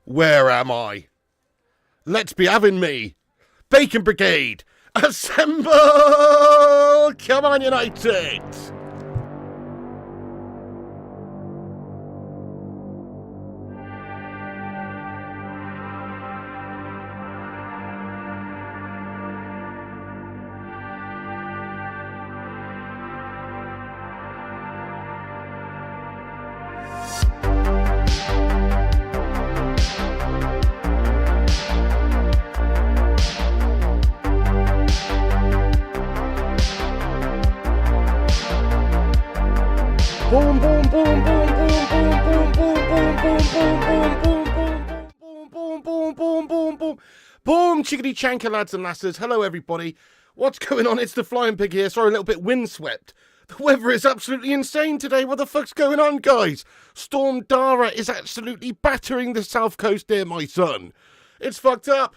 Where am I? Let's be having me. Bacon Brigade, assemble! Come on, United! Boom, boom, boom, boom, boom, boom, boom, boom, boom, boom, boom, boom, boom, boom, boom, boom, boom, boom, boom, boom, chickadee chanker, lads and lasses. Hello, everybody. What's going on? It's the Flying Pig here. Sorry, a little bit windswept. The weather is absolutely insane today. What the fuck's going on, guys? Storm Dara is absolutely battering the south coast here, my son. It's fucked up.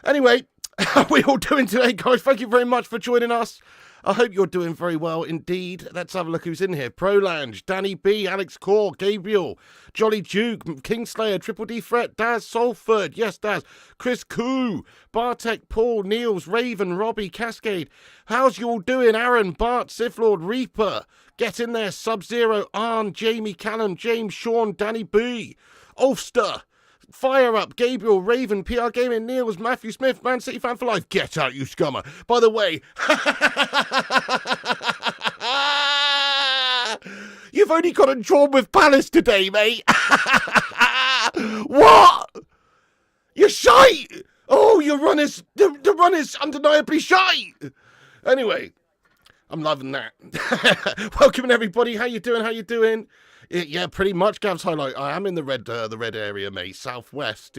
Anyway, how are we all doing today, guys? Thank you very much for joining us. I hope you're doing very well indeed. Let's have a look who's in here. Prolange, Danny B, Alex Core, Gabriel, Jolly Duke, Kingslayer, Triple D Fret, Daz Salford, yes Daz, Chris Koo, Bartek, Paul, Niels, Raven, Robbie, Cascade. How's you all doing? Aaron, Bart, Sith Lord, Reaper, get in there, Sub-Zero, Arn, Jamie, Callum, James, Sean, Danny B, Ulster, Fire Up, Gabriel, Raven, PR Gaming, Niels, Matthew Smith, Man City Fan for Life. Get out, you scummer. By the way, you've only got a draw with Palace today, mate. What? You're shite. Oh, your run is, the run is undeniably shite. Anyway, I'm loving that. Welcome, everybody. How you doing? How you doing? Yeah, pretty much, Gav's highlight. I am in the red area, mate. Southwest.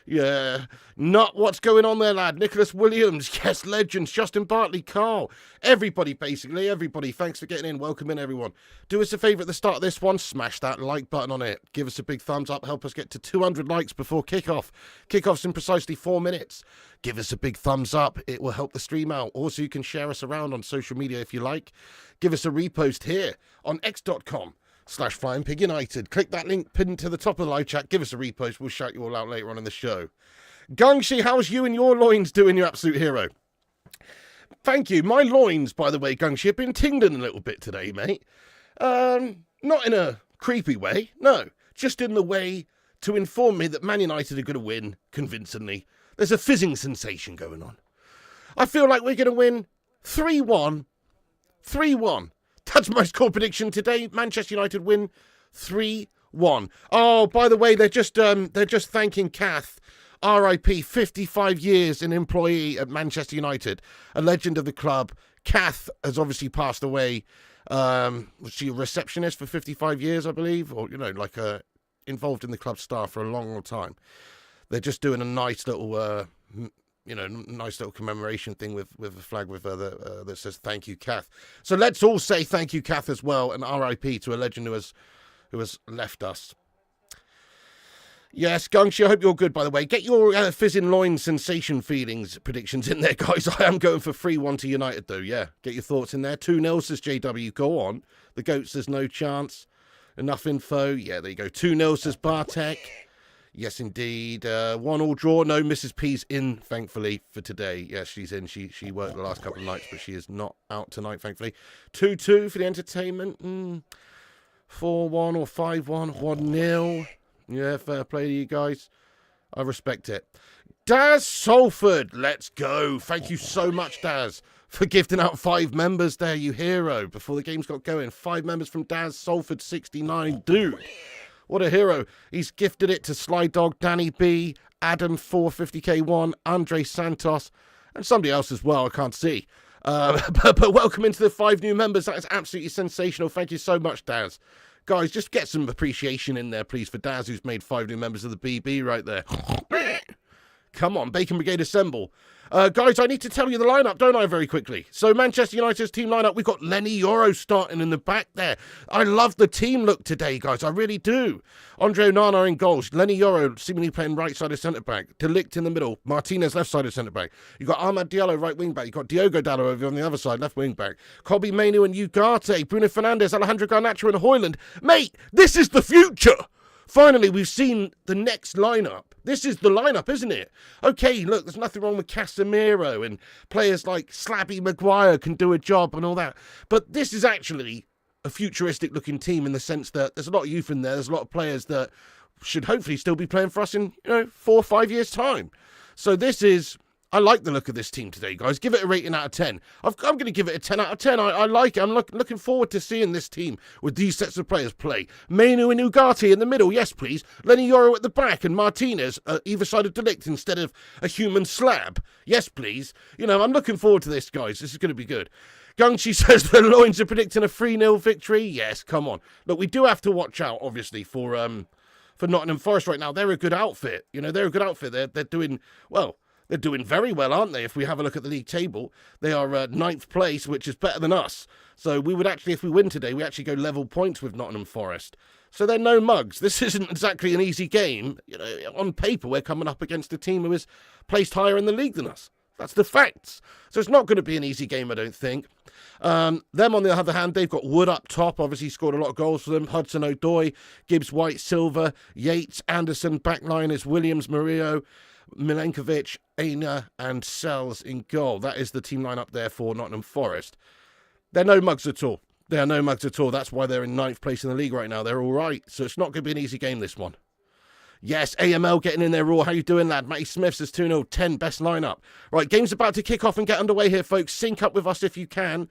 Yeah. Not what's going on there, lad. Nicholas Williams. Yes, legends. Justin Bartley. Carl. Everybody, basically. Everybody. Thanks for getting in. Welcome in, everyone. Do us a favour at the start of this one. Smash that like button on it. Give us a big thumbs up. Help us get to 200 likes before kickoff. Kickoff's in precisely 4 minutes. Give us a big thumbs up. It will help the stream out. Also, you can share us around on social media if you like. Give us a repost here on x.com/Flying Pig United. Click that link pinned to the top of the live chat. Give us a repost. We'll shout you all out later on in the show. Gungshi, how's you and your loins doing, you absolute hero? Thank you. My loins, by the way, Gungshi, have been tingling a little bit today, mate. Not in a creepy way. No, just in the way to inform me that Man United are going to win convincingly. There's a fizzing sensation going on. I feel like we're going to win 3-1. 3-1. That's my score prediction today. Manchester United win 3-1. Oh, by the way, they're just thanking Kath, R.I.P. 55 years an employee at Manchester United, a legend of the club. Kath has obviously passed away. Was she a receptionist for 55 years, I believe, or involved in the club staff for a long, long time. They're just doing a nice little nice little commemoration thing with a flag with that says thank you, Kath. So let's all say thank you, Kath, as well, and R.I.P. to a legend who has left us. Yes, Gungshi, I hope you're good, by the way. Get your fizzing loin sensation feelings predictions in there, guys. I am going for 3-1 to United, though, yeah. Get your thoughts in there. 2-0 says JW. Go on. The Goat says no chance. Enough info. Yeah, there you go. 2-0 says Bartek. Yes, indeed. 1-1 draw. No, Mrs. P's in, thankfully, for today. Yes, she's in. She worked the last couple of nights, but she is not out tonight, thankfully. 2-2 for the entertainment. 4-1 or 5-1. 1-0. Yeah, fair play to you guys. I respect it. Daz Salford, let's go. Thank you so much, Daz, for gifting out 5 members there, you hero, before the games got going. 5 members from Daz Salford, 69. Dude. What a hero. He's gifted it to Sly Dog, Danny B, Adam 450k1, Andre Santos, and somebody else as well, I can't see. But welcome into the 5 new members. That is absolutely sensational. Thank you so much, Daz. Guys, just get some appreciation in there, please, for Daz, who's made 5 new members of the BB right there. Come on, Bacon Brigade assemble. Guys, I need to tell you the lineup, don't I, very quickly? So Manchester United's team lineup, we've got Lenny Yoro starting in the back there. I love the team look today, guys. I really do. Andre Onana in goals. Lenny Yoro seemingly playing right side of centre-back. De Ligt in the middle. Martinez left side of centre-back. You've got Ahmad Diallo right wing-back. You've got Diogo Dallo over on the other side, left wing-back. Kobe Mainoo and Ugarte. Bruno Fernandes, Alejandro Garnacho and Højlund. Mate, this is the future. Finally, we've seen the next lineup. This is the lineup, isn't it? Okay, look, there's nothing wrong with Casemiro, and players like Slabby Maguire can do a job and all that. But this is actually a futuristic-looking team in the sense that there's a lot of youth in there. There's a lot of players that should hopefully still be playing for us in 4 or 5 years' time. So this is... I like the look of this team today, guys. Give it a rating out of 10. I'm going to give it a 10 out of 10. I like it. I'm looking forward to seeing this team with these sets of players play. Mainu and Ugarte in the middle, yes, please. Lenny Yoro at the back and Martinez either side of Delict instead of a human slab. Yes, please. I'm looking forward to this, guys. This is going to be good. Gungchi says the Loins are predicting a 3-0 victory. Yes, come on. Look, we do have to watch out, obviously, for Nottingham Forest right now. They're a good outfit. They're a good outfit. They're doing, well... They're doing very well, aren't they? If we have a look at the league table, they are 9th place, which is better than us. So we would actually, if we win today, we actually go level points with Nottingham Forest. So they're no mugs. This isn't exactly an easy game. On paper, we're coming up against a team who is placed higher in the league than us. That's the facts. So it's not going to be an easy game, I don't think. Them, on the other hand, they've got Wood up top. Obviously, scored a lot of goals for them. Hudson Odoi, Gibbs, White, Silva, Yates, Anderson, backline is Williams, Murillo, Milenkovic, Aina and Sells in goal. That is the team lineup there for Nottingham Forest. They're no mugs at all. They are no mugs at all. That's why they're in 9th place in the league right now. They're all right. So it's not going to be an easy game, this one. Yes, AML getting in there raw. How you doing, lad? Matty Smith says 2-0, 10, best lineup. Right, game's about to kick off and get underway here, folks. Sync up with us if you can.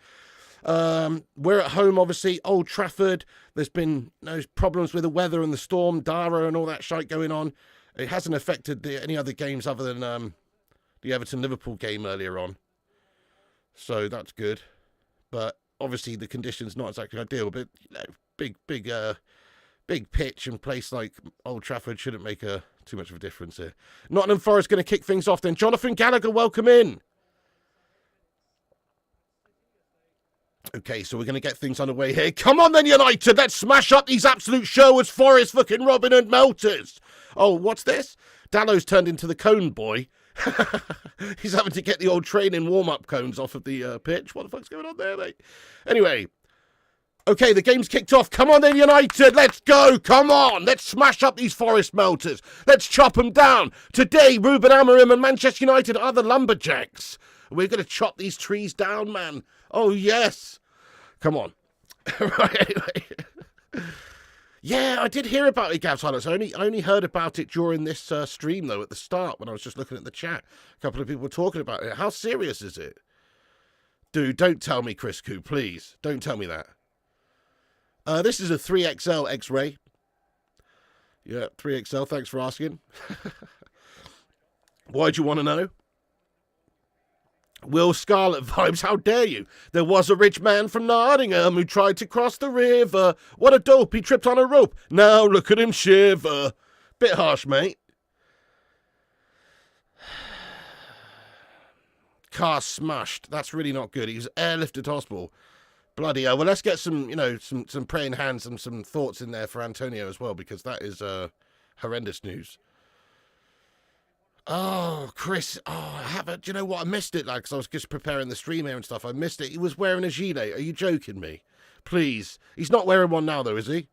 We're at home, obviously. Old Trafford. There's been problems with the weather and the storm, Dara and all that shite going on. It hasn't affected any other games other than the Everton-Liverpool game earlier on. So that's good. But obviously the conditions not exactly ideal. But big pitch and place like Old Trafford shouldn't make too much of a difference here. Nottingham Forest going to kick things off then. Jonathan Gallagher, welcome in. Okay, so we're going to get things underway here. Come on then, United. Let's smash up these absolute Sherwood's Forest fucking Robin and Melters. Oh, what's this? Dallo's turned into the cone boy. He's having to get the old training warm-up cones off of the pitch. What the fuck's going on there, mate? Anyway. Okay, the game's kicked off. Come on then, United. Let's go. Come on. Let's smash up these Forest Melters. Let's chop them down. Today, Ruben Amorim and Manchester United are the lumberjacks. We're going to chop these trees down, man. Oh, yes. Come on. Right, anyway. Yeah, I did hear about it, Gav's Highlights. I only heard about it during this stream, though, at the start, when I was just looking at the chat. A couple of people were talking about it. How serious is it? Dude, don't tell me, Chris Koo, please. Don't tell me that. This is a 3XL X-ray. Yeah, 3XL, thanks for asking. Why do you want to know? Will Scarlet vibes, how dare you? There was a rich man from Nottingham who tried to cross the river. What a dope, he tripped on a rope. Now look at him shiver. Bit harsh, mate. Car smashed. That's really not good. He was airlifted to hospital. Bloody hell. Well, let's get some, some praying hands and some thoughts in there for Antonio as well, because that is horrendous news. Oh, Chris. Oh, I haven't. Do you know what? I missed it, because I was just preparing the stream here and stuff. I missed it. He was wearing a gilet. Are you joking me? Please. He's not wearing one now, though, is he?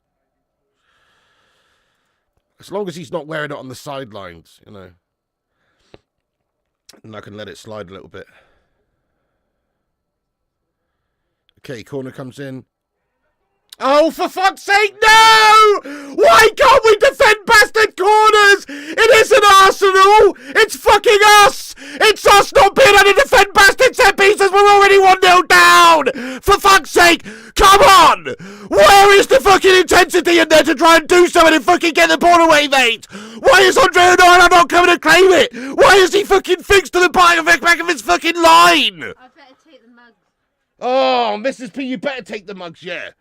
As long as he's not wearing it on the sidelines, And I can let it slide a little bit. Okay, corner comes in. Oh, for fuck's sake, no! Why can't we defend bastard corners? It isn't Arsenal! It's fucking us! It's us not being able to defend bastard set pieces! We're already 1-0 down! For fuck's sake, come on! Where is the fucking intensity in there to try and do something and fucking get the ball away, mate? Why is Andre Onana not coming to claim it? Why is he fucking fixed to the back of his fucking line? I better take the mugs. Oh, Mrs. P, you better take the mugs, yeah.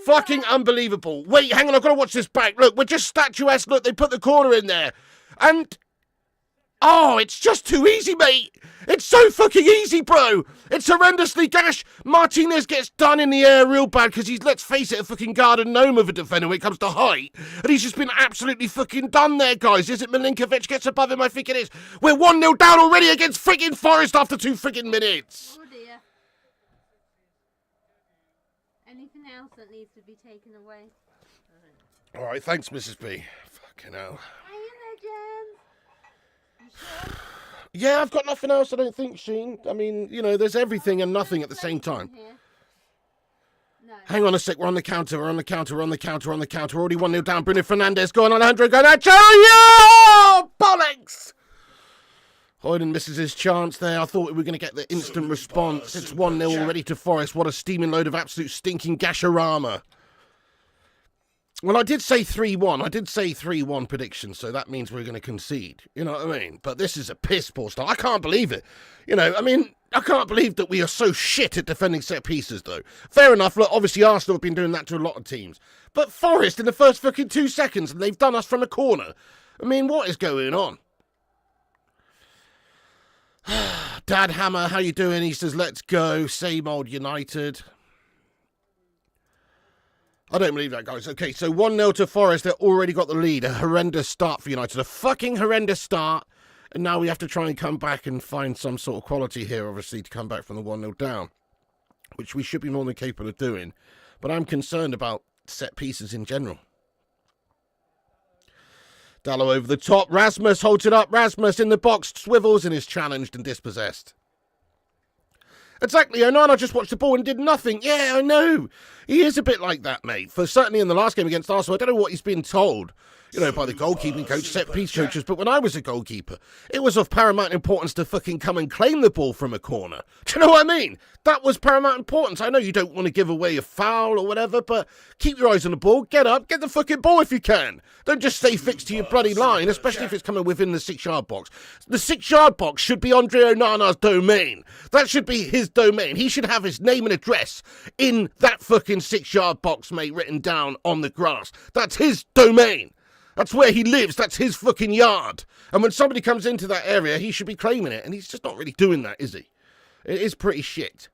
Fucking unbelievable. Wait, hang on, I've got to watch this back. Look, we're just statuesque. Look, they put the corner in there. And... oh, it's just too easy, mate. It's so fucking easy, bro. It's horrendously gash. Martinez gets done in the air real bad because he's, let's face it, a fucking garden gnome of a defender when it comes to height. And he's just been absolutely fucking done there, guys. Is it Milinkovic gets above him? I think it is. We're 1-0 down already against freaking Forest after 2 freaking minutes. Oh, dear. Anything else that needs to be taken away? All right, thanks, Mrs. B. Fucking hell. Are you there, James? You sure? Yeah, I've got nothing else, I don't think, Sheen. I mean, you know, there's everything and nothing at the same time. No. Hang on a sec, we're on the counter, we're on the counter. Already 1-0 down, Bruno Fernandes, go on, Alejandro Garnacho, yeah! Bollocks! Hoyden misses his chance there. I thought we were going to get the instant response. It's 1-0 already to Forest. What a steaming load of absolute stinking gasharama. Well, I did say 3-1. I did say 3-1 prediction, so that means we're going to concede. You know what I mean? But this is a piss poor start. I can't believe it. You know, I mean, I can't believe that we are so shit at defending set pieces, though. Fair enough. Look, obviously Arsenal have been doing that to a lot of teams. But Forest in the first fucking 2 seconds, and they've done us from a corner. I mean, what is going on? Dad Hammer, how you doing? He says, let's go. Same old United. I don't believe that, guys. Okay, so 1-0 to Forest. They've already got the lead. A horrendous start for United. A fucking horrendous start. And now we have to try and come back and find some sort of quality here, obviously, to come back from the 1-0 down. Which we should be more than capable of doing. But I'm concerned about set pieces in general. Dallo over the top. Rasmus holds it up. Rasmus in the box. Swivels and is challenged and dispossessed. Exactly. Onana just watched the ball and did nothing. Yeah, I know. He is a bit like that, mate. For certainly in the last game against Arsenal, I don't know what he's been told, you know, by the goalkeeping coach, set piece coaches. But when I was a goalkeeper, it was of paramount importance to fucking come and claim the ball from a corner. Do you know what I mean? That was paramount importance. I know you don't want to give away a foul or whatever, but keep your eyes on the ball. Get up. Get the fucking ball if you can. Don't just stay fixed to your bloody line, especially if it's coming within the 6-yard box. The 6-yard box should be Andre Onana's domain. That should be his domain. He should have his name and address in that fucking 6-yard box, mate, written down on the grass. That's his domain. That's where he lives. That's his fucking yard. And when somebody comes into that area, he should be claiming it. And he's just not really doing that, is he? It is pretty shit.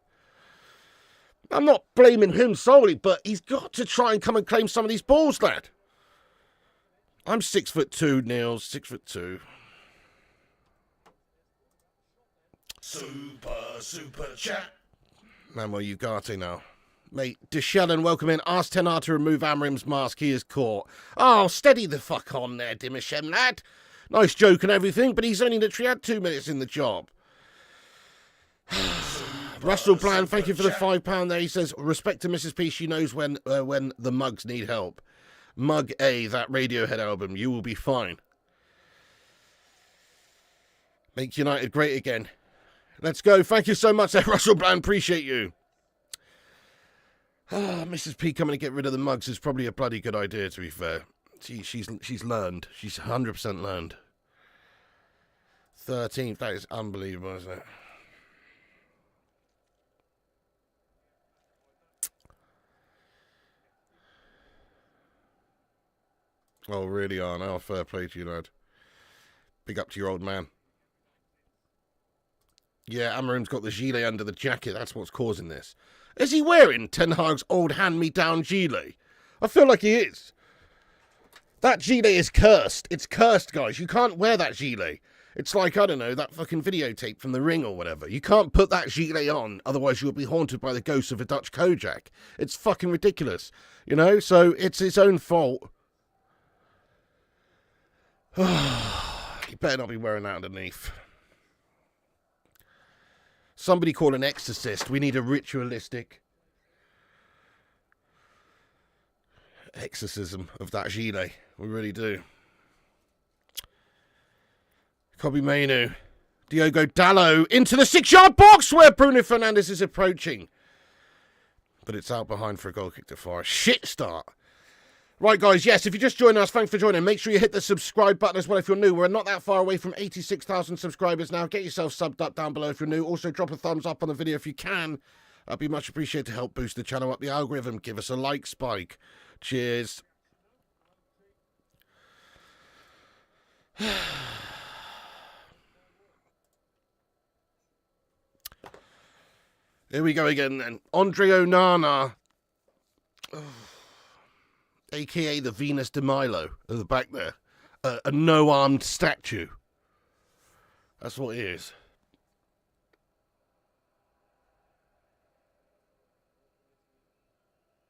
I'm not blaming him solely, but he's got to try and come and claim some of these balls, lad. I'm 6'2", Niels. 6'2". Super chat. Manuel Ugarte now. Mate, Deshellen, welcome in. Ask Tenar to remove Amrim's mask. He is caught. Oh, steady the fuck on there, Dimishem, lad. Nice joke and everything, but he's only literally had 2 minutes in the job. Russell Bland, thank you for the £5 there. He says, respect to Mrs. P, she knows when the mugs need help. Mug A, that Radiohead album. You will be fine. Make United great again. Let's go. Thank you so much there, Russell Bland. Appreciate you. Mrs. P coming to get rid of the mugs is probably a bloody good idea, to be fair. She's learned. She's 100% learned. 13th. That is unbelievable, isn't it? Oh, really, Arne? Oh, fair play to you, lad. Big up to your old man. Yeah, Amarim's got the gilet under the jacket. That's what's causing this. Is he wearing Ten Hag's old hand-me-down gilet? I feel like he is. That gilet is cursed. It's cursed, guys. You can't wear that gilet. It's like, I don't know, that fucking videotape from The Ring or whatever. You can't put that gilet on, otherwise you'll be haunted by the ghost of a Dutch Kojak. It's fucking ridiculous. You know? So, it's his own fault. He better not be wearing that underneath. Somebody call an exorcist. We need a ritualistic exorcism of that gilet. We really do. Kobe Mainu. Diogo Dallo into the 6-yard box where Bruno Fernandes is approaching. But it's out behind for a goal kick to Forest. Shit start. Right, guys, yes, if you just joined us, thanks for joining. Make sure you hit the subscribe button as well if you're new. We're not that far away from 86,000 subscribers now. Get yourself subbed up down below if you're new. Also, drop a thumbs up on the video if you can. That'd be much appreciated to help boost the channel up the algorithm. Give us a like spike. Cheers. Here we go again then. Andre Onana. Oh. A.K.A. the Venus de Milo at the back there. A no-armed statue. That's what he is.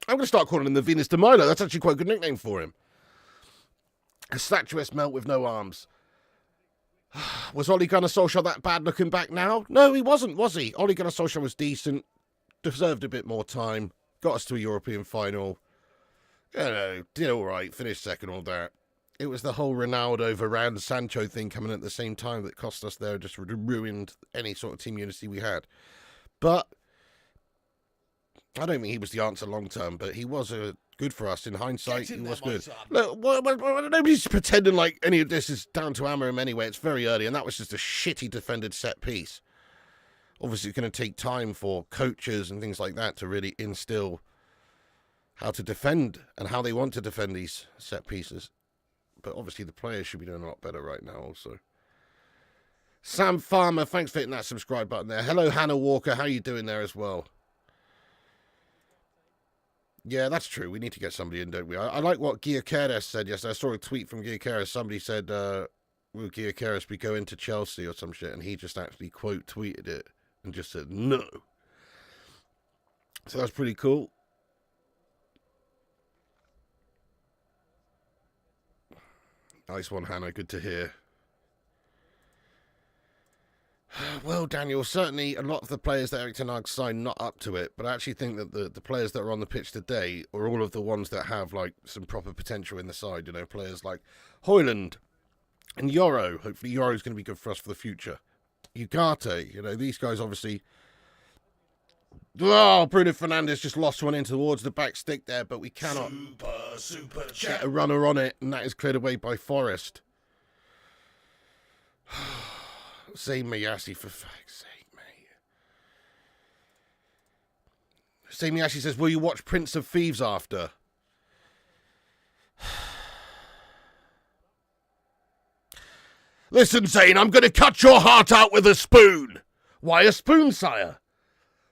I'm going to start calling him the Venus de Milo. That's actually quite a good nickname for him. A statuesque melt with no arms. Was Ole Gunnar Solskjaer that bad looking back now? No, he wasn't, was he? Ole Gunnar Solskjaer was decent. Deserved a bit more time. Got us to a European final. You know, did all right. Finished second, all that. It was the whole Ronaldo, Varane, Sancho thing coming at the same time that cost us there. Just ruined any sort of team unity we had. But I don't think he was the answer long term, but he was good for us in hindsight. He was good. Look, nobody's pretending like any of this is down to Amorim anyway. It's very early, and that was just a shitty defended set piece. Obviously, it's going to take time for coaches and things like that to really instill how to defend and how they want to defend these set pieces. But obviously, the players should be doing a lot better right now also. Sam Farmer, thanks for hitting that subscribe button there. Hello, Hannah Walker. How you doing there as well? Yeah, that's true. We need to get somebody in, don't we? I like what Gyökeres said yesterday. I saw a tweet from Gyökeres. Somebody said, will Gyökeres be going to Chelsea or some shit? And he just actually quote tweeted it and just said, no. So that's pretty cool. Nice one, Hannah. Good to hear. Well, Daniel, certainly a lot of the players that Erik ten Hag signed not up to it, but I actually think that the players that are on the pitch today are all of the ones that have like some proper potential in the side. You know, players like Højlund and Yoro. Hopefully, Yoro's going to be good for us for the future. Ugarte, you know, these guys obviously. Oh, Bruno Fernandes just lost one in towards the back stick there, but we cannot get a runner on it, and that is cleared away by Forest. Say Miyasi, for fuck's sake, mate. Say Miyasi says, will you watch Prince of Thieves after? Listen, Zane, I'm going to cut your heart out with a spoon. Why a spoon, sire?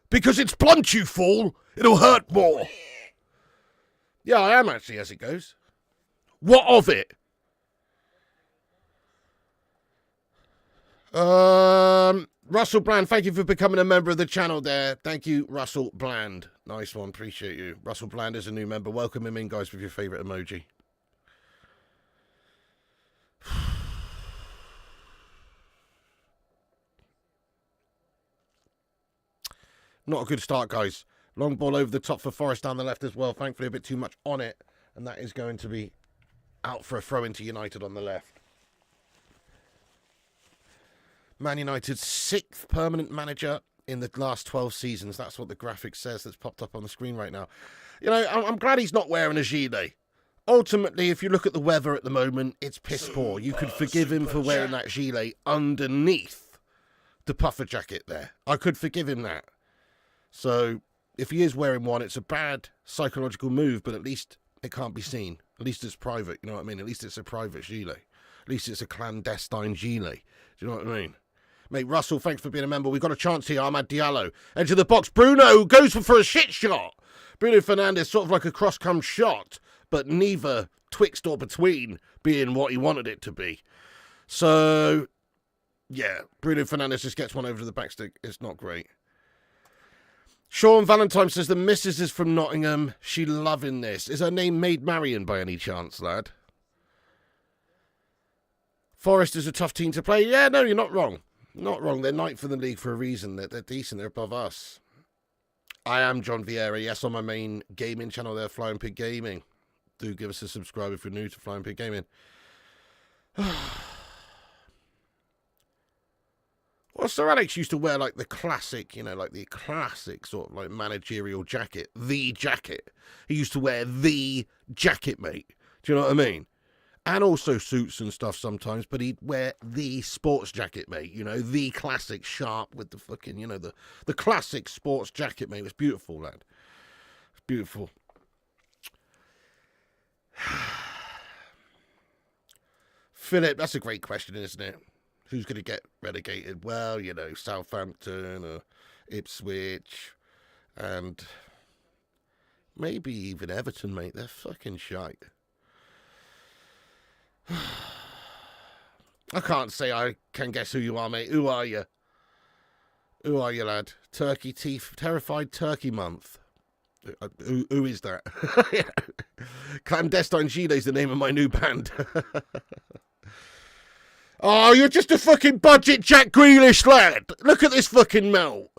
Because it's blunt, you fool. It'll hurt more. Yeah, I am actually, as it goes. What of it? Russell Bland, thank you for becoming a member of the channel there. Thank you, Russell Bland. Nice one, appreciate you. Russell Bland is a new member. Welcome him in, guys, with your favourite emoji. Not a good start, guys. Long ball over the top for Forest down the left as well. Thankfully, a bit too much on it. And that is going to be out for a throw into United on the left. Man United's 6th permanent manager in the last 12 seasons. That's what the graphic says that's popped up on the screen right now. You know, I'm glad he's not wearing a gilet. Ultimately, if you look at the weather at the moment, it's piss poor. You could forgive him for wearing that gilet underneath the puffer jacket there. I could forgive him that. So, if he is wearing one, it's a bad psychological move, but at least it can't be seen. At least it's private, you know what I mean? At least it's a private gilet. At least it's a clandestine gilet. Do you know what I mean? Mate, Russell, thanks for being a member. We've got a chance here. Ahmad Diallo. Enter the box. Bruno goes for a shit shot. Bruno Fernandes, sort of like a cross-come shot, but neither twixt or between being what he wanted it to be. So, yeah, Bruno Fernandes just gets one over to the backstick. It's not great. Sean Valentine says the missus is from Nottingham. She loving this. Is her name Maid Marian by any chance, lad? Forest is a tough team to play. Yeah, no, you're not wrong. Not wrong. They're ninth in the league for a reason. They're decent. They're above us. I am John Vieira. Yes, on my main gaming channel there, Flying Pig Gaming. Do give us a subscribe if you're new to Flying Pig Gaming. Well, Sir Alex used to wear, like, the classic, you know, like the classic sort of, like, managerial jacket. The jacket. He used to wear the jacket, mate. Do you know what I mean? And also suits and stuff sometimes, but he'd wear the sports jacket, mate. You know, the classic sharp with the fucking, you know, the classic sports jacket, mate. It was beautiful, lad. It's beautiful. Philip, that's a great question, isn't it? Who's going to get relegated? Well, you know, Southampton or Ipswich and maybe even Everton, mate. They're fucking shite. I can't say I can guess who you are, mate. Who are you? Who are you, lad? Turkey Teeth, Terrified Turkey Month. Who is that? Clandestine Gile's the name of my new band. Oh, you're just a fucking budget Jack Grealish lad. Look at this fucking melt.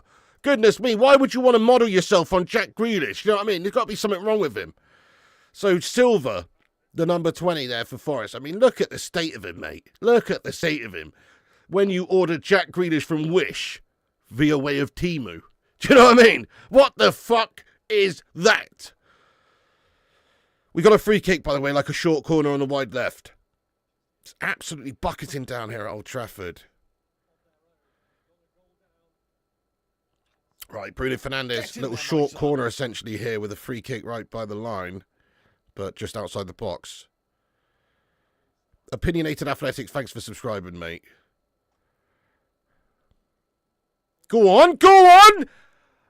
Goodness me, why would you want to model yourself on Jack Grealish? You know what I mean? There's got to be something wrong with him. So Silva, the number 20 there for Forest. I mean, look at the state of him, mate. Look at the state of him. When you ordered Jack Grealish from Wish via way of Temu. Do you know what I mean? What the fuck is that? We got a free kick, by the way, like a short corner on the wide left. It's absolutely bucketing down here at Old Trafford. Right, Bruno Fernandes, little short corner essentially here with a free kick right by the line, but just outside the box. Opinionated Athletics, thanks for subscribing, mate. Go on, go on!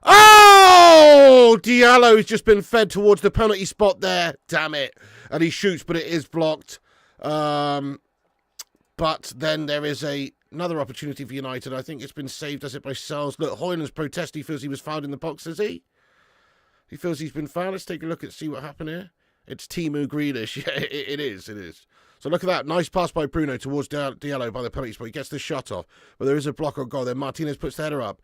Oh! Diallo's just been fed towards the penalty spot there. Damn it. And he shoots, but it is blocked. But then there is another opportunity for United. I think it's been saved, does it, by Sells. Look, Hoyland's protest. He feels he was fouled in the box, is he? He feels he's been fouled. Let's take a look and see what happened here. It's Temu Grealish. Yeah, it is. So look at that. Nice pass by Bruno towards Diallo by the penalty spot. He gets the shot off. But there is a block on goal. Then Martinez puts the header up.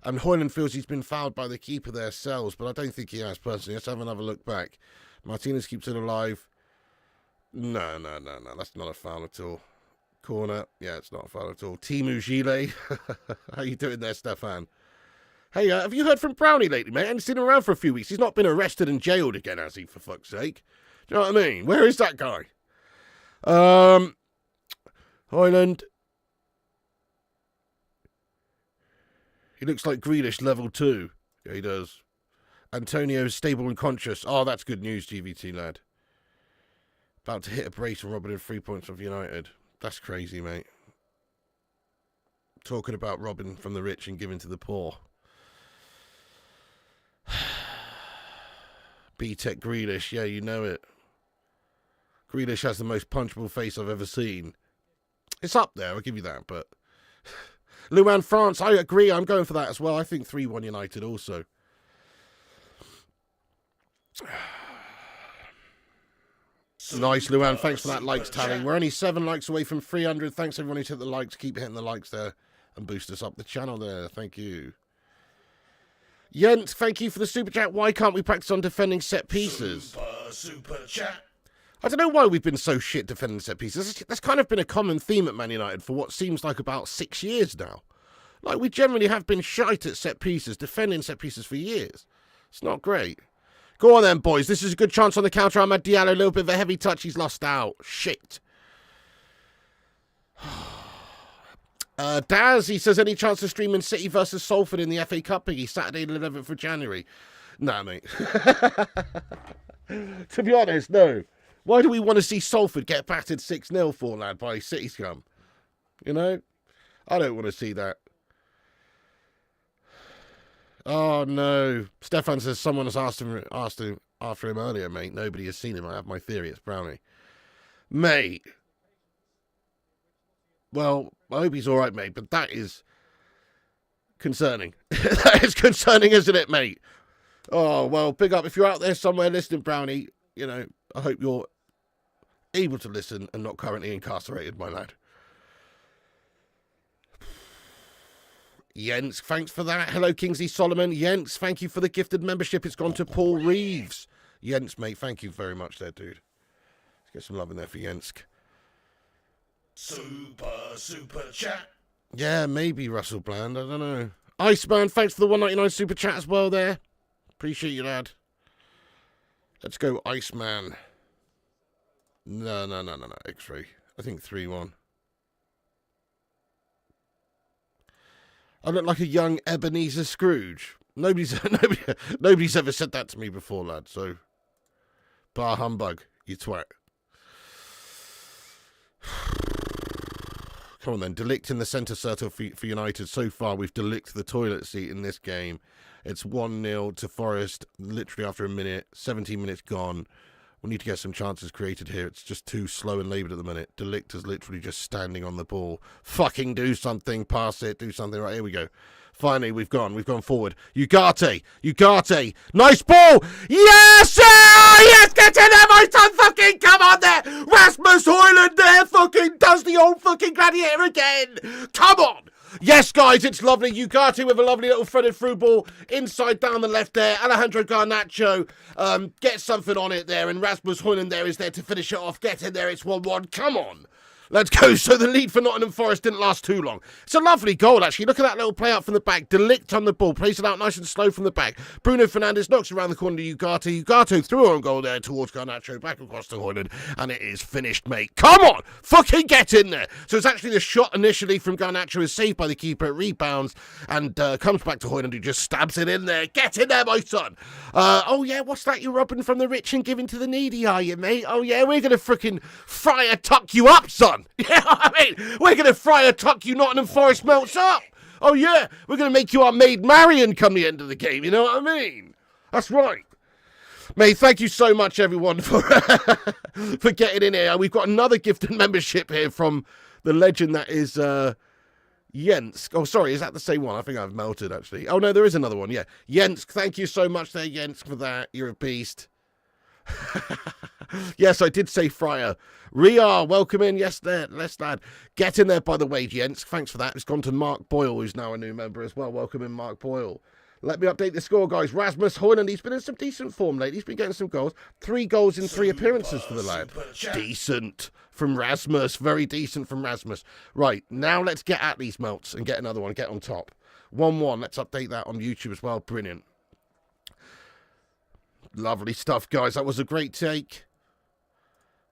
And Hoyland feels he's been fouled by the keeper there, Sells. But I don't think he has, personally. Let's have another look back. Martinez keeps it alive. No. That's not a foul at all. Corner. Yeah, it's not a foul at all. Temu Gile. How you doing there, Stefan? Hey, have you heard from Brownie lately, mate? I haven't seen him around for a few weeks. He's not been arrested and jailed again, has he, for fuck's sake? Do you know what I mean? Where is that guy? Hoyland. He looks like Grealish level 2. Yeah, he does. Antonio's stable and conscious. Oh, that's good news, GVT lad. About to hit a brace and robbing in 3 points of United. That's crazy, mate. Talking about robbing from the rich and giving to the poor. B-Tech Grealish, yeah, you know it. Grealish has the most punchable face I've ever seen. It's up there, I'll give you that, but... Luan France, I agree, I'm going for that as well. I think 3-1 United also. Nice, Luan, thanks for that likes tally. We're only 7 likes away from 300. Thanks everyone who's hit the likes. Keep hitting the likes there and boost us up the channel there. Thank you. Jens, thank you for the super chat. Why can't we practice on defending set pieces? Super chat. I don't know why we've been so shit defending set pieces. That's kind of been a common theme at Man United for what seems like about 6 years now. Like, we generally have been shite at set pieces, defending set pieces for years. It's not great. Go on then, boys. This is a good chance on the counter. Amad Diallo, a little bit of a heavy touch. He's lost out. Shit. Daz, he says, any chance of streaming City versus Salford in the FA Cup Biggie Saturday the 11th of January? Nah, mate. To be honest, no. Why do we want to see Salford get battered 6-0 for, lad, by City scum? You know? I don't want to see that. Oh, no. Stefan says someone has asked him after him earlier, mate. Nobody has seen him. I have my theory. It's Brownie. Mate. Well, I hope he's all right, mate, but that is concerning. That is concerning, isn't it, mate? Oh, well, big up. If you're out there somewhere listening, Brownie, you know, I hope you're able to listen and not currently incarcerated, my lad. Jens, thanks for that. Hello, Kingsley Solomon. Jens, thank you for the gifted membership. It's gone to Paul Reeves. Jens, mate, thank you very much there, dude. Let's get some love in there for Jens. Super chat. Yeah, maybe Russell Bland. I don't know. Iceman, thanks for the 199 super chat as well there. Appreciate you, lad. Let's go, Iceman. No. X-ray. I think 3-1. I look like a young Ebenezer Scrooge. Nobody's ever said that to me before, lad. So, bar humbug, you twat. Come on then, Delict in the centre circle for United. So far, we've Delict the toilet seat in this game. It's 1-0 to Forest, literally after a minute. 17 minutes gone. We need to get some chances created here. It's just too slow and laboured at the minute. Delict is literally just standing on the ball. Fucking do something, pass it, do something. Right, here we go. Finally, we've gone forward. Ugarte, nice ball! Yes! Oh, yes, get in there, my son. Fucking come on there. Rasmus Højlund there fucking does the old fucking gladiator again. Come on. Yes, guys, it's lovely. Ugarte with a lovely little threaded through ball inside down the left there. Alejandro Garnacho gets something on it there, and Rasmus Højlund there is there to finish it off. Get in there, it's 1-1. Come on. Let's go. So the lead for Nottingham Forest didn't last too long. It's a lovely goal, actually. Look at that little play out from the back. Delict on the ball. Plays it out nice and slow from the back. Bruno Fernandes knocks around the corner to Ugarte. Ugarte threw on goal there towards Garnacho. Back across to Højlund. And it is finished, mate. Come on. Fucking get in there. So it's actually the shot initially from Garnacho is saved by the keeper. It rebounds and comes back to Højlund, who just stabs it in there. Get in there, my son. Oh, yeah, what's that? You're robbing from the rich and giving to the needy, are you, mate? Oh, yeah, we're going to frickin' Friar tuck you up, son. Yeah, I mean, we're going to Friar tuck you Nottingham Forest melts up. Oh, yeah, we're going to make you our Maid Marian come the end of the game, you know what I mean? That's right. Mate, thank you so much, everyone, for for getting in here. We've got another gifted membership here from the legend that is Jensk. Oh, sorry, is that the same one? I think I've melted, actually. Oh, no, there is another one, yeah. Jensk, thank you so much there, Jensk, for that. You're a beast. Yes, I did say Friar. Ria, welcome in. Yes, there. Let's lad. Get in there, by the way, Jensk. Thanks for that. It's gone to Mark Boyle, who's now a new member as well. Welcome in, Mark Boyle. Let me update the score, guys. Rasmus Højlund, he's been in some decent form lately. He's been getting some goals. 3 goals in 3 appearances for the lad. Decent from Rasmus. Very decent from Rasmus. Right, now let's get at these melts and get another one. Get on top. 1-1. Let's update that on YouTube as well. Brilliant. Lovely stuff, guys. That was a great take.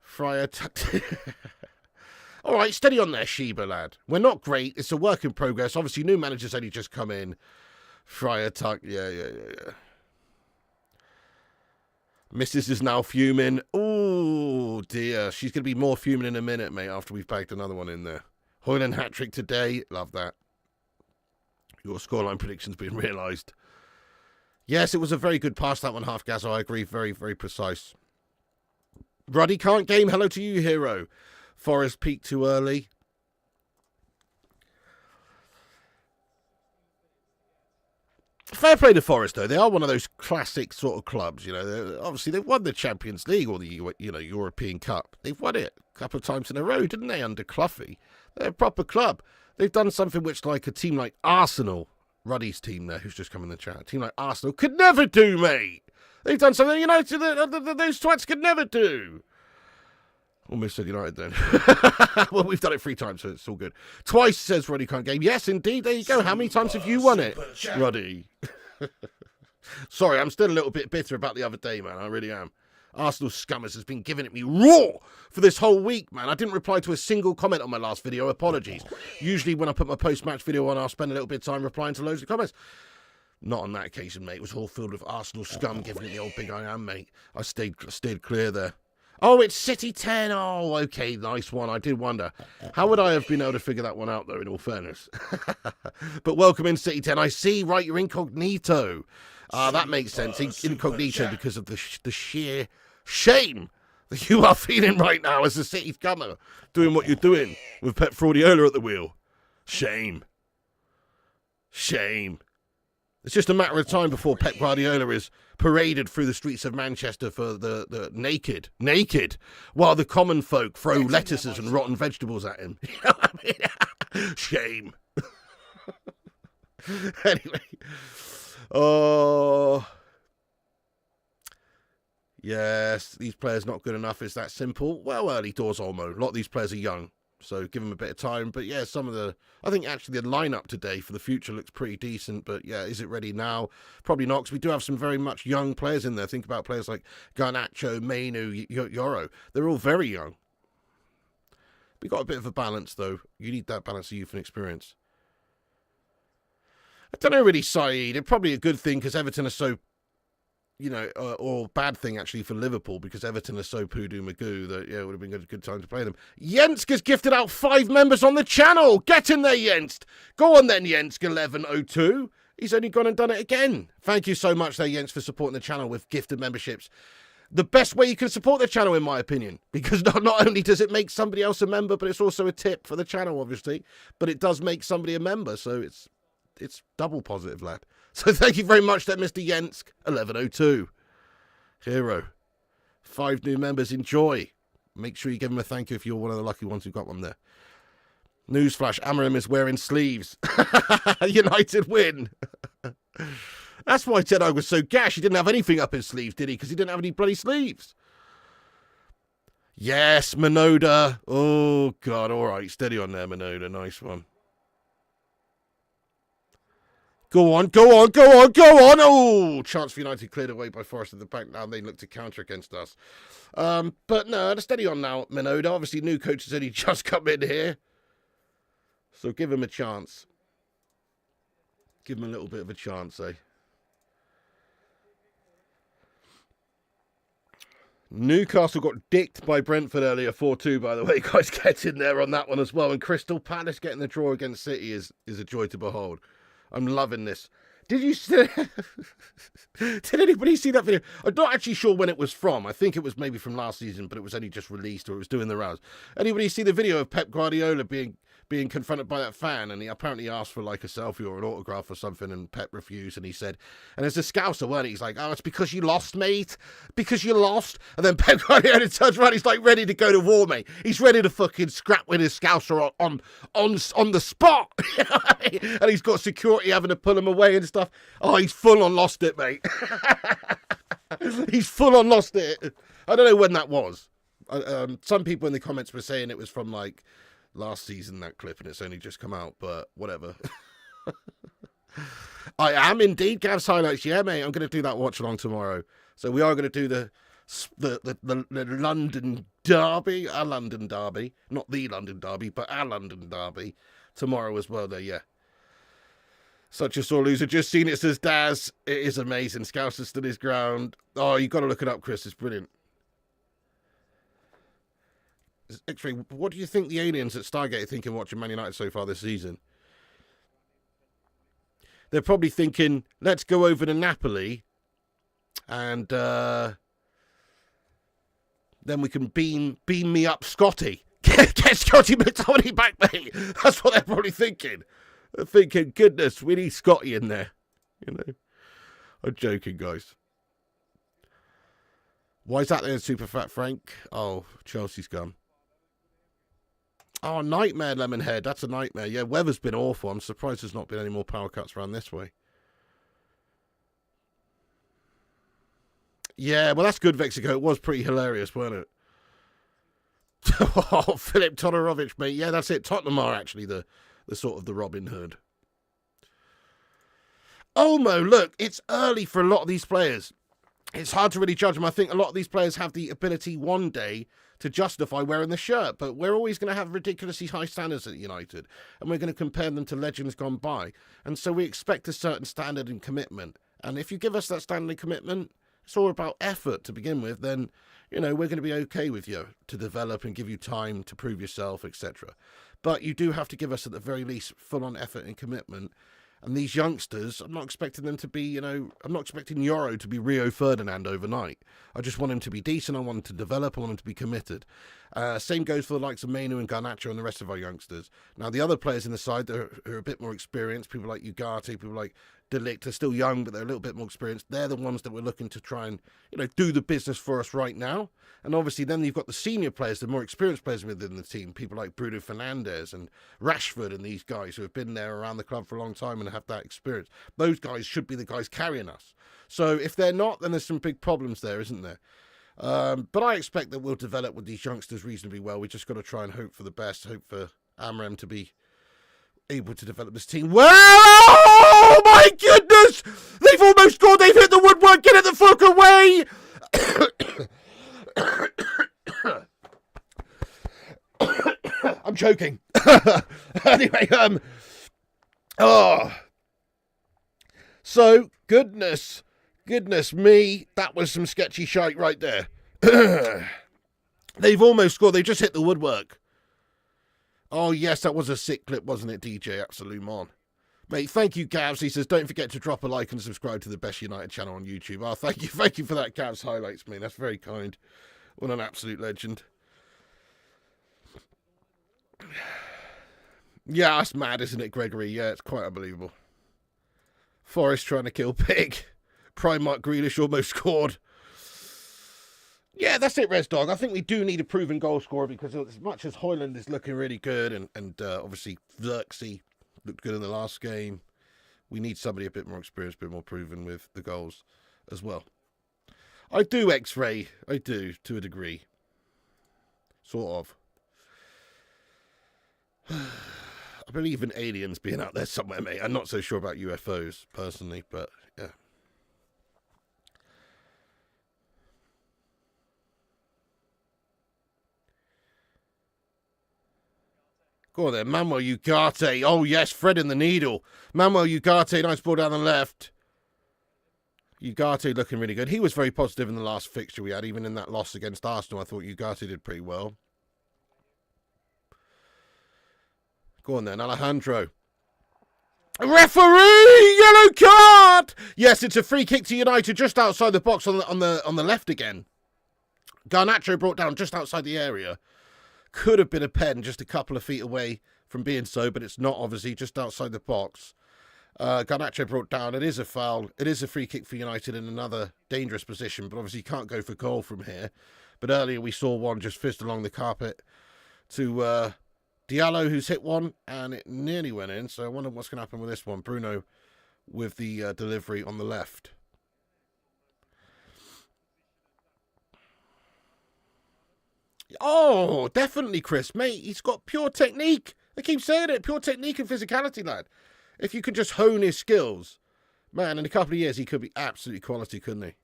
Friar tucked. All right, steady on there, Sheba, lad. We're not great. It's a work in progress. Obviously, new manager's only just come in. Friar tuck. Yeah. Mrs. is now fuming. Oh, dear. She's going to be more fuming in a minute, mate, after we've bagged another one in there. Højlund hat-trick today. Love that. Your scoreline prediction's been realised. Yes, it was a very good pass, that one, Half Gazzo. I agree. Very, very precise. Ruddy can't game. Hello to you, hero. Forest peaked too early. Fair play to Forest, though. They are one of those classic sort of clubs, you know. Obviously, they've won the Champions League or the European Cup. They've won it a couple of times in a row, didn't they, under Cloughy? They're a proper club. They've done something which, like, a team like Arsenal, Ruddy's team there, who's just come in the chat, a team like Arsenal could never do, mate. They've done something United, those twats could never do. Almost said United then. Well, we've done it 3 times, so it's all good. Twice, says Ruddy can't game. Yes, indeed. There you go. How many times have you won it, Ruddy? Sorry, I'm still a little bit bitter about the other day, man. I really am. Arsenal Scummers has been giving it me raw for this whole week, man. I didn't reply to a single comment on my last video. Apologies. Usually when I put my post-match video on, I'll spend a little bit of time replying to loads of comments. Not on that occasion, mate. It was all filled with Arsenal scum giving it the old big I am, mate. I stayed clear there. Oh, it's City 10. Oh, okay, nice one. I did wonder. How would I have been able to figure that one out, though, in all fairness? But welcome in, City 10. I see, right, you're incognito. That makes sense. Incognito because of the sheer shame that you are feeling right now as a City comer, doing what you're doing with Pep Fraudiola at the wheel. Shame. Shame. It's just a matter of time before Pep Guardiola is paraded through the streets of Manchester for the naked, while the common folk throw lettuces and rotten vegetables at him. You know what I mean? Shame. Anyway. Oh. Yes, these players not good enough. It's that simple. Well, early doors, Olmo. A lot of these players are young, so give them a bit of time. But yeah, I think actually the lineup today for the future looks pretty decent. But yeah, is it ready now? Probably not, because we do have some very much young players in there. Think about players like Garnacho, Mainu, Yoro. They're all very young. We got a bit of a balance, though. You need that balance of youth and experience. I don't know, really, Saeed. It's probably a good thing because Everton are so, you know, or bad thing actually for Liverpool because Everton are so poodoo magoo that, yeah, it would have been a good time to play them. Jensk has gifted out 5 members on the channel. Get in there, Jensk. Go on then, Jensk1102. He's only gone and done it again. Thank you so much there, Jensk, for supporting the channel with gifted memberships. The best way you can support the channel, in my opinion, because not only does it make somebody else a member, but it's also a tip for the channel, obviously, but it does make somebody a member, so it's double positive, lad. So thank you very much there, Mr. Jensk, 1102. Hero. 5 new members. Enjoy. Make sure you give them a thank you if you're one of the lucky ones who got one there. Newsflash, Amarim is wearing sleeves. United win. That's why Ten Hag was so gash. He didn't have anything up his sleeves, did he? Because he didn't have any bloody sleeves. Yes, Minoda. Oh, God. All right. Steady on there, Minoda. Nice one. Go on, go on, go on, go on. Oh, chance for United cleared away by Forest at the back. Now they look to counter against us. But no, steady on now, Minoda. Obviously, new coach has only just come in here. So give him a chance. Give him a little bit of a chance, eh? Newcastle got dicked by Brentford earlier, 4-2, by the way. Guys, get in there on that one as well. And Crystal Palace getting the draw against City is a joy to behold. I'm loving this. Did you see... Did anybody see that video? I'm not actually sure when it was from. I think it was maybe from last season, but it was only just released or it was doing the rounds. Anybody see the video of Pep Guardiola being confronted by that fan, and he apparently asked for like a selfie or an autograph or something, and Pep refused, and he said, and there's a Scouser, weren't he? He's like, oh, it's because you lost, mate. Because you lost. And then Pep Guardiola turns around, he's like ready to go to war, mate. He's ready to fucking scrap with his Scouser on the spot. And he's got security having to pull him away and stuff. Oh, he's full on lost it, mate. He's full on lost it. I don't know when that was. Some people in the comments were saying it was from like last season, that clip, and it's only just come out, but whatever. I am indeed Gav's highlights. Yeah, mate, I'm going to do that watch along tomorrow. So we are going to do the London Derby, our London Derby, not the London Derby, but our London Derby tomorrow as well. There, yeah. Such a sore loser. Just seen it, says Daz. It is amazing. Scouser stood his ground. Oh, you got to look it up, Chris. It's brilliant. X-Ray, what do you think the aliens at Stargate are thinking watching Man United so far this season? They're probably thinking, let's go over to Napoli and then we can beam me up Scotty. Get Scotty McTominay back, mate. That's what they're probably thinking. They're thinking, goodness, we need Scotty in there. You know, I'm joking, guys. Why is that there, Super Fat Frank? Oh, Chelsea's gone. Oh, nightmare, Lemonhead. That's a nightmare. Yeah, weather's been awful. I'm surprised there's not been any more power cuts around this way. Yeah, well, that's good, Vexico. It was pretty hilarious, wasn't it? Oh, Philip Todorovic, mate. Yeah, that's it. Tottenham are actually the sort of the Robin Hood. Omo, look, it's early for a lot of these players. It's hard to really judge them. I think a lot of these players have the ability one day to justify wearing the shirt, but we're always going to have ridiculously high standards at United, and we're going to compare them to legends gone by. And so we expect a certain standard and commitment. And if you give us that standard and commitment, it's all about effort to begin with, then, you know, we're going to be okay with you to develop and give you time to prove yourself, etc. But you do have to give us, at the very least, full-on effort and commitment. And these youngsters, I'm not expecting them to be, you know, I'm not expecting Yoro to be Rio Ferdinand overnight. I just want him to be decent. I want him to develop. I want him to be committed. Same goes for the likes of Mainu and Garnacho and the rest of our youngsters. Now, the other players in the side that are a bit more experienced, people like Ugarte, people like De Ligt, are still young, but they're a little bit more experienced. They're the ones that we're looking to try and, you know, do the business for us right now. And obviously then you've got the senior players, the more experienced players within the team, people like Bruno Fernandes and Rashford and these guys who have been there around the club for a long time and have that experience. Those guys should be the guys carrying us. So if they're not, then there's some big problems there, isn't there? But I expect that we'll develop with these youngsters reasonably well. We just got to try and hope for the best, hope for Amram to be able to develop this team. Well, oh my goodness! They've almost scored, they've hit the woodwork, get it the fuck away! I'm joking. Anyway, so, goodness me, that was some sketchy shite right there. They've almost scored, they just hit the woodwork. Oh, yes, that was a sick clip, wasn't it, DJ Absolument? Mate, thank you, Gavs. He says, don't forget to drop a like and subscribe to the Best United channel on YouTube. Oh, thank you for that, Gavs highlights, mate. That's very kind. What an absolute legend. Yeah, that's mad, isn't it, Gregory? Yeah, it's quite unbelievable. Forrest trying to kill Pig. Primark Grealish almost scored. Yeah, that's it, Res Dog. I think we do need a proven goal scorer because as much as Hoyland is looking really good and obviously Xerxes looked good in the last game, we need somebody a bit more experienced, a bit more proven with the goals as well. I do X-ray. I do, to a degree. Sort of. I believe in aliens being out there somewhere, mate. I'm not so sure about UFOs, personally, but yeah. Go on there, Manuel Ugarte. Oh, yes, Fred in the needle. Manuel Ugarte, nice ball down the left. Ugarte looking really good. He was very positive in the last fixture we had. Even in that loss against Arsenal, I thought Ugarte did pretty well. Go on then, Alejandro. Referee! Yellow card! Yes, it's a free kick to United just outside the box on the left again. Garnacho brought down just outside the area. Could have been a pen just a couple of feet away from being so, but it's not, obviously, just outside the box. Garnacho brought down. It is a foul. It is a free kick for United in another dangerous position, but obviously you can't go for goal from here. But earlier we saw one just fizzed along the carpet to Diallo, who's hit one, and it nearly went in. So I wonder what's going to happen with this one. Bruno with the delivery on the left. Oh, definitely, Chris, mate. He's got pure technique. I keep saying it. Pure technique and physicality, lad. If you could just hone his skills, man, in a couple of years, he could be absolutely quality, couldn't he?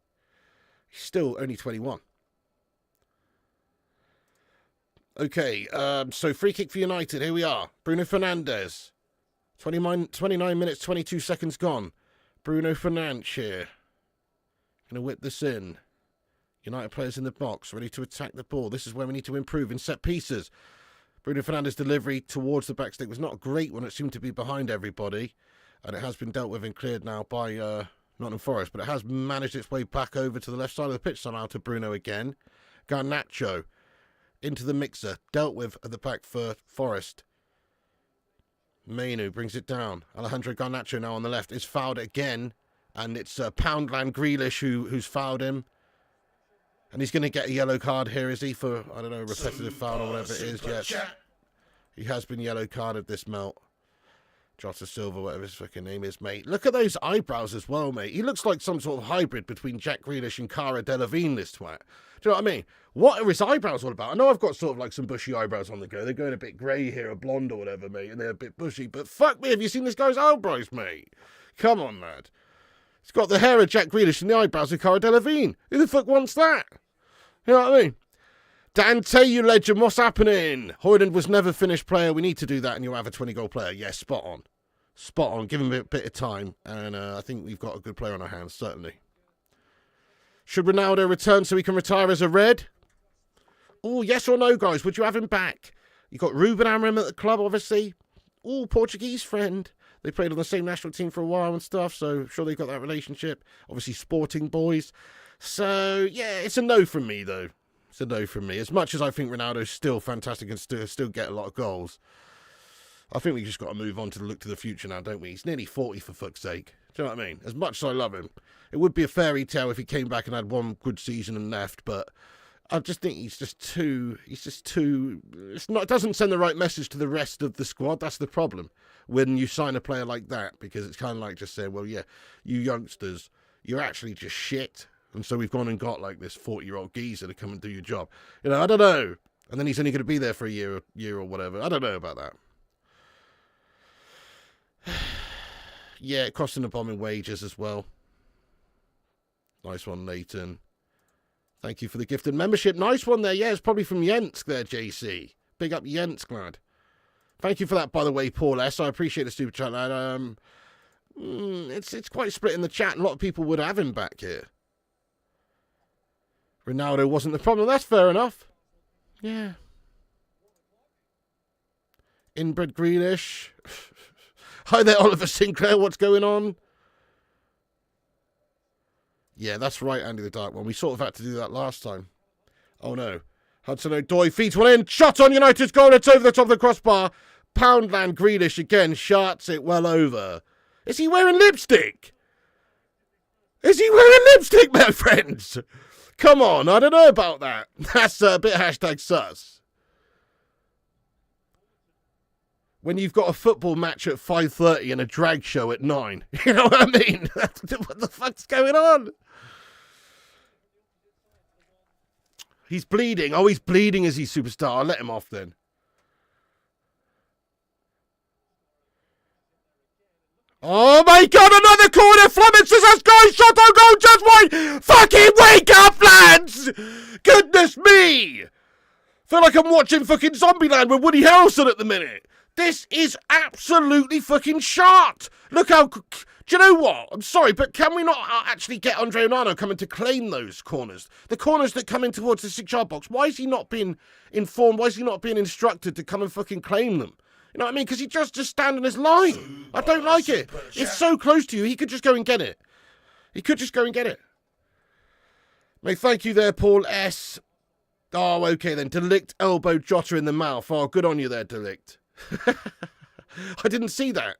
He's still only 21. Okay, so free kick for United. Here we are. Bruno Fernandes. 29 minutes, 22 seconds gone. Bruno Fernandes here. Going to whip this in. United players in the box, ready to attack the ball. This is where we need to improve in set pieces. Bruno Fernandes' delivery towards the back stick was not a great one. It seemed to be behind everybody. And it has been dealt with and cleared now by Nottingham Forest. But it has managed its way back over to the left side of the pitch somehow to Bruno again. Garnacho into the mixer. Dealt with at the back for Forest. Mainu brings it down. Alejandro Garnacho now on the left is fouled again. And it's Poundland Grealish who's fouled him. And he's going to get a yellow card here, is he, for, I don't know, repetitive foul or whatever it is. Yes. He has been yellow carded, this Melt. Jota Silva, whatever his fucking name is, mate. Look at those eyebrows as well, mate. He looks like some sort of hybrid between Jack Grealish and Cara Delevingne, this twat. Do you know what I mean? What are his eyebrows all about? I know I've got sort of like some bushy eyebrows on the go. They're going a bit grey here, or blonde or whatever, mate, and they're a bit bushy. But fuck me, have you seen this guy's eyebrows, mate? Come on, lad. He's got the hair of Jack Grealish and the eyebrows of Cara Delevingne. Who the fuck wants that? You know what I mean? Dante, you legend, what's happening? Hoyland was never finished player. We need to do that and you'll have a 20-goal player. Yes, spot on. Spot on. Give him a bit of time. And I think we've got a good player on our hands, certainly. Should Ronaldo return so he can retire as a Red? Oh, yes or no, guys? Would you have him back? You've got Ruben Amorim at the club, obviously. Oh, Portuguese friend. They played on the same national team for a while and stuff, so I'm sure they've got that relationship. Obviously, sporting boys. So, yeah, it's a no from me, though. It's a no from me. As much as I think Ronaldo's still fantastic and still get a lot of goals, I think we just got to move on to look to the future now, don't we? He's nearly 40, for fuck's sake. Do you know what I mean? As much as I love him, it would be a fairy tale if he came back and had one good season and left, but I just think it doesn't send the right message to the rest of the squad. That's the problem when you sign a player like that, because it's kind of like just saying, well, yeah, you youngsters, you're actually just shit. And so we've gone and got like this 40-year-old geezer to come and do your job. You know, I don't know. And then he's only going to be there for a year or whatever. I don't know about that. Yeah, it cost him a bomb in wages as well. Nice one, Leighton. Thank you for the gifted membership. Nice one there. Yeah, it's probably from Yensk there, JC. Big up Yensk, lad. Thank you for that, by the way, Paul S. I appreciate the super chat, lad. It's quite split in the chat. A lot of people would have him back here. Ronaldo wasn't the problem. That's fair enough. Yeah. Inbred Grealish. Hi there, Oliver Sinclair. What's going on? Yeah, that's right, Andy the Dark One. We sort of had to do that last time. Oh, no. Hudson-Odoi feeds one in. Shot on United's goal. It's over the top of the crossbar. Poundland Grealish again. Sharts it well over. Is he wearing lipstick? Is he wearing lipstick, my friends? Come on, I don't know about that. That's a bit hashtag sus. When you've got a football match at 5:30 and a drag show at 9. You know what I mean? What the fuck's going on? He's bleeding. Oh, he's bleeding as he's superstar. I'll let him off then. Oh my God, another corner. Flemmings has scored. Shot on goal just wide. Fucking wake up, lads. Goodness me. Feel like I'm watching fucking Zombieland with Woody Harrelson at the minute. This is absolutely fucking shot. Look how... Do you know what? I'm sorry, but can we not actually get Andre Onana coming to claim those corners? The corners that come in towards the 6-yard box. Why is he not being informed? Why is he not being instructed to come and fucking claim them? You know what I mean? Because he just stand on his line. I don't like it. It's so close to you. He could just go and get it. He could just go and get it. Mate, thank you there, Paul S. Oh, okay then. Delict elbowed Jota in the mouth. Oh, good on you there, Delict. I didn't see that.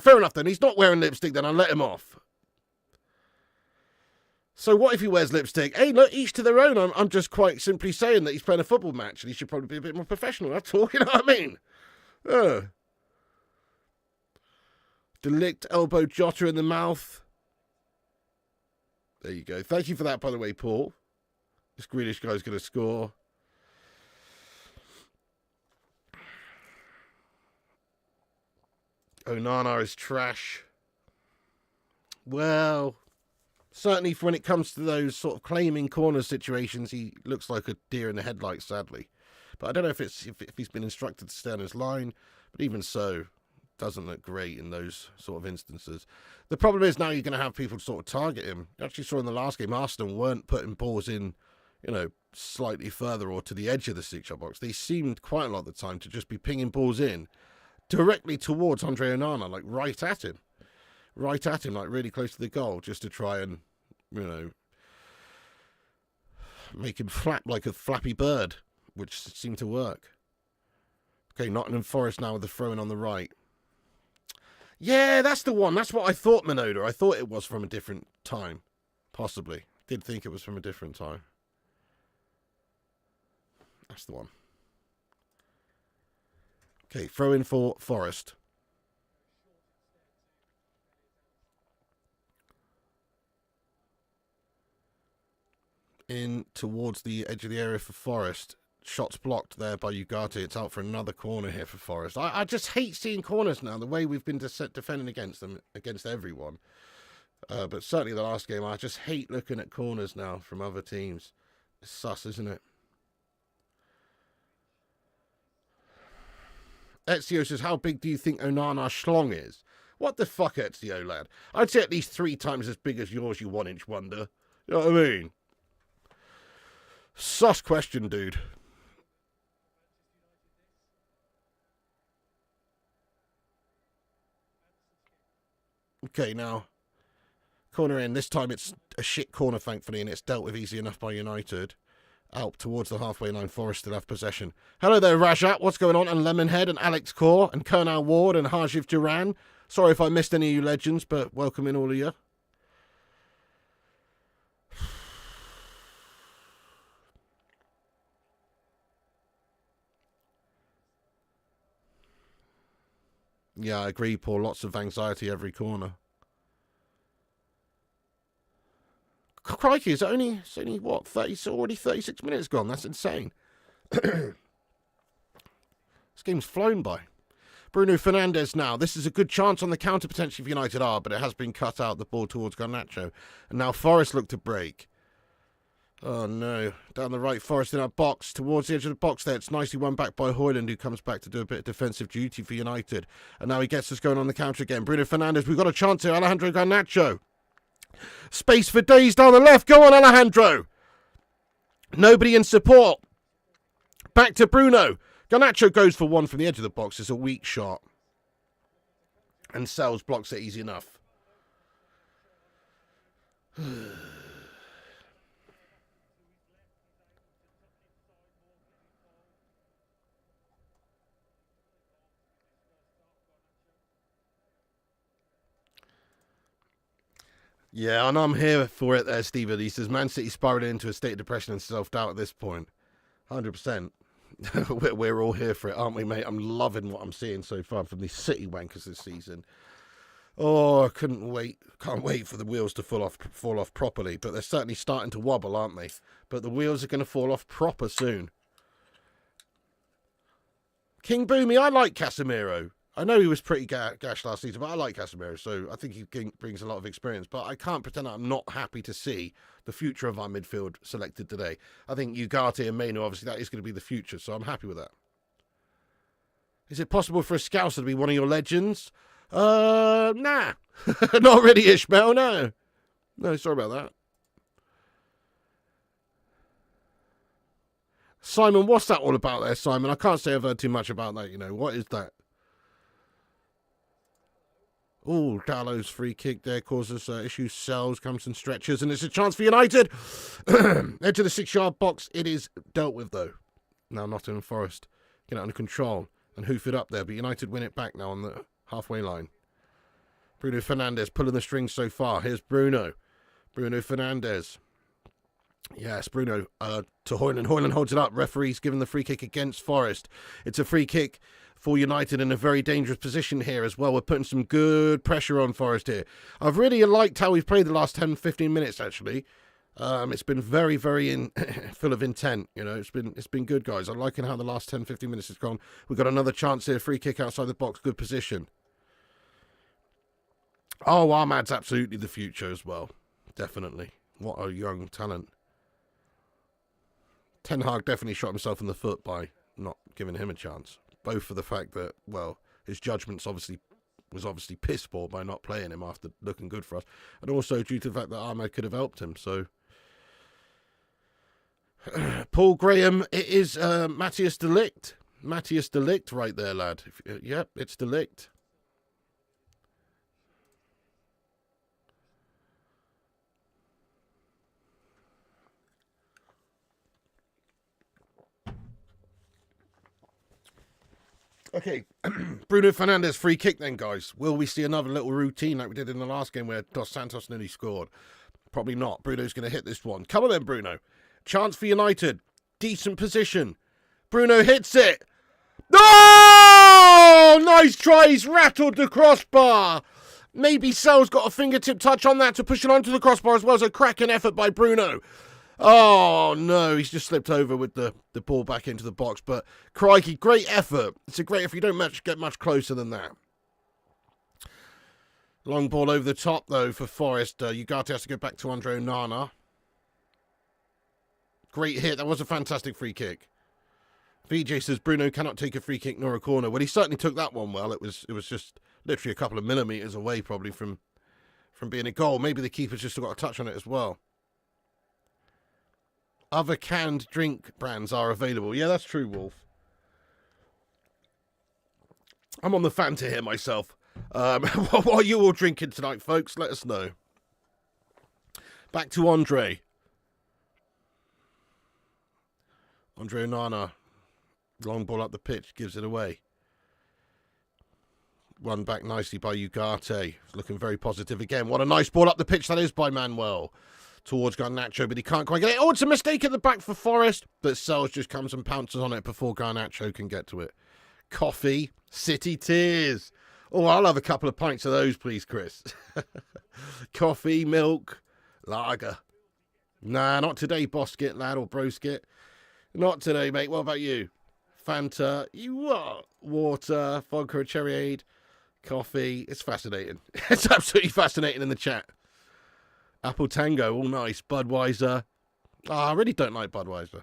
Fair enough then. He's not wearing lipstick then. I'll let him off. So what if he wears lipstick? Hey, look, each to their own. I'm just quite simply saying that he's playing a football match and he should probably be a bit more professional. That's all. You know what I mean? Delict elbowed Jota in the mouth. There you go. Thank you for that, by the way, Paul. This Grealish guy's going to score. Onana is trash. Well, certainly when it comes to those sort of claiming corner situations, he looks like a deer in the headlights, sadly. But I don't know if he's been instructed to stay on his line. But even so, doesn't look great in those sort of instances. The problem is now you're going to have people sort of target him. You actually saw in the last game, Arsenal weren't putting balls in, you know, slightly further or to the edge of the 6-yard box. They seemed quite a lot of the time to just be pinging balls in directly towards Andre Onana, like right at him, like really close to the goal, just to try and, you know, make him flap like a flappy bird, which seemed to work. Okay, Nottingham Forest now with the throw-in on the right. Yeah, that's the one. That's what I thought, Minoda. I thought it was from a different time, possibly. Did think it was from a different time. That's the one. Okay, throw in for Forest. In towards the edge of the area for Forest. Shots blocked there by Ugarte. It's out for another corner here for Forest. I just hate seeing corners now, the way we've been defending against them, against everyone. But certainly the last game, I just hate looking at corners now from other teams. It's sus, isn't it? Ezio says, how big do you think Onana schlong is? What the fuck, Ezio, lad? I'd say at least 3 times as big as yours, you 1-inch wonder. You know what I mean? Sus question, dude. Okay, now, corner in. This time it's a shit corner, thankfully, and it's dealt with easy enough by United. Out towards the halfway line. Forest still have possession. Hello there, Rajat. What's going on? And Lemonhead and Alex Kaur and Colonel Ward and Harjiv Duran. Sorry if I missed any of you legends, but welcome in all of you. Yeah, I agree, Paul. Lots of anxiety every corner. Crikey, it's only what, 30, it's already 36 minutes gone. That's insane. This game's flown by. Bruno Fernandes now. This is a good chance on the counter potentially for United are, but it has been cut out, the ball towards Garnacho. And now Forest look to break. Oh no. Down the right, Forest in our box. Towards the edge of the box there. It's nicely won back by Højlund, who comes back to do a bit of defensive duty for United. And now he gets us going on the counter again. Bruno Fernandes, we've got a chance here. Alejandro Garnacho. Space for days down the left. Go on, Alejandro. Nobody in support. Back to Bruno. Garnacho goes for one from the edge of the box. It's a weak shot. And Sells blocks it easy enough. Yeah, and I'm here for it there, Stephen. He says Man City spiralling into a state of depression and self-doubt at this point. 100%. We're all here for it, aren't we, mate? I'm loving what I'm seeing so far from these City wankers this season. Oh, I couldn't wait. Can't wait for the wheels to fall off properly. But they're certainly starting to wobble, aren't they? But the wheels are going to fall off proper soon. King Boomy, I like Casemiro. I know he was pretty gash last season, but I like Casemiro, so I think he brings a lot of experience. But I can't pretend I'm not happy to see the future of our midfield selected today. I think Ugarte and Mainu, obviously, that is going to be the future, so I'm happy with that. Is it possible for a Scouser to be one of your legends? Nah. Not really, Ishmael, no. No, sorry about that. Simon, what's that all about there, Simon? I can't say I've heard too much about that, you know. What is that? Oh, Dallow's free kick there causes issues. Sells, comes and stretches, and it's a chance for United. Edge of the 6-yard box. It is dealt with, though. Now Nottingham Forest get it under control and hoof it up there, but United win it back now on the halfway line. Bruno Fernandes pulling the strings so far. Here's Bruno. Bruno Fernandes. Yes, Bruno to Hoyland. Hoyland holds it up. Referee's given the free kick against Forest. It's a free kick for United in a very dangerous position here as well. We're putting some good pressure on Forest here. I've really liked how we've played the last 10-15 minutes, actually. It's been very, very full of intent. You know, it's been good, guys. I'm liking how the last 10-15 minutes has gone. We've got another chance here. Free kick outside the box. Good position. Oh, Ahmad's absolutely the future as well. Definitely. What a young talent. Ten Hag definitely shot himself in the foot by not giving him a chance. Both for the fact that, well, his judgment was obviously piss poor by not playing him after looking good for us. And also due to the fact that Ahmad could have helped him. So, Paul Graham, it is Matthias de Ligt. Matthias de Ligt right there, lad. Yep, it's de Ligt. Okay, Bruno Fernandes, free kick then, guys. Will we see another little routine like we did in the last game where Dos Santos nearly scored? Probably not. Bruno's going to hit this one. Come on then, Bruno. Chance for United. Decent position. Bruno hits it. Oh! Nice try. He's rattled the crossbar. Maybe Sel's got a fingertip touch on that to push it onto the crossbar as well as a cracking effort by Bruno. Oh, no, he's just slipped over with the ball back into the box. But, crikey, great effort. It's a great effort. You don't get much closer than that. Long ball over the top, though, for Forest. Ugarte has to go back to Andre Onana. Great hit. That was a fantastic free kick. VJ says Bruno cannot take a free kick nor a corner. Well, he certainly took that one well. It was just literally a couple of millimetres away, probably, from being a goal. Maybe the keeper's just got a touch on it as well. Other canned drink brands are available. Yeah, that's true, Wolf. I'm on the Fanta here myself. What are you all drinking tonight, folks? Let us know. Back to Andre. Andre Onana. Long ball up the pitch. Gives it away. Run back nicely by Ugarte. Looking very positive again. What a nice ball up the pitch that is by Manuel. Towards Garnacho, but he can't quite get it. Oh, it's a mistake at the back for Forest. But Sells just comes and pounces on it before Garnacho can get to it. Coffee. City tears. Oh, I'll have a couple of pints of those, please, Chris. Coffee, milk, lager. Nah, not today, Boskit, lad, or Broskit. Not today, mate. What about you? Fanta, you what? Water, vodka, cherryade, coffee. It's fascinating. It's absolutely fascinating in the chat. Apple Tango, all nice. Budweiser. I really don't like Budweiser.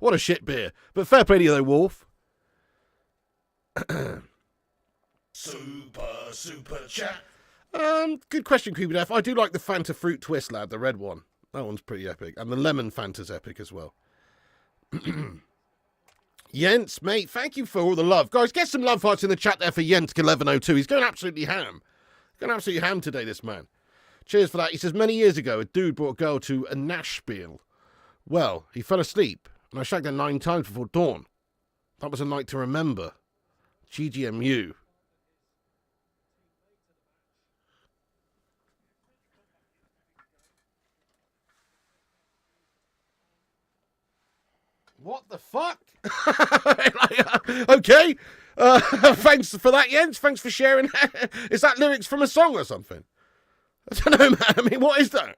What a shit beer. But fair play to you, though, Wolf. Super chat. Good question, Creepy Def. I do like the Fanta Fruit Twist, lad, the red one. That one's pretty epic. And the lemon Fanta's epic as well. Jens, mate, thank you for all the love. Guys, get some love hearts in the chat there for Jens1102. He's going absolutely ham. Going absolutely ham today, this man. Cheers for that. He says, many years ago, a dude brought a girl to a Nashspiel. Well, he fell asleep, and I shagged her 9 times before dawn. That was a night to remember. GGMU. What the fuck? Okay. Thanks for that, Jens. Thanks for sharing that. Is that lyrics from a song or something? I don't know, man. I mean, what is that?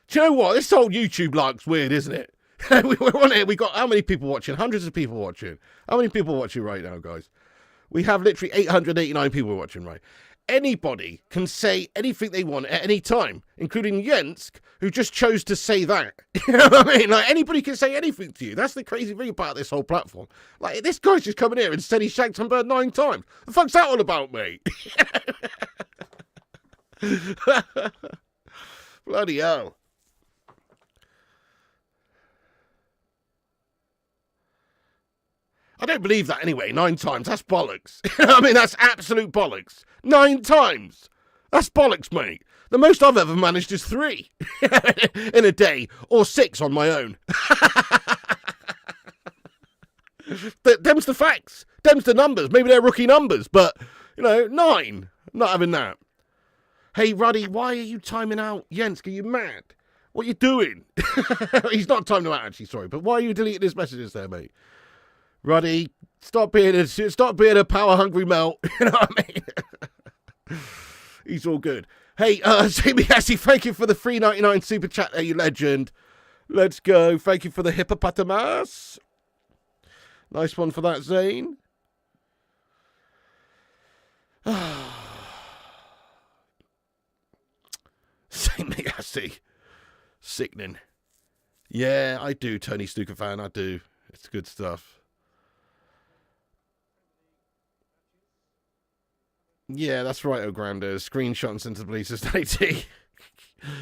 Do you know what? This whole YouTube lark's weird, isn't it? We're on here. We got how many people watching? Hundreds of people watching. How many people watching right now, guys? We have literally 889 people watching, right? Anybody can say anything they want at any time, including Jensk, who just chose to say that. You know what I mean? Like, anybody can say anything to you. That's the crazy thing about this whole platform. Like, this guy's just coming here and said he shanked some bird 9 times. The fuck's that all about, mate? Bloody hell. I don't believe that anyway. 9 times. That's bollocks. I mean, that's absolute bollocks. 9 times. That's bollocks, mate. The most I've ever managed is 3 in a day, or 6 on my own. Them's the facts. Them's the numbers. Maybe they're rookie numbers, but, 9. I'm not having that. Hey, Ruddy, why are you timing out? Jens, are you mad? What are you doing? He's not timing out, actually, sorry, but why are you deleting his messages there, mate? Ruddy, stop being a power-hungry melt. You know what I mean? He's all good. Hey, Jamie Hassie, thank you for the $3.99 super chat there, you legend. Let's go. Thank you for the hippopotamus. Nice one for that, Zane. Jamie Hassie. Sickening. Yeah, I do, Tony Snooker fan, I do. It's good stuff. Yeah, that's right, O'Grande. Screenshot and sent to the police estate.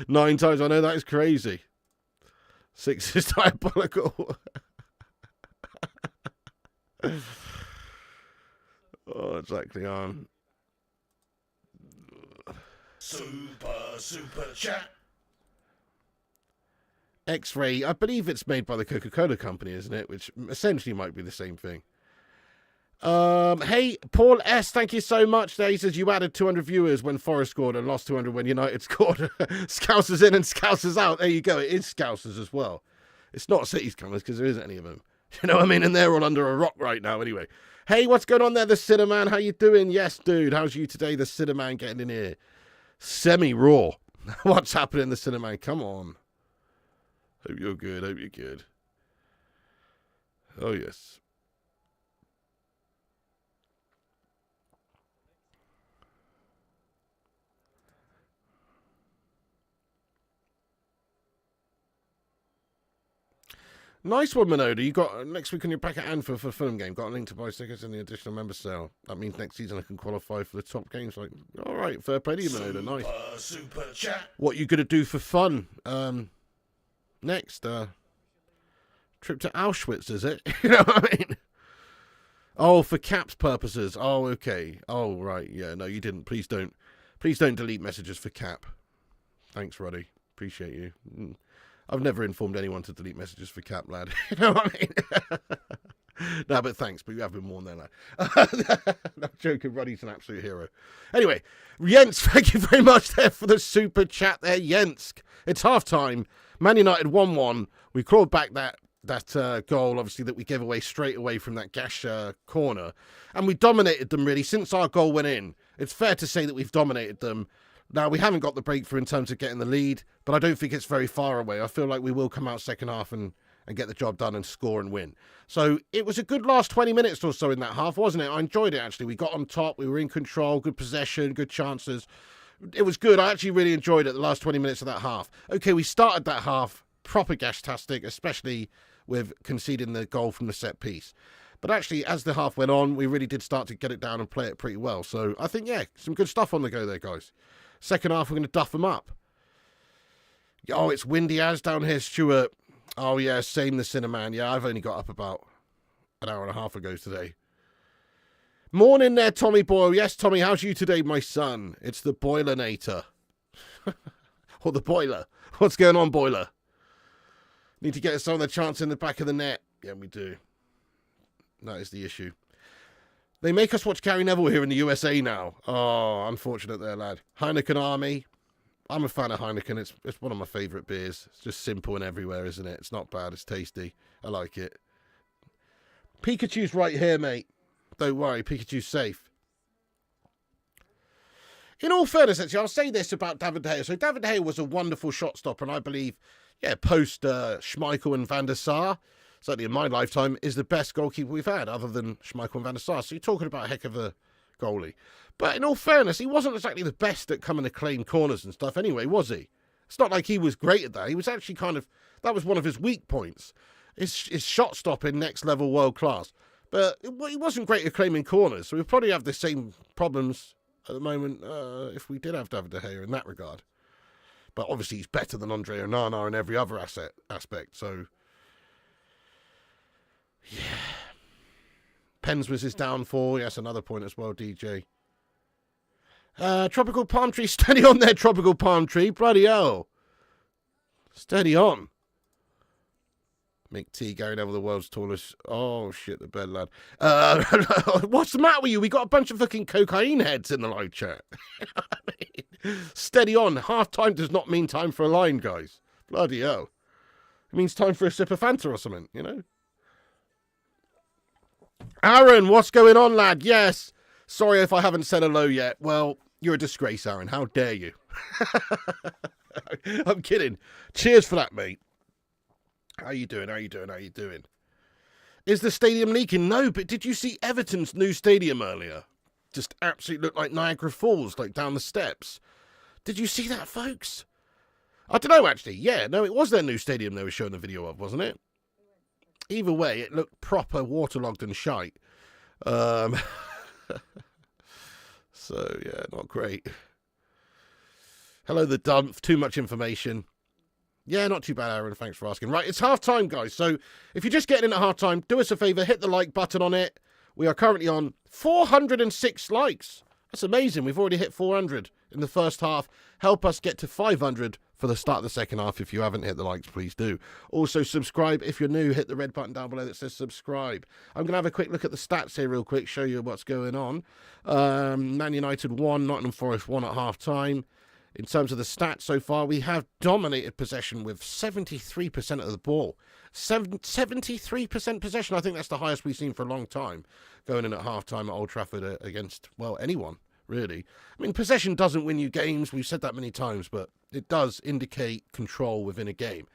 9 times, I know that is crazy. 6 is diabolical. Oh, exactly on. Super chat. X-Ray, I believe it's made by the Coca-Cola company, isn't it? Which essentially might be the same thing. Hey, Paul S, thank you so much. There he says you added 200 viewers when Forest scored and lost 200 when United scored. Scousers in and Scousers out. There you go. It is Scousers as well. It's not City's comers because there isn't any of them. You know what I mean? And they're all under a rock right now anyway. Hey, what's going on there, the Cinnamon? How you doing? Yes, dude. How's you today, the Cinnamon, getting in here? Semi-raw. What's happening, the Cinnamon? Come on. Hope you're good. Hope you're good. Oh, yes. Nice one, Minoda. You got next week on your back at Anfield for film game. Got a link to buy tickets in the additional member sale. That means next season I can qualify for the top games. Like, all right, fair play to you, Minoda. Nice. Super chat. What you gonna do for fun? Next, trip to Auschwitz, is it? You know what I mean? Oh, for caps purposes. Oh, okay. Oh, right. Yeah. No, you didn't. Please don't delete messages for cap. Thanks, Roddy. Appreciate you. I've never informed anyone to delete messages for cap, lad. You know what I mean? No, but thanks. But you have been warned there, lad. No, joking. Roddy's an absolute hero. Anyway, Jens, thank you very much there for the super chat there, Jensk. It's half-time. Man United 1-1. We clawed back that goal, obviously, that we gave away straight away from that Gash corner. And we dominated them, really, since our goal went in. It's fair to say that we've dominated them. Now, we haven't got the breakthrough in terms of getting the lead, but I don't think it's very far away. I feel like we will come out second half and get the job done and score and win. So it was a good last 20 minutes or so in that half, wasn't it? I enjoyed it, actually. We got on top. We were in control. Good possession. Good chances. It was good. I actually really enjoyed it, the last 20 minutes of that half. Okay, we started that half proper gash-tastic, especially with conceding the goal from the set piece. But actually, as the half went on, we really did start to get it down and play it pretty well. So I think, yeah, some good stuff on the go there, guys. Second half, we're going to duff them up. Oh, it's windy as down here, Stuart. Oh, yeah, same the Cinnamon. Yeah, I've only got up about an hour and a half ago today. Morning there, Tommy Boyle. Yes, Tommy, how's you today, my son? It's the Boilernator. Or the Boiler. What's going on, Boiler? Need to get us on the chance in the back of the net. Yeah, we do. That is the issue. They make us watch Gary Neville here in the USA now. Oh, unfortunate there, lad. Heineken Army. I'm a fan of Heineken. It's one of my favourite beers. It's just simple and everywhere, isn't it? It's not bad. It's tasty. I like it. Pikachu's right here, mate. Don't worry. Pikachu's safe. In all fairness, actually, I'll say this about David De Gea. So David De Gea was a wonderful shot stopper, and I believe, post Schmeichel and Van der Sar, certainly in my lifetime, is the best goalkeeper we've had, other than Schmeichel and Van der Sar. So you're talking about a heck of a goalie. But in all fairness, he wasn't exactly the best at coming to claim corners and stuff anyway, was he? It's not like he was great at that. He was actually that was one of his weak points. His shot stopping, next level, world class. But he wasn't great at claiming corners, so we'd probably have the same problems at the moment if we did have David De Gea in that regard. But obviously he's better than Andre Onana in every other aspect, so... Yeah. Pens was his downfall. Yes, another point as well, DJ. Tropical palm tree. Steady on there, tropical palm tree. Bloody hell. Steady on. Mick T going over the world's tallest. Oh, shit, the bed lad. What's the matter with you? We got a bunch of fucking cocaine heads in the live chat. Steady on. Half time does not mean time for a line, guys. Bloody hell. It means time for a sip of Fanta or something, you know? Aaron, what's going on, lad? Yes. Sorry if I haven't said hello yet. Well, you're a disgrace, Aaron. How dare you? I'm kidding. Cheers for that, mate. How you doing? Is the stadium leaking? No, but did you see Everton's new stadium earlier? Just absolutely looked like Niagara Falls, like down the steps. Did you see that, folks? I don't know, actually. Yeah, no, it was their new stadium they were showing a video of, wasn't it? Either way, it looked proper waterlogged and shite. So, yeah, not great. Hello, the dump. Too much information. Yeah, not too bad, Aaron. Thanks for asking. Right, it's half-time, guys. So if you're just getting in at half-time, do us a favour. Hit the like button on it. We are currently on 406 likes. That's amazing. We've already hit 400 in the first half. Help us get to 500 for the start of the second half. If you haven't hit the likes, please do. Also, subscribe. If you're new, hit the red button down below that says subscribe. I'm going to have a quick look at the stats here real quick, show you what's going on. Man United 1, Nottingham Forest 1 at half-time. In terms of the stats so far, we have dominated possession with 73% of the ball. 73% possession. I think that's the highest we've seen for a long time, going in at half-time at Old Trafford against, well, anyone, really. I mean, possession doesn't win you games. We've said that many times, but it does indicate control within a game.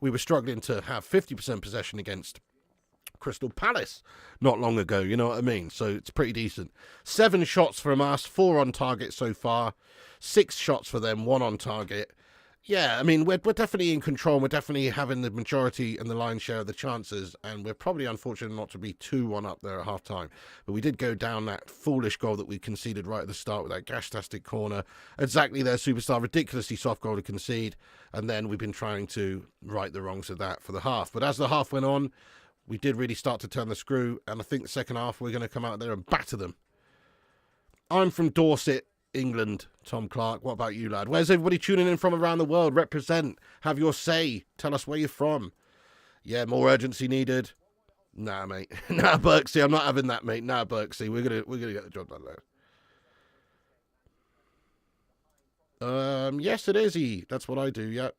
We were struggling to have 50% possession against Crystal Palace not long ago, you know what I mean? So it's pretty decent. 7 shots from us, 4 on target so far. 6 shots for them, 1 on target. Yeah, I mean, we're definitely in control. We're definitely having the majority and the lion's share of the chances, and we're probably unfortunate not to be 2-1 up there at half-time. But we did go down that foolish goal that we conceded right at the start with that gash-tastic corner. Exactly their superstar, ridiculously soft goal to concede, and then we've been trying to right the wrongs of that for the half. But as the half went on, we did really start to turn the screw, and I think the second half we're going to come out there and batter them. I'm from Dorset, England, Tom Clark. What about you, lad? Where's everybody tuning in from around the world? Represent. Have your say. Tell us where you're from. Yeah, more urgency needed. Nah, mate. Nah, Berksy. I'm not having that, mate. Nah, Berksy. We're gonna get the job done there. Yes, it is. That's what I do. Yep.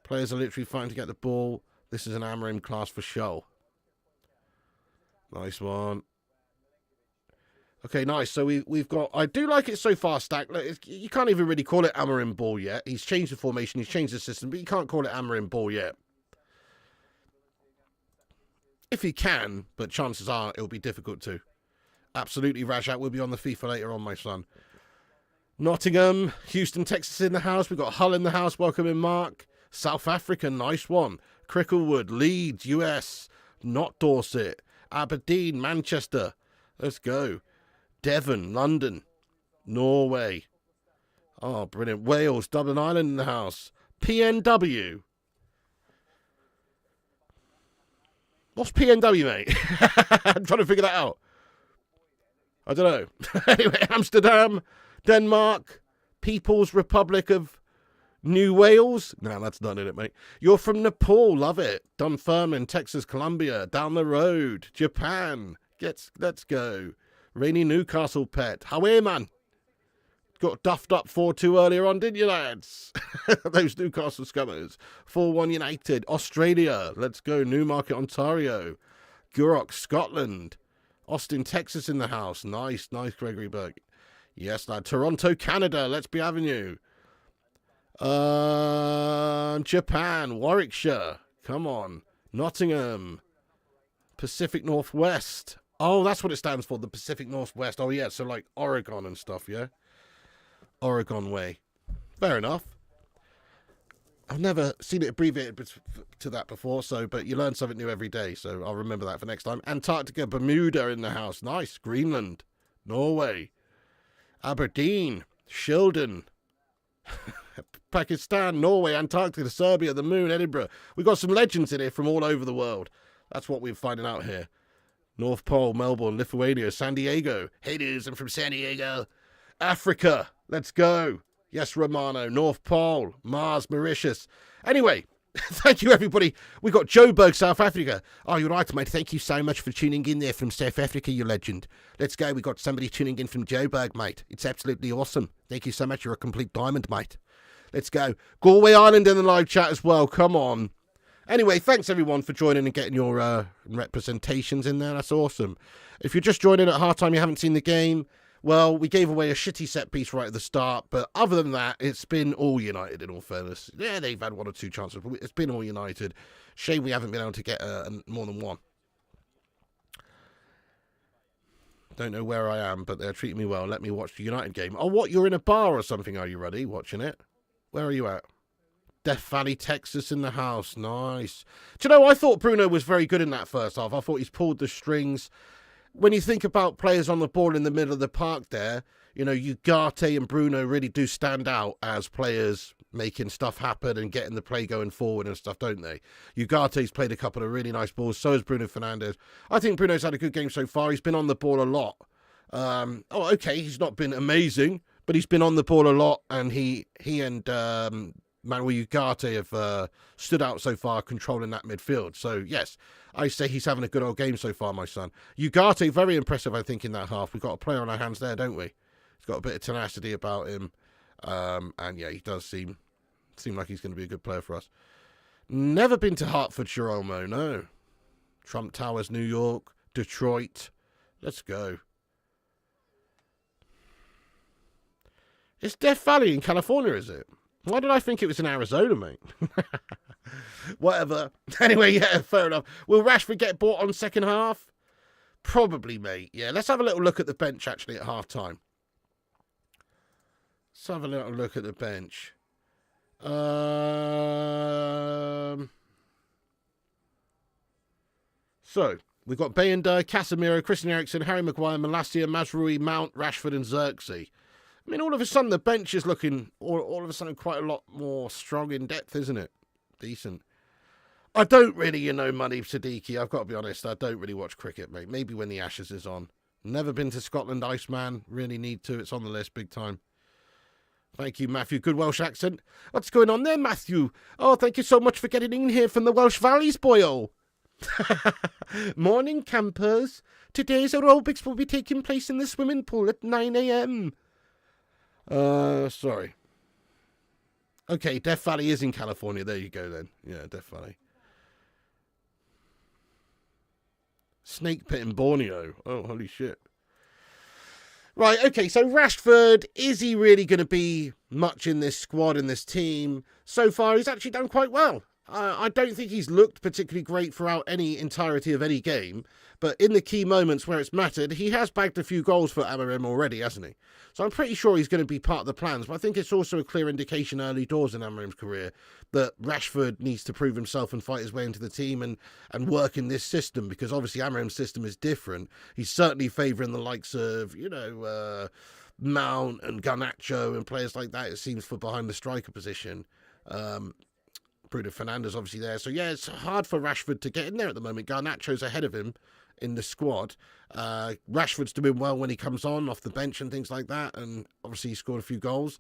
Players are literally fighting to get the ball. This is an Amarim class for show. Nice one. Okay, nice. So we've got... I do like it so far, Stack. Look, you can't even really call it Amarim ball yet. He's changed the formation. He's changed the system. But you can't call it Amarim ball yet. If he can, but chances are it'll be difficult to. Absolutely, Rajat will be on the FIFA later on, my son. Nottingham, Houston, Texas in the house. We've got Hull in the house. Welcome in, Mark. South Africa, nice one. Cricklewood, Leeds, US. Not Dorset. Aberdeen, Manchester. Let's go. Devon, London, Norway. Oh, brilliant. Wales, Dublin Island in the house. PNW. What's PNW, mate? I'm trying to figure that out. I don't know. Anyway, Amsterdam, Denmark, People's Republic of New Wales. No, that's not in it, mate. You're from Nepal. Love it. Dunfermline, Texas, Columbia. Down the road. Japan. Let's go. Rainy Newcastle pet. How are you, man? got duffed up 4-2 earlier on, didn't you, lads? Those Newcastle Scummers. 4-1 United. Australia. Let's go. Newmarket, Ontario. Gurrock, Scotland. Austin, Texas in the house. Nice, Gregory Burke. Yes, lad. Toronto, Canada. Let's be having you. Japan, Warwickshire. Come on. Nottingham. Pacific Northwest. Oh, that's what it stands for, the Pacific Northwest. Oh, yeah, so like Oregon and stuff, yeah? Oregon way. Fair enough. I've never seen it abbreviated to that before, but you learn something new every day, so I'll remember that for next time. Antarctica, Bermuda in the house. Nice. Greenland. Norway. Aberdeen. Shildon. Pakistan, Norway, Antarctica, Serbia, the Moon, Edinburgh. We've got some legends in here from all over the world. That's what we're finding out here. North Pole, Melbourne, Lithuania, San Diego. Hey dudes, I'm from San Diego. Africa, let's go. Yes, Romano, North Pole, Mars, Mauritius. Anyway, thank you everybody. We got Joburg, South Africa. Oh, you're right, mate. Thank you so much for tuning in there from South Africa, you legend. Let's go. We got somebody tuning in from Joburg, mate. It's absolutely awesome. Thank you so much. You're a complete diamond, mate. Let's go. Galway Island in the live chat as well. Come on. Anyway, thanks everyone for joining and getting your representations in there. That's awesome. If you're just joining at halftime, you haven't seen the game, well, we gave away a shitty set piece right at the start. But other than that, it's been all United in all fairness. Yeah, they've had 1 or 2 chances, but it's been all United. Shame we haven't been able to get more than one. Don't know where I am, but they're treating me well. Let me watch the United game. Oh, what? You're in a bar or something, are you, Ruddy, watching it? Where are you at? Death Valley, Texas in the house. Nice. Do you know, I thought Bruno was very good in that first half. I thought he's pulled the strings. When you think about players on the ball in the middle of the park there, you know, Ugarte and Bruno really do stand out as players making stuff happen and getting the play going forward and stuff, don't they? Ugarte's played a couple of really nice balls. So has Bruno Fernandes. I think Bruno's had a good game so far. He's been on the ball a lot. Okay, he's not been amazing, but he's been on the ball a lot, and he and Manuel Ugarte have stood out so far controlling that midfield. So, yes, I say he's having a good old game so far, my son. Ugarte, very impressive, I think, in that half. We've got a player on our hands there, don't we? He's got a bit of tenacity about him. And, yeah, he does seem like he's going to be a good player for us. Never been to Hertfordshire, Olmo, no. Trump Towers, New York, Detroit. Let's go. It's Death Valley in California, is it? Why did I think it was in Arizona, mate? Whatever. Anyway, yeah, fair enough. Will Rashford get bought on second half? Probably, mate. Yeah, let's have a little look at the bench, actually, at half-time. Let's have a little look at the bench. So, we've got Bayender, Casemiro, Christian Eriksen, Harry Maguire, Malacia, Mazraoui, Mount, Rashford and Xerxes. I mean, all of a sudden, the bench is looking, all of a sudden, quite a lot more strong in depth, isn't it? Decent. I don't really, Money Siddiqui. I've got to be honest, I don't really watch cricket, mate. Maybe when the Ashes is on. Never been to Scotland, Iceman. Really need to. It's on the list, big time. Thank you, Matthew. Good Welsh accent. What's going on there, Matthew? Oh, thank you so much for getting in here from the Welsh Valleys, boyo. Morning, campers. Today's aerobics will be taking place in the swimming pool at 9 a.m. Sorry. Okay, Death Valley is in California. There you go, then. Yeah, Death Valley. Snake Pit in Borneo. Oh, holy shit. Right, okay, so Rashford, is he really going to be much in this squad, in this team? So far, he's actually done quite well. I don't think he's looked particularly great throughout any entirety of any game, but in the key moments where it's mattered, he has bagged a few goals for Amorim already, hasn't he? So I'm pretty sure he's going to be part of the plans, but I think it's also a clear indication early doors in Amorim's career that Rashford needs to prove himself and fight his way into the team and work in this system, because obviously Amorim's system is different. He's certainly favouring the likes of, Mount and Garnacho and players like that, it seems, for behind the striker position. Bruno Fernandes obviously there. So, yeah, it's hard for Rashford to get in there at the moment. Garnacho's ahead of him in the squad. Rashford's doing well when he comes on off the bench and things like that. And obviously he scored a few goals.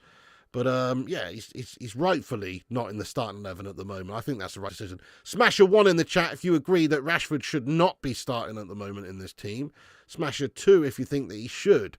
But, yeah, he's rightfully not in the starting 11 at the moment. I think that's the right decision. Smasher 1 in the chat if you agree that Rashford should not be starting at the moment in this team. Smasher 2 if you think that he should.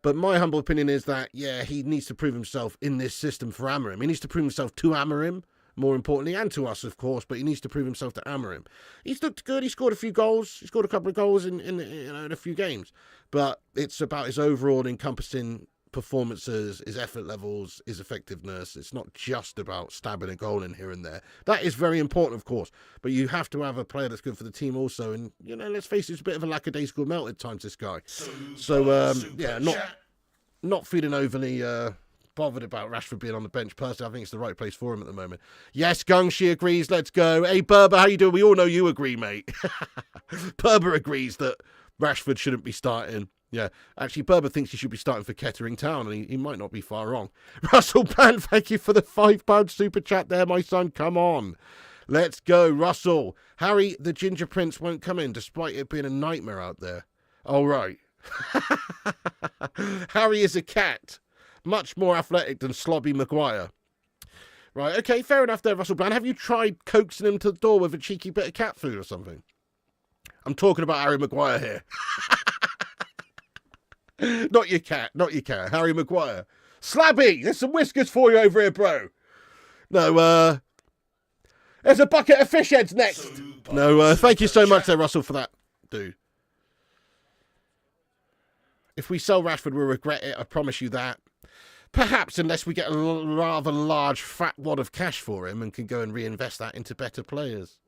But my humble opinion is that, yeah, he needs to prove himself in this system for Amorim. He needs to prove himself to Amorim, more importantly, and to us, of course, but he needs to prove himself to Amorim. He's looked good. He scored a few goals. He scored a couple of goals in a few games. But it's about his overall encompassing performances, his effort levels, his effectiveness. It's not just about stabbing a goal in here and there. That is very important, of course, but you have to have a player that's good for the team also. And, you know, let's face it, it's a bit of a lackadaisical melt at times, this guy. So yeah, not feeling overly bothered about Rashford being on the bench. Personally, I think it's the right place for him at the moment. Yes, Gungshi agrees. Let's go. Hey, Berber, how you doing? We all know you agree, mate. Berber agrees that Rashford shouldn't be starting. Yeah, actually, Berber thinks he should be starting for Kettering Town, and he might not be far wrong. Russell Band, thank you for the £5 super chat there, my son. Come on. Let's go, Russell. Harry, the Ginger Prince, won't come in, despite it being a nightmare out there. All right. Harry is a cat. Much more athletic than Slobby Maguire. Right, okay, fair enough there, Russell Bland. Have you tried coaxing him to the door with a cheeky bit of cat food or something? I'm talking about Harry Maguire here. Not your cat, Harry Maguire. Slabby, there's some whiskers for you over here, bro. No, there's a bucket of fish heads next. No, thank you so much there, Russell, for that, dude. If we sell Rashford, we'll regret it, I promise you that. Perhaps, unless we get a rather large fat wad of cash for him and can go and reinvest that into better players.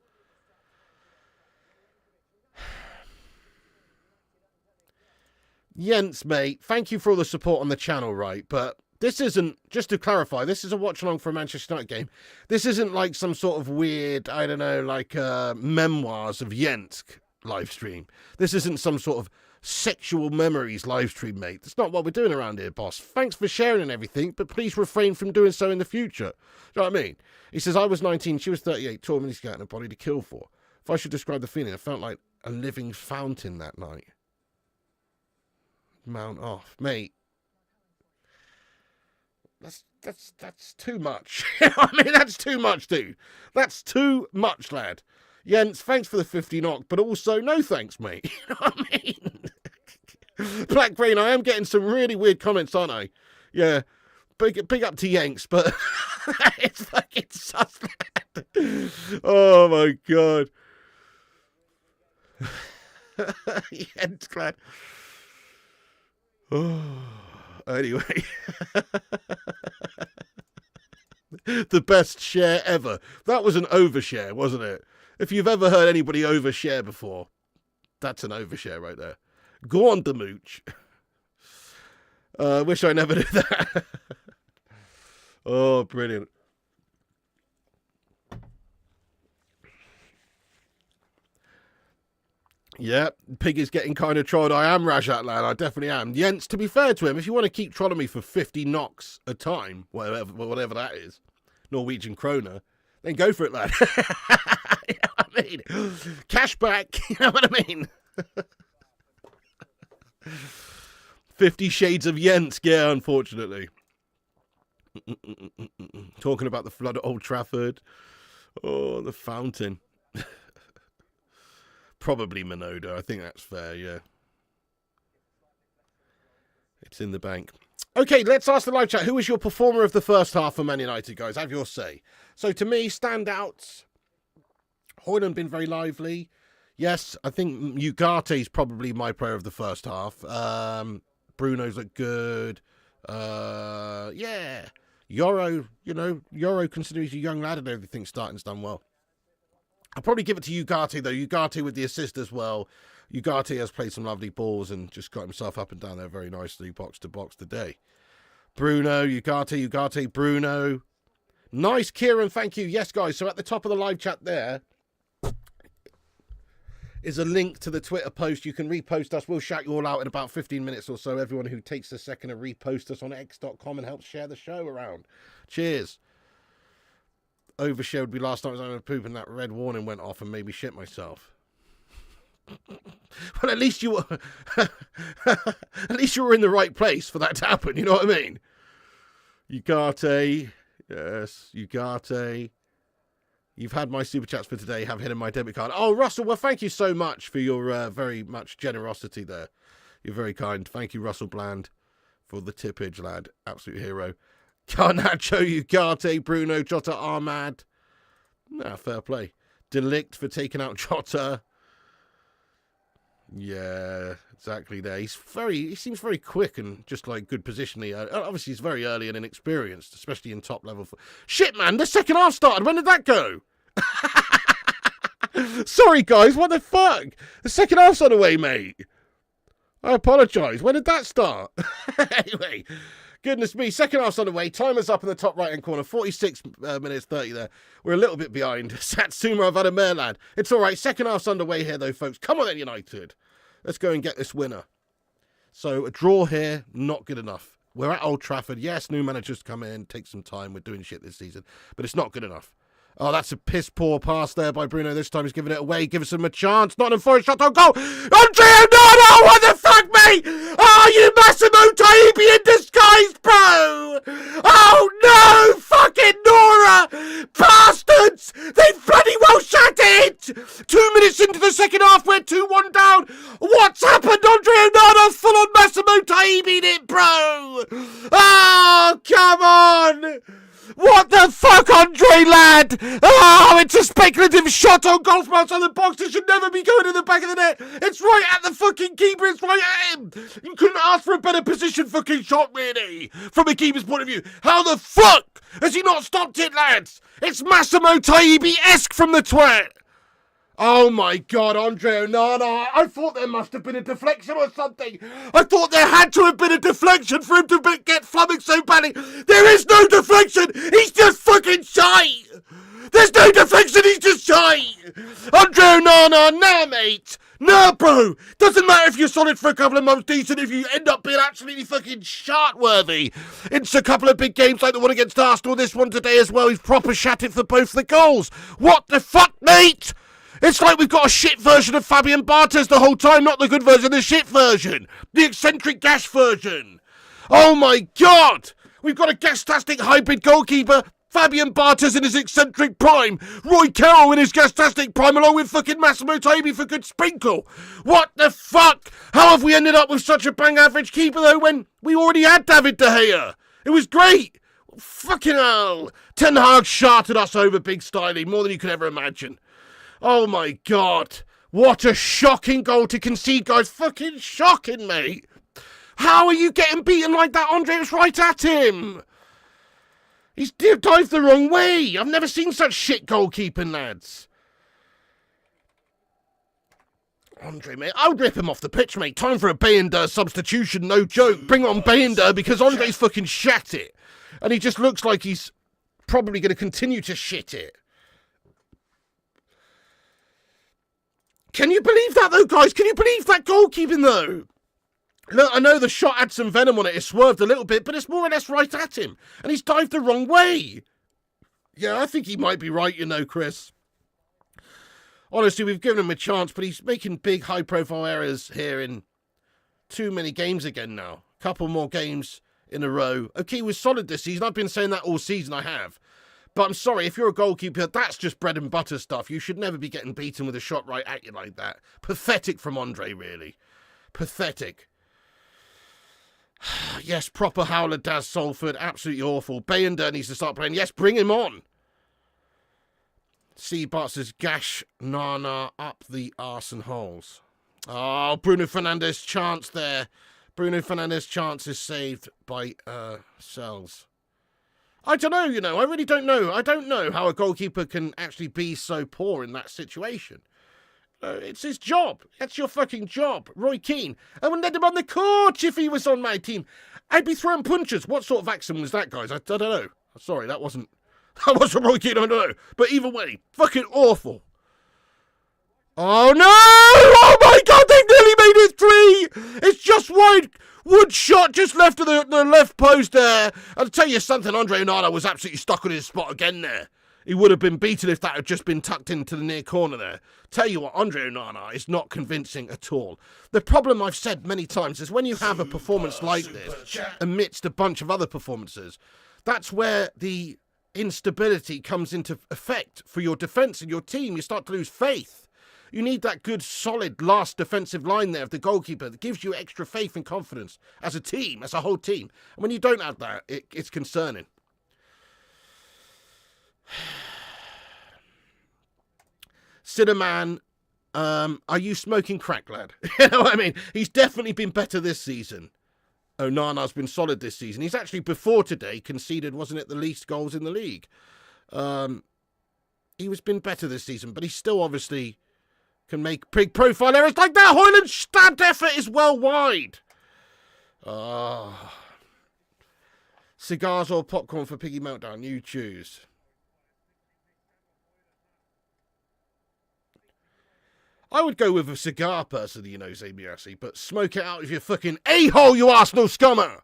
Jens, mate, thank you for all the support on the channel, right? But this isn't, just to clarify, this is a watch-along for a Manchester United game. This isn't like some sort of weird, I don't know, like memoirs of Jensk live stream. This isn't some sort of sexual memories live stream, mate. That's not what we're doing around here, boss. Thanks for sharing and everything, but please refrain from doing so in the future. Do you know what I mean? He says, I was 19, she was 38, 12 minutes ago, and a body to kill for. If I should describe the feeling, it felt like a living fountain that night. Mount off, mate. That's too much. I mean, that's too much, dude. That's too much, lad. Jens, thanks for the 50 knock, but also no thanks, mate. You know what I mean? Black Brain, I am getting some really weird comments, aren't I? Yeah. Big up to Yanks, but it's fucking sus, lad. Oh my god. Jens, glad. Oh, anyway. The best share ever. That was an overshare, wasn't it? If you've ever heard anybody overshare before, that's an overshare right there. Go on, Demooch. Wish I never did that. Oh, brilliant. Yeah, Pig is getting kind of trolled. I am Rajat, lad. I definitely am. Jens, to be fair to him, if you want to keep trolling me for 50 knocks a time, whatever that is, Norwegian kroner, then go for it, lad. You know what I mean? Cash back, you know what I mean? 50 Shades of Jens, yeah, unfortunately. Talking about the flood at Old Trafford. Oh, the fountain. Probably Minoda. I think that's fair, yeah. It's in the bank. Okay, let's ask the live chat. Who was your performer of the first half for Man United, guys? Have your say. So, to me, standouts. Højlund been very lively. Yes, I think Ugarte's probably my player of the first half. Bruno's looked good. Yeah. Yoro, Yoro, considering he's a young lad and everything, starting's done well. I'll probably give it to Ugarte, though. Ugarte with the assist as well. Ugarte has played some lovely balls and just got himself up and down there very nicely, box to box today. Bruno, Ugarte, Bruno. Nice, Kieran, thank you. Yes, guys, so at the top of the live chat there is a link to the Twitter post. You can repost us. We'll shout you all out in about 15 minutes or so. Everyone who takes a second to repost us on x.com and helps share the show around. Cheers. Overshare would be last night I was having a poop and that red warning went off and made me shit myself. Well, at least you were in the right place for that to happen, you know what I mean? Ugarte, yes, Ugarte. You've had my super chats for today, have hidden my debit card. Oh, Russell, well, thank you so much for your very much generosity there. You're very kind. Thank you, Russell Bland. for the tippage, lad. Absolute hero. Garnacho, Ugarte, Bruno, Jota, Ahmad. Nah, fair play. Delict for taking out Jota. Yeah, exactly there. He seems very quick and just like good positionally. Obviously, he's very early and inexperienced, especially in top level. Shit, man, the second half started. When did that go? Sorry, guys, what the fuck? The second half's on the way, mate. I apologise. When did that start? Anyway, goodness me, second half's on the way. Timer's up in the top right-hand corner. 46 minutes 30 there. We're a little bit behind. Satsuma, I've had a mare, lad. It's all right. Second half's underway here, though, folks. Come on then, United. Let's go and get this winner. So a draw here, not good enough. We're at Old Trafford. Yes, new managers come in, take some time. We're doing shit this season, but it's not good enough. Oh, that's a piss poor pass there by Bruno. This time he's giving it away. Gives him a chance. Nottingham Forest shot on goal. Andrea Nana, what the fuck, mate? Oh, you Massimo Taibbi in disguise, bro. Oh, no. Fucking Nora. Bastards. They bloody well shut it. 2 minutes into the second half, we're 2-1 down. What's happened? Andrea Nana full on Massimo Taibbi in it, bro. Oh, come on. What the fuck, Andre, lad? Oh, it's a speculative shot on golf mouse on the box. It should never be going in the back of the net. It's right at the fucking keeper. It's right at him. You couldn't ask for a better position fucking shot, really, from a keeper's point of view. How the fuck has he not stopped it, lads? It's Massimo Taibbi-esque from the twat. Oh my God, Andre Onana. I thought there must have been a deflection or something. I thought there had to have been a deflection for him to get flummoxed so badly. There is no deflection. He's just fucking shy. There's no deflection. He's just shy. Andre Onana, nah, mate. Nah, bro. Doesn't matter if you're solid for a couple of months, decent, if you end up being absolutely fucking shart-worthy. It's a couple of big games like the one against Arsenal, this one today as well. He's proper shat it for both the goals. What the fuck, mate? It's like we've got a shit version of Fabian Barthez the whole time, not the good version, the shit version. The eccentric gash version. Oh my God! We've got a gastastic hybrid goalkeeper, Fabian Barthez in his eccentric prime, Roy Carroll in his gastastic prime, along with fucking Massimo Taibbi for good sprinkle. What the fuck? How have we ended up with such a bang average keeper though when we already had David De Gea? It was great. Fucking hell. Ten Hag sharted us over big styling, more than you could ever imagine. Oh my God, what a shocking goal to concede, guys. Fucking shocking, mate. How are you getting beaten like that, Andre? It's right at him. He's dived the wrong way. I've never seen such shit goalkeeping, lads. Andre, mate, I'll rip him off the pitch, mate. Time for a Bayender substitution, no joke. Bring on Bayender because Andre's fucking shat it. And he just looks like he's probably going to continue to shit it. Can you believe that, though, guys? Can you believe that goalkeeping, though? Look, I know the shot had some venom on it. It swerved a little bit, but it's more or less right at him. And he's dived the wrong way. Yeah, I think he might be right, you know, Chris. Honestly, we've given him a chance, but he's making big, high-profile errors here in too many games again now. Couple more games in a row. Okay, he was solid this season. I've been saying that all season, I have. But I'm sorry, if you're a goalkeeper, that's just bread and butter stuff. You should never be getting beaten with a shot right at you like that. Pathetic from Andre, really. Pathetic. Yes, proper howler, Daz Salford. Absolutely awful. Bayender needs to start playing. Yes, bring him on. C. Bart says, Gash Nana up the arse and holes. Oh, Bruno Fernandes' chance there. Bruno Fernandes' chance is saved by Sells. I don't know, you know. I really don't know. I don't know how a goalkeeper can actually be so poor in that situation. It's his job. That's your fucking job. Roy Keane. I wouldn't let him on the court if he was on my team. I'd be throwing punches. What sort of accent was that, guys? I don't know. Sorry, that wasn't Roy Keane. I don't know. But either way, fucking awful. Oh, no! Oh, my God, they've nearly made it 3! It's just wide. Wood shot just left of the left post there. I'll tell you something, Andre Onana was absolutely stuck on his spot again there. He would have been beaten if that had just been tucked into the near corner there. Tell you what, Andre Onana is not convincing at all. The problem I've said many times is when you have a performance like this amidst a bunch of other performances, that's where the instability comes into effect for your defence and your team. You start to lose faith. You need that good, solid last defensive line there of the goalkeeper that gives you extra faith and confidence as a team, as a whole team. And when you don't have that, it's concerning. Cinnamon, are you smoking crack, lad? You know what I mean? He's definitely been better this season. Onana's been solid this season. He's actually, before today, conceded, wasn't it, the least goals in the league. He was been better this season, but he still obviously can make big profile errors like that. Hoyland's stabbed effort is well wide. Cigars or popcorn for Piggy Meltdown? You choose. I would go with a cigar personally, you know, Zabiasi, but smoke it out of your fucking a-hole, you Arsenal scummer!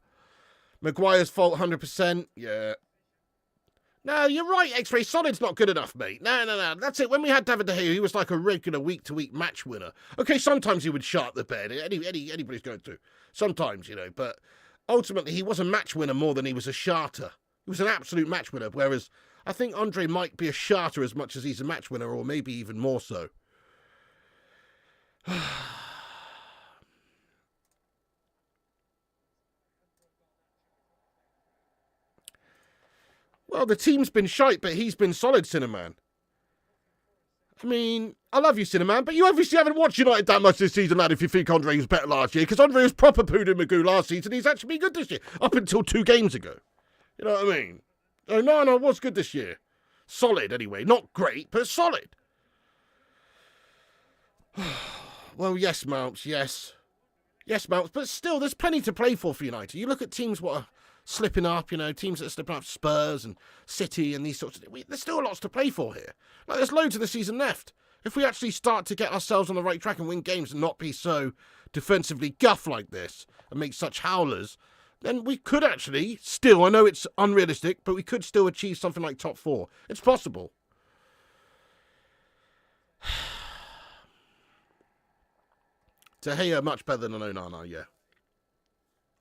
Maguire's fault, 100%. Yeah. No, you're right, X-Ray. Solid's not good enough, mate. No. That's it. When we had David De Gea, he was like a regular week-to-week match winner. Okay, sometimes he would shut the bed. Anybody's going to. Sometimes, you know. But ultimately, he was a match winner more than he was a sharter. He was an absolute match winner, whereas I think Andre might be a sharter as much as he's a match winner, or maybe even more so. Well, the team's been shite, but he's been solid, Cinnamon. I mean, I love you, Cinnamon, but you obviously haven't watched United that much this season, lad, if you think Andre was better last year, because Andre was proper pooed in Magoo last season. He's actually been good this year, up until 2 games ago. You know what I mean? Oh, no, was good this year. Solid, anyway. Not great, but solid. Well, yes, Mounts, yes. Yes, Mounts, but still, there's plenty to play for United. You look at teams what are slipping up, you know, teams that are slipping up, Spurs and City and these sorts of things. There's still lots to play for here. Like, there's loads of the season left. If we actually start to get ourselves on the right track and win games and not be so defensively guff like this and make such howlers, then we could actually still, I know it's unrealistic, but we could still achieve something like top 4. It's possible. De Gea much better than Onana, yeah.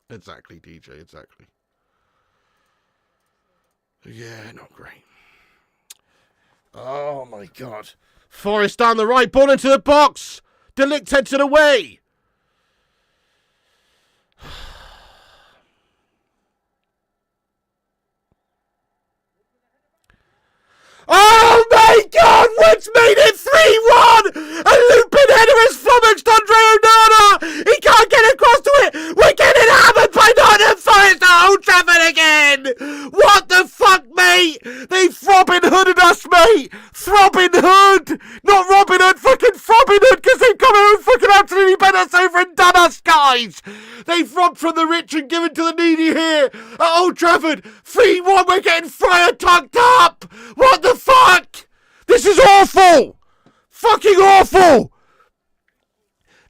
Exactly, DJ, exactly. Yeah, not great. Oh, my God. Forrest down the right, ball into the box. De Ligt heads it away. Oh, my God! Woods made it 3-1! A looping header has flummoxed Andre Onana! He can't get across to it! We're getting hammered by Nottingham Forest at Old Trafford again! What the fuck, mate? They've Robin Hooded us, mate! Throbbing Hood! Not Robin Hood, fucking Throbbing Hood, because they've come out and fucking absolutely bent us over and done us, guys! They've robbed from the rich and given to the needy here at Old Trafford! 3-1, we're getting Fryer tucked up! What the fuck? This is awful! Fucking awful!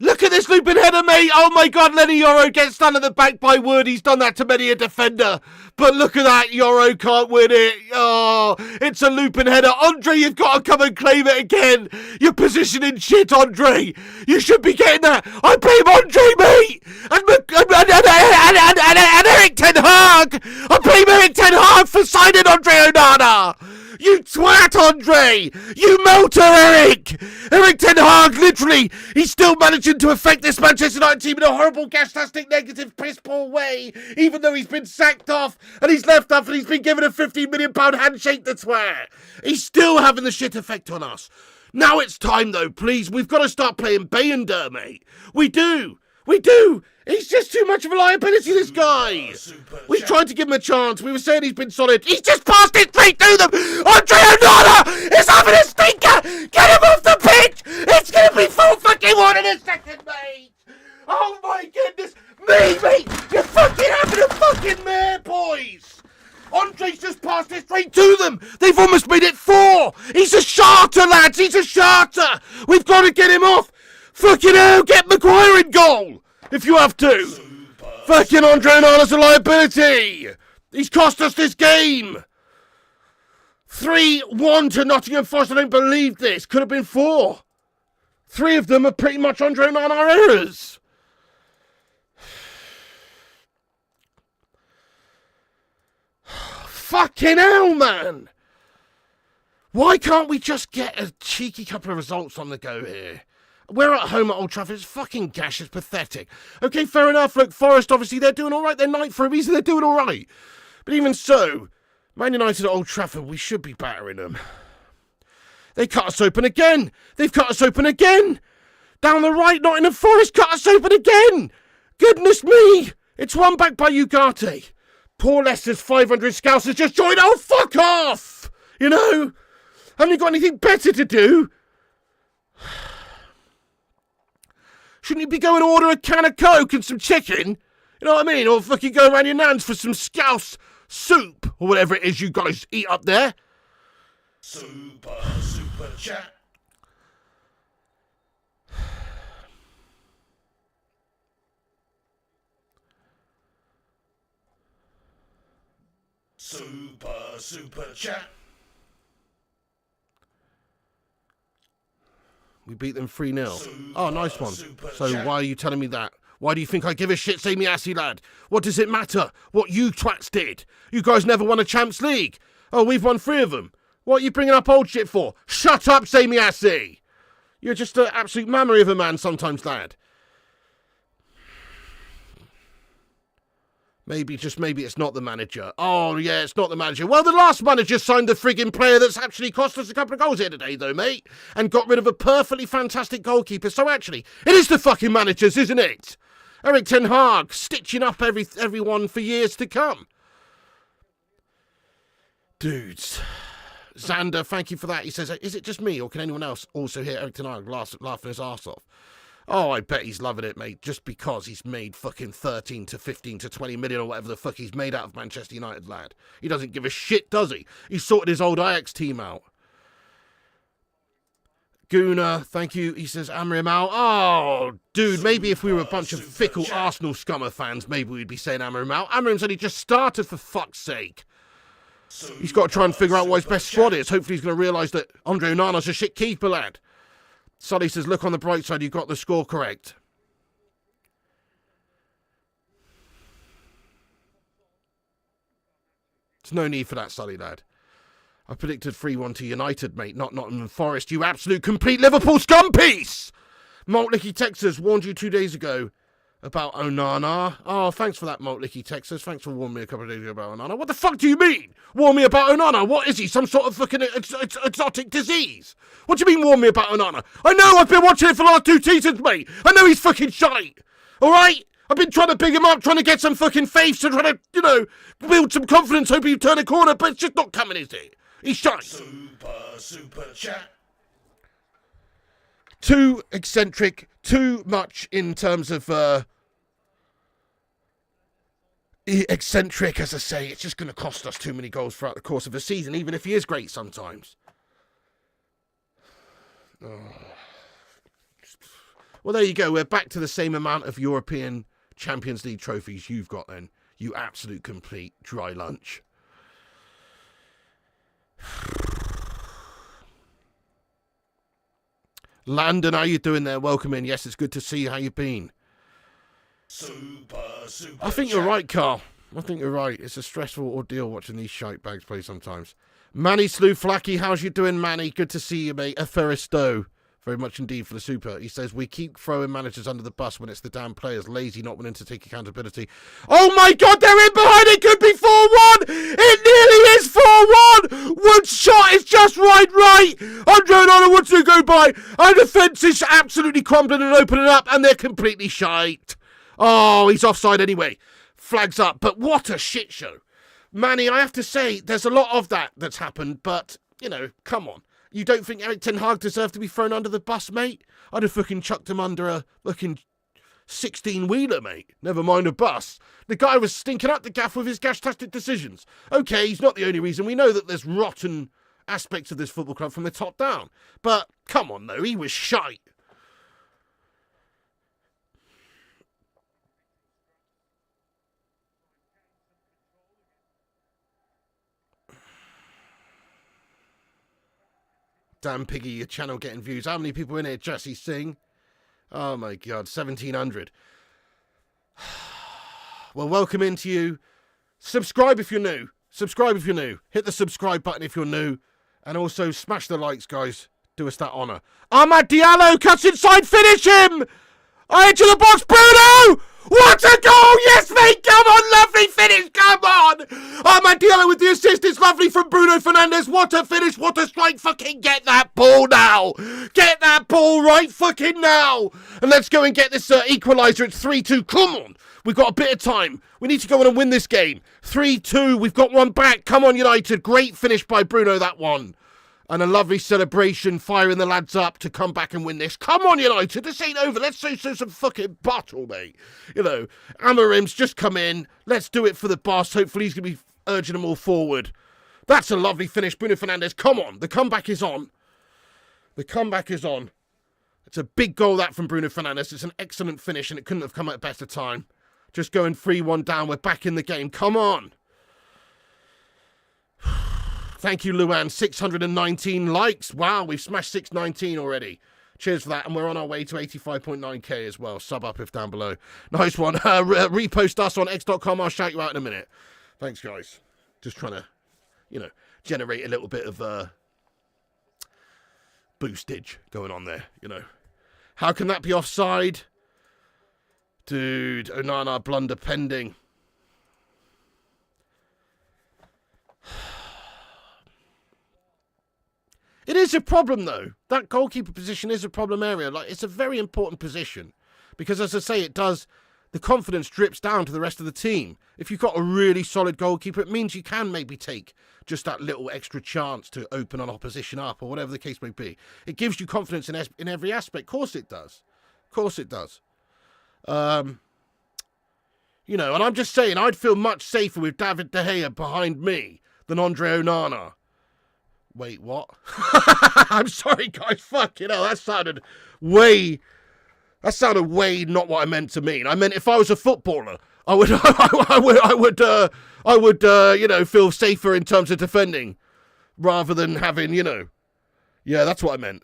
Look at this looping header, mate. Oh, my God, Lenny Yoro gets done at the back by Wood. He's done that to many a defender. But look at that. Yoro can't win it. Oh, it's a looping header. Andre, you've got to come and claim it again. You're positioning shit, Andre. You should be getting that. I blame Andre, mate. And Eric Ten Hag. I blame Eric Ten Hag for signing Andre Onana. You twat, Andre! You melter, Eric! Eric Ten Hag, literally, he's still managing to affect this Manchester United team in a horrible, gastastic, negative, piss-poor way, even though he's been sacked off, and he's left off, and he's been given a £15 million handshake, the twat. He's still having the shit effect on us. Now it's time, though, please. We've got to start playing Bayender, mate. We do. He's just too much of a liability, this guy. We tried to give him a chance. We were saying he's been solid. He's just passed it straight through them. Andre Onana is having a stinker. Get him off the pitch. It's going to be 4-1 in a second, mate. Oh, my goodness. Mate. You're fucking having a fucking mare, boys. Andre's just passed it straight to them. They've almost made it 4. He's a sharter, lads. He's a sharter. We've got to get him off. Fucking hell, get Maguire in goal, if you have to. Fucking Andre Onana's a liability. He's cost us this game. 3-1 to Nottingham Forest. I don't believe this. Could have been 4. 3 of them are pretty much Andre Onana errors. Fucking hell, man. Why can't we just get a cheeky couple of results on the go here? We're at home at Old Trafford. It's fucking gash. It's pathetic. Okay, fair enough. Look, Forest, obviously, they're doing all right. They're ninth for a reason. They're doing all right. But even so, Man United at Old Trafford, we should be battering them. They cut us open again. They've cut us open again. Down the right, Nottingham Forest cut us open again. Goodness me. It's one back by Ugarte. Poor Leicester's 500 scouts has just joined. Oh, fuck off. You know? Haven't you got anything better to do? Shouldn't you be going to order a can of Coke and some chicken? You know what I mean? Or fucking go around your nan's for some scouse soup or whatever it is you guys eat up there. Super chat. Super chat. We beat them 3-0. Oh, nice one. So why are you telling me that? Why do you think I give a shit, say me assy lad? What does it matter what you twats did? You guys never won a Champs League. Oh, we've won 3 of them. What are you bringing up old shit for? Shut up, say me assy. You're just an absolute memory of a man sometimes, lad. Maybe, just maybe it's not the manager. Oh, yeah, it's not the manager. Well, the last manager signed the frigging player that's actually cost us a couple of goals here today, though, mate. And got rid of a perfectly fantastic goalkeeper. So actually, it is the fucking managers, isn't it? Erik ten Hag, stitching up everyone for years to come. Dudes. Xander, thank you for that. He says, is it just me, or can anyone else also hear Erik ten Hag laughing his arse off? Oh, I bet he's loving it, mate, just because he's made fucking 13 to 15 to 20 million or whatever the fuck he's made out of Manchester United, lad. He doesn't give a shit, does he? He's sorted his old Ajax team out. Guna, thank you. He says, Amrim out. Oh, dude, maybe if we were a bunch of fickle Arsenal scummer fans, maybe we'd be saying Amrim out. Amrim's only just started, for fuck's sake. He's got to try and figure out what his best squad is. Hopefully he's going to realise that Andre Onana's a shit keeper, lad. Sully says, look on the bright side, you got the score correct. There's no need for that, Sully, lad. I predicted 3-1 to United, mate, not Nottingham Forest, you absolute complete Liverpool scum piece! Maltlicky Texas warned you 2 days ago about Onana. Oh, thanks for that, Maltlicky Texas. Thanks for warning me a couple of days ago about Onana. What the fuck do you mean? Warn me about Onana? What is he? Some sort of fucking exotic disease? What do you mean warn me about Onana? I know, I've been watching it for the last 2 seasons, mate. I know he's fucking shite. Alright? I've been trying to big him up, trying to get some fucking faith, and trying to, you know, build some confidence, hoping you turn a corner, but it's just not coming, is it? He's shite. Super chat. Too eccentric, too much in terms of eccentric, as I say. It's just going to cost us too many goals throughout the course of a season, even if he is great sometimes. Oh. Well, there you go. We're back to the same amount of European Champions League trophies you've got then. You absolute complete dry lunch. Landon, how you doing there? Welcome in. Yes, it's good to see you. How you been? Super I think you're right, Carl. I think you're right. It's a stressful ordeal watching these shite bags play sometimes. Manny Slew Flacky, how's you doing, Manny? Good to see you, mate. A Ferristo. Very much indeed for the super. He says, we keep throwing managers under the bus when it's the damn players lazy, not willing to take accountability. Oh my God, they're in behind. It could be 4-1. It nearly is 4-1. Wood's shot is just right. Andre Onana wants to go by. Our defence is absolutely crumbling and opening up, and they're completely shite. Oh, he's offside anyway. Flags up. But what a shit show. Manny, I have to say, there's a lot of that's happened, but, you know, come on. You don't think Erik ten Hag deserved to be thrown under the bus, mate? I'd have fucking chucked him under a fucking 16-wheeler, mate. Never mind a bus. The guy was stinking up the gaff with his gash-tastic decisions. Okay, he's not the only reason. We know that there's rotten aspects of this football club from the top down. But, come on, though, he was shite. Damn Piggy, your channel getting views. How many people in here? Jesse Singh. Oh my God, 1,700. Well, welcome into you. Subscribe if you're new. Hit the subscribe button if you're new. And also smash the likes, guys. Do us that honour. Amad Diallo cuts inside, finish him! Into the box, Bruno! What a goal! Yes, mate! Come on, lovely finish! Come on! Amad Diallo with the assist. It's lovely from Bruno Fernandes. What a finish! What a strike! Fucking get that ball now! Get that ball right fucking now! And let's go and get this equaliser. It's 3-2. Come on! We've got a bit of time. We need to go on and win this game. 3-2. We've got one back. Come on, United. Great finish by Bruno, that one. And a lovely celebration, firing the lads up to come back and win this. Come on, United, this ain't over. Let's show some fucking battle, mate. You know, Amarim's just come in. Let's do it for the boss. Hopefully he's going to be urging them all forward. That's a lovely finish, Bruno Fernandes. Come on, the comeback is on. The comeback is on. It's a big goal, that, from Bruno Fernandes. It's an excellent finish, and it couldn't have come at a better time. Just going 3-1 down. We're back in the game. Come on. Thank you, Luan. 619 likes. Wow, we've smashed 619 already. Cheers for that. And we're on our way to 85.9k as well. Sub up if down below. Nice one. Repost us on x.com. I'll shout you out in a minute. Thanks, guys. Just trying to, you know, generate a little bit of boostage going on there, you know. How can that be offside? Dude, Onana blunder pending. It is a problem, though. That goalkeeper position is a problem area. Like, it's a very important position because, as I say, it does. The confidence drips down to the rest of the team. If you've got a really solid goalkeeper, it means you can maybe take just that little extra chance to open an opposition up, or whatever the case may be. It gives you confidence in every aspect. Of course it does. Of course it does. You know, and I'm just saying, I'd feel much safer with David De Gea behind me than Andre Onana. Wait, what? I'm sorry, guys. Fucking hell, that sounded way not what I meant to mean. I meant if I was a footballer, I would, you know, feel safer in terms of defending, rather than having, you know, yeah, that's what I meant.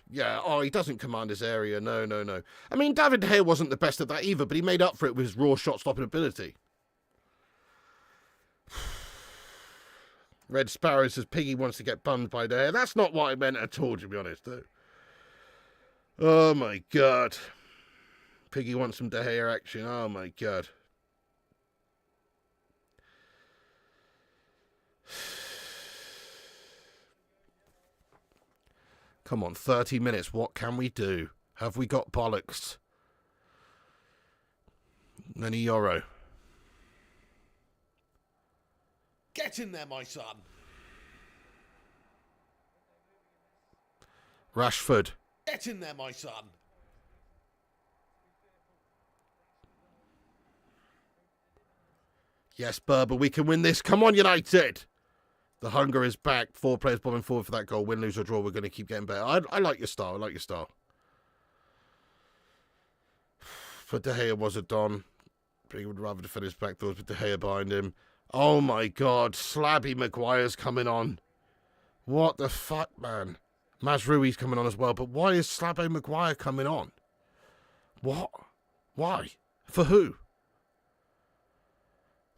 Yeah, oh, he doesn't command his area. No. I mean, David De Gea wasn't the best at that either, but he made up for it with his raw shot-stopping ability. Red Sparrow says Piggy wants to get bummed by De Gea. That's not what I meant at all, to be honest, though. Oh, my God. Piggy wants some De Gea action. Oh, my God. Come on, 30 minutes. What can we do? Have we got bollocks? Lenny Yoro. Get in there, my son. Rashford. Get in there, my son. Yes, Berber, we can win this. Come on, United. The hunger is back. 4 players bombing forward for that goal. Win, lose, or draw. We're going to keep getting better. I like your style. I like your style. For De Gea was a Don. He would rather defend his back doors with De Gea behind him. Oh, my God. Slabby Maguire's coming on. What the fuck, man? Mazroui's coming on as well. But why is Slabby Maguire coming on? What? Why? For who?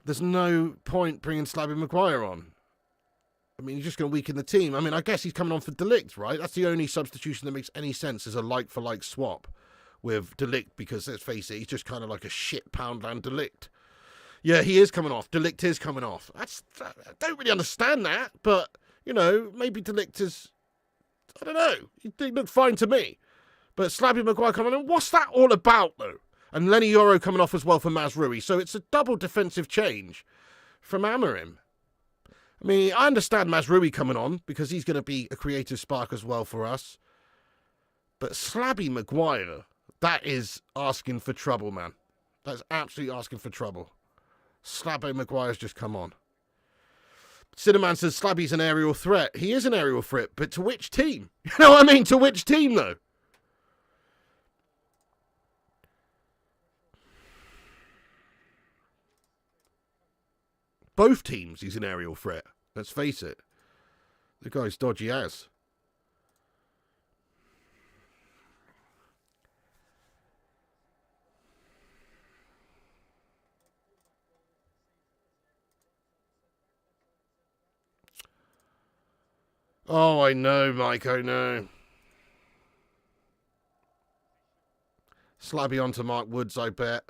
There's no point bringing Slabby Maguire on. I mean, he's just going to weaken the team. I mean, I guess he's coming on for De Ligt, right? That's the only substitution that makes any sense as a like-for-like swap with De Ligt, because, let's face it, he's just kind of like a shit Poundland De Ligt. Yeah, he is coming off. De Ligt is coming off. I don't really understand that, but, you know, maybe De Ligt is, I don't know. He looked fine to me. But Slabby Maguire coming on, what's that all about, though? And Lenny Yoro coming off as well for Mazroui. So it's a double defensive change from Amarim. I mean, I understand Mazroui coming on because he's going to be a creative spark as well for us. But Slabby Maguire, that is asking for trouble, man. That's absolutely asking for trouble. Slabby Maguire's just come on. Cinnamon says Slabby's an aerial threat. He is an aerial threat, but to which team? You know what I mean? To which team, though? Both teams, he's an aerial threat. Let's face it. The guy's dodgy as. Oh, I know, Mike, I know. Slabby onto Mark Woods, I bet.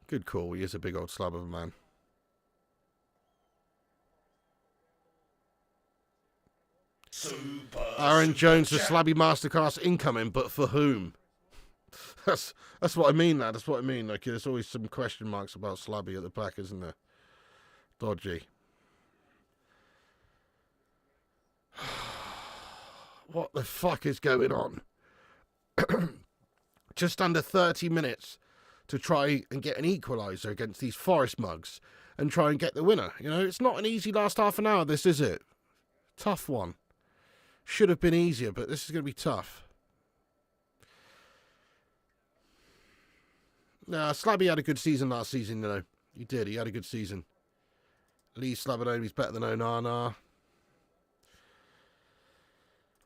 Good call. He is a big old slab of a man. Aaron Jones, the Slabby Masterclass incoming, but for whom? That's what I mean, lad. That's what I mean. Like, there's always some question marks about Slabby at the back, isn't there? Dodgy. What the fuck is going on? Just under 30 minutes to try and get an equaliser against these Forest mugs and try and get the winner. You know, it's not an easy last half an hour, this, is it? Tough one. Should have been easier, but this is going to be tough. Nah, Slabby had a good season last season, you know. He did. He had a good season. Lee Slabadoni's better than Onana.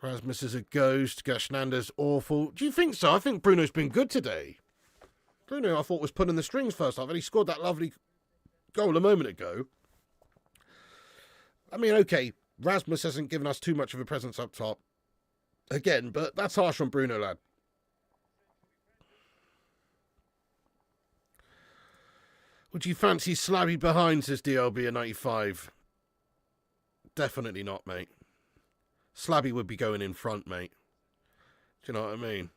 Rasmus is a ghost. Gashnander's awful. Do you think so? I think Bruno's been good today. Bruno, I thought, was pulling the strings first half, and he scored that lovely goal a moment ago. I mean, okay, Rasmus hasn't given us too much of a presence up top. Again, but that's harsh on Bruno, lad. Would you fancy Slabby behind, says DLB at 95? Definitely not, mate. Slabby would be going in front, mate. Do you know what I mean?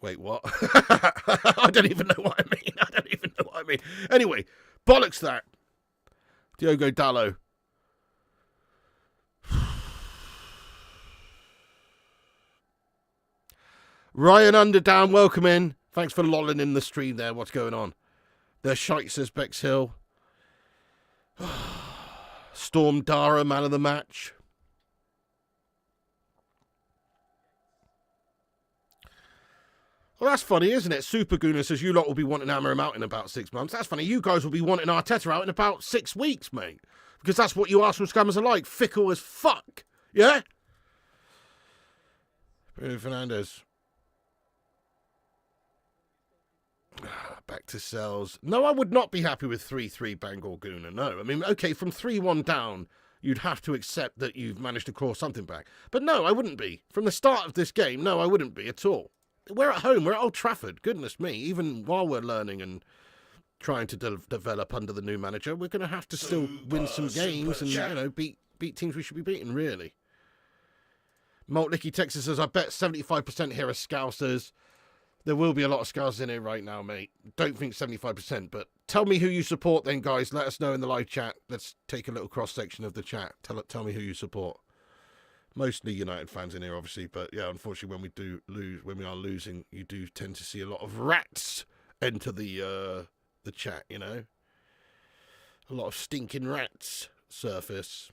Wait, what? I don't even know what I mean. Anyway, bollocks that. Diogo Dalot. Ryan Underdown, welcome in. Thanks for lolling in the stream there. What's going on? They're shite, says Bexhill. Storm Dara, man of the match. Well, that's funny, isn't it? Super Gooner says you lot will be wanting to hammer him out in about 6 months. That's funny. You guys will be wanting Arteta out in about 6 weeks, mate. Because that's what you Arsenal scammers are like. Fickle as fuck. Yeah? Bruno Fernandes. Back to Sells. No, I would not be happy with 3-3 Bangor Gooner. No. I mean, okay, from 3-1 down, you'd have to accept that you've managed to claw something back. But no, I wouldn't be. From the start of this game, no, I wouldn't be at all. We're at home. We're at Old Trafford. Goodness me. Even while we're learning and trying to develop under the new manager, we're going to have to still win some games and, you know, beat teams we should be beating, really. Maltlicky Texas says, I bet 75% here are Scousers. There will be a lot of Scousers in here right now, mate. Don't think 75%, but tell me who you support then, guys. Let us know in the live chat. Let's take a little cross-section of the chat. Tell me who you support. Mostly United fans in here, obviously, but yeah, unfortunately, when we are losing, you do tend to see a lot of rats enter the chat. You know, a lot of stinking rats surface.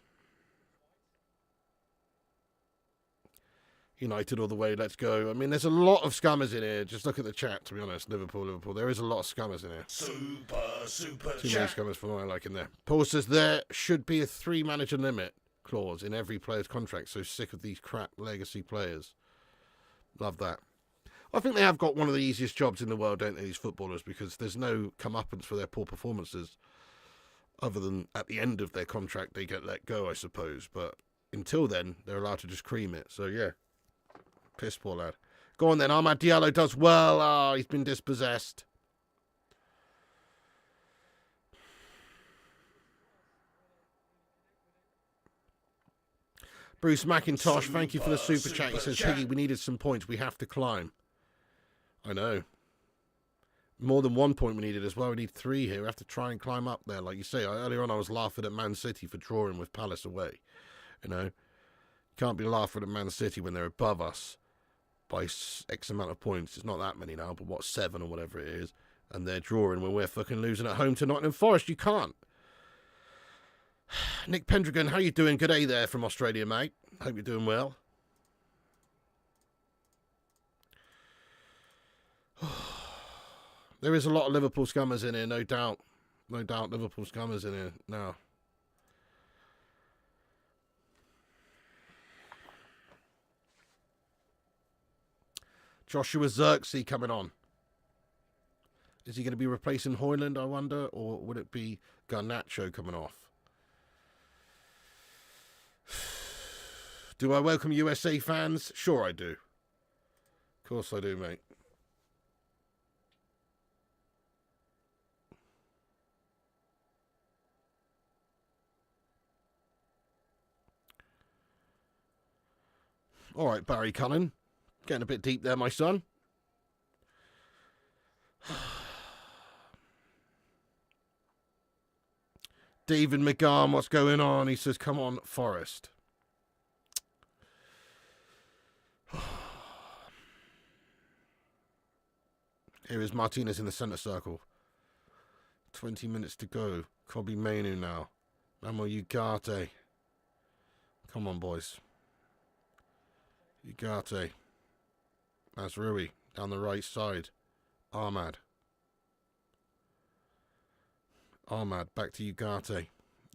United all the way, let's go. I mean, there's a lot of scammers in here. Just look at the chat, to be honest. Liverpool. There is a lot of scammers in here. Super Too many scammers for my liking there. Paul says there should be a 3-manager limit clause in every player's contract. So sick of these crap legacy players. Love that. I think they have got one of the easiest jobs in the world, don't they, these footballers? Because there's no comeuppance for their poor performances. Other than at the end of their contract, they get let go, I suppose. But until then, they're allowed to just cream it. So, yeah. Piss poor lad. Go on then. Ahmad Diallo does well. Ah, he's been dispossessed. Bruce McIntosh, thank you for the super chat. He says, Piggy, we needed some points. We have to climb. I know. More than 1 point we needed as well. We need 3 here. We have to try and climb up there. Like you say, earlier on I was laughing at Man City for drawing with Palace away. You know, you can't be laughing at Man City when they're above us by X amount of points. It's not that many now, but what, 7 or whatever it is. And they're drawing when we're fucking losing at home to Nottingham Forest. You can't. Nick Pendragon, how you doing? Good day there from Australia, mate. Hope you're doing well. There is a lot of Liverpool scammers in here, no doubt. No doubt Liverpool scammers in here now. Joshua Xerxes coming on. Is he going to be replacing Hoyland, I wonder? Or would it be Garnacho coming off? Do I welcome USA fans? Sure I do. Of course I do, mate. All right, Barry Cullen. Getting a bit deep there, my son. David McGarn, what's going on? He says, come on, Forest. Here is Martinez in the centre circle. 20 minutes to go. Kobe Mainu now. Mamo Ugarte. Come on, boys. Ugarte. That's Rui down the right side. Ahmad. Ahmad back to Ugarte.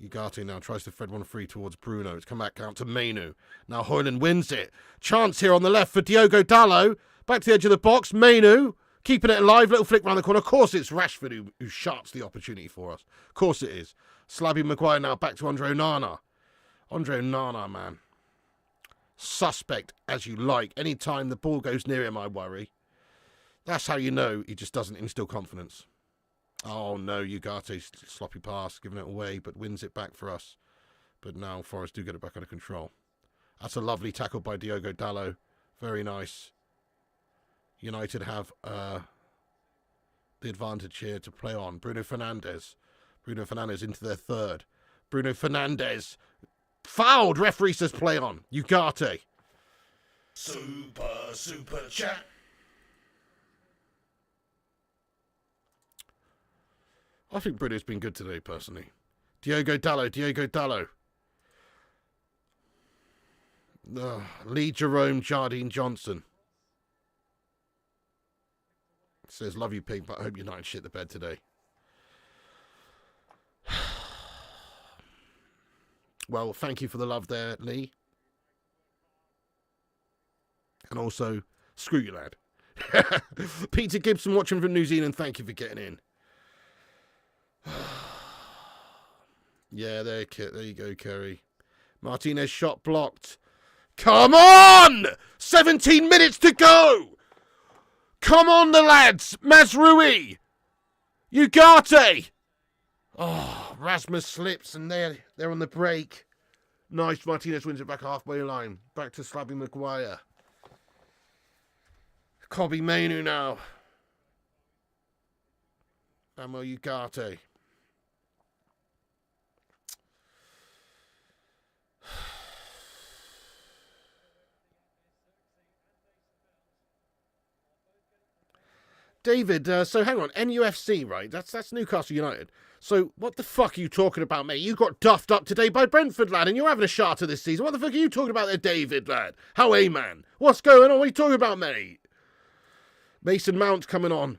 Ugarte now tries to thread one free towards Bruno. It's come back out to Mainu. Now Hoyland wins it. Chance here on the left for Diogo Dalot. Back to the edge of the box. Mainu keeping it alive. Little flick round the corner. Of course it's Rashford who sharps the opportunity for us. Of course it is. Slabby Maguire now back to Andre Onana. Andre Onana, man. Suspect as you like. Any time the ball goes near him, I worry. That's how you know he just doesn't instill confidence. Oh no, Ugarte's sloppy pass, giving it away, but wins it back for us. But now Forest do get it back under control. That's a lovely tackle by Diogo Dalot. Very nice. United have the advantage here to play on. Bruno Fernandes. Bruno Fernandes into their third. Bruno Fernandes. Fouled. Referee says play on. Ugarte. Super chat. I think Bruno's been good today, personally. Diogo Dalot. Lee Jerome Jardine Johnson. Says, love you, Pig, but I hope United shit the bed today. Well, thank you for the love there, Lee. And also, screw you, lad. Peter Gibson watching from New Zealand, thank you for getting in. Yeah, there you go, Kerry. Martinez shot blocked. Come on! 17 minutes to go! Come on, the lads! Mazrui! Ugarte! Oh, Rasmus slips and they're on the break. Nice, Martinez wins it back halfway line. Back to Slabby Maguire. Kobe Mainu now. Mamo Ugarte. David, so hang on, NUFC, right? That's Newcastle United. So what the fuck are you talking about, mate? You got duffed up today by Brentford, lad, and you're having a charter this season. What the fuck are you talking about there, David, lad? How man? What's going on? What are you talking about, mate? Mason Mount coming on.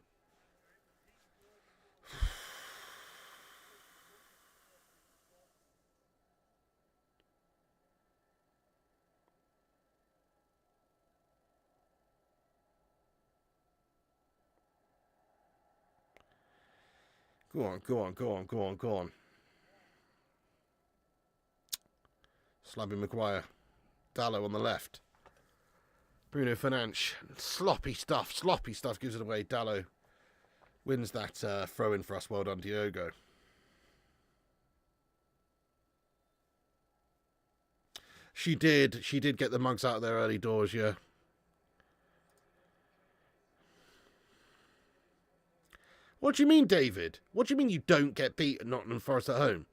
Go on. Slabby Maguire. Dalot on the left. Bruno Fernandes. Sloppy stuff gives it away. Dalot wins that throw-in for us. Well done, Diogo. She did get the mugs out of their early doors, yeah. What do you mean, David? What do you mean you don't get beat at Nottingham Forest at home?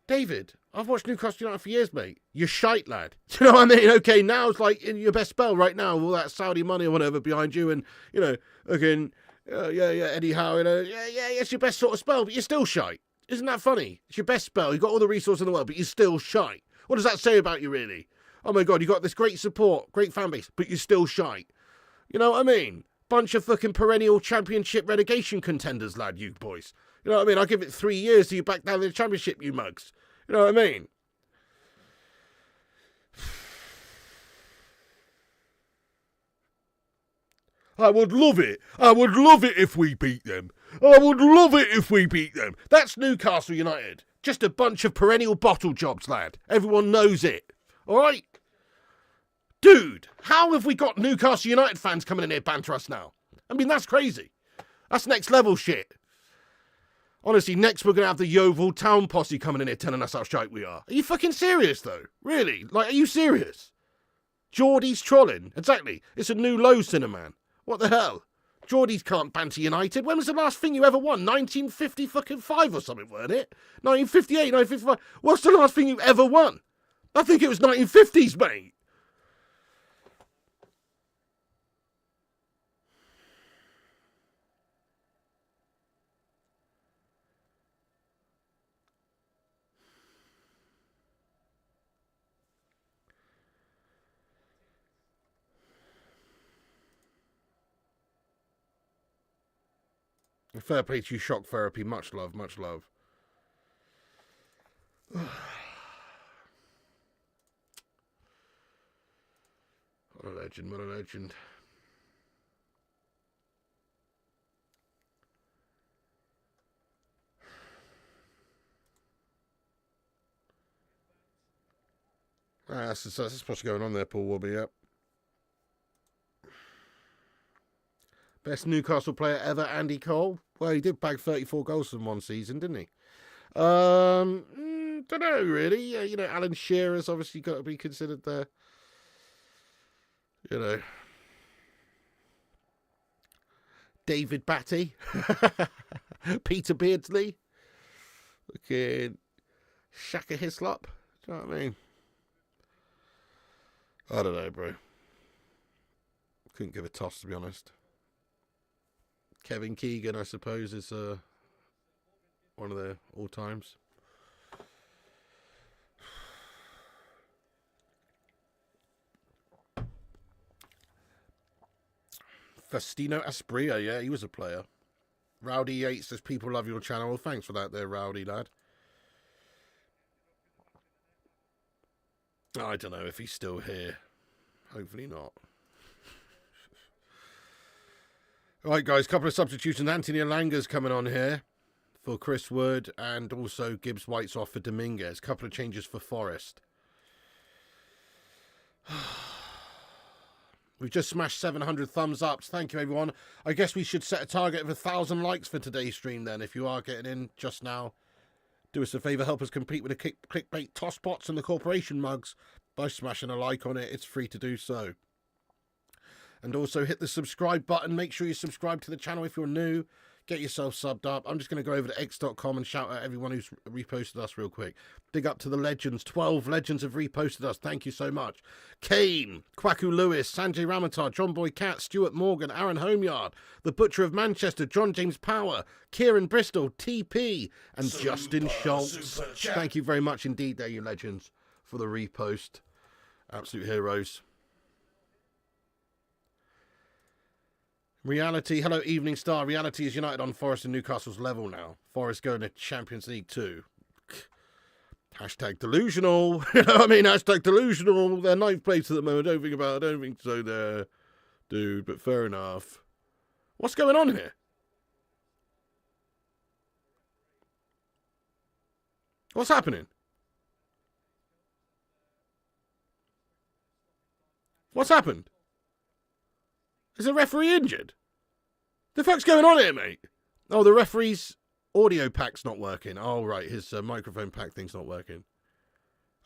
David, I've watched Newcastle United for years, mate. You're shite, lad. Do you know what I mean? Okay, now it's like in your best spell right now, all that Saudi money or whatever behind you, and, you know, again, Eddie Howe, you know, it's your best sort of spell, but you're still shite. Isn't that funny? It's your best spell. You've got all the resources in the world, but you're still shite. What does that say about you, really? Oh, my God, you've got this great support, great fan base, but you're still shite. You know what I mean? Bunch of fucking perennial championship relegation contenders, lad, you boys. You know what I mean? I'll give it 3 years till you back down in the championship, you mugs. You know what I mean? I would love it. I would love it if we beat them. I would love it if we beat them. That's Newcastle United. Just a bunch of perennial bottle jobs, lad. Everyone knows it. All right? Dude, how have we got Newcastle United fans coming in here banter us now? I mean, that's crazy. That's next level shit. Honestly, next we're going to have the Yeovil Town posse coming in here telling us how shite we are. Are you fucking serious, though? Really? Like, are you serious? Geordie's trolling. Exactly. It's a new low, Cinnamon. What the hell? Geordies can't banter United. When was the last thing you ever won? 1955 or something, weren't it? 1958, 1955. What's the last thing you ever won? I think it was 1950s, mate. Fair play to you, Shock Therapy. Much love, much love. What a legend, what a legend. That's what's going on there, Paul Wobby, yep. Best Newcastle player ever, Andy Cole. Well, he did bag 34 goals in one season, didn't he? Don't know, really. You know, Alan Shearer's obviously got to be considered there. You know. David Batty. Peter Beardsley. Looking Shaka Hislop. Do you know what I mean? I don't know, bro. Couldn't give a toss, to be honest. Kevin Keegan, I suppose, is one of the all-times. Faustino Asprilla, yeah, he was a player. Rowdy Yates says, people love your channel. Well, thanks for that there, Rowdy, lad. I don't know if he's still here. Hopefully not. Right, guys, couple of substitutions. Anthony Alanga's coming on here for Chris Wood, and also Gibbs White's off for Dominguez. Couple of changes for Forest. We've just smashed 700 thumbs ups. Thank you, everyone. I guess we should set a target of 1,000 likes for today's stream then. If you are getting in just now, do us a favour. Help us compete with the clickbait tosspots and the corporation mugs by smashing a like on it. It's free to do so. And also hit the subscribe button. Make sure you subscribe to the channel if you're new. Get yourself subbed up. I'm just going to go over to x.com and shout out everyone who's reposted us real quick. Big up to the legends. 12 legends have reposted us. Thank you so much. Kane, Kwaku Lewis, Sanjay Ramatar, John Boy Cat, Stuart Morgan, Aaron Homeyard, The Butcher of Manchester, John James Power, Kieran Bristol, TP, and Justin Schultz. Thank you very much indeed there, you legends, for the repost. Absolute heroes. Reality, hello Evening Star. Reality is United on Forest and Newcastle's level now. Forest going to Champions League 2. Hashtag delusional. You know what I mean? Hashtag delusional. They're ninth place at the moment. I don't think so there, dude, but fair enough. What's going on here? What's happening? What's happened? Is the referee injured? The fuck's going on here, mate? Oh, the referee's audio pack's not working. Oh, right, his microphone pack thing's not working.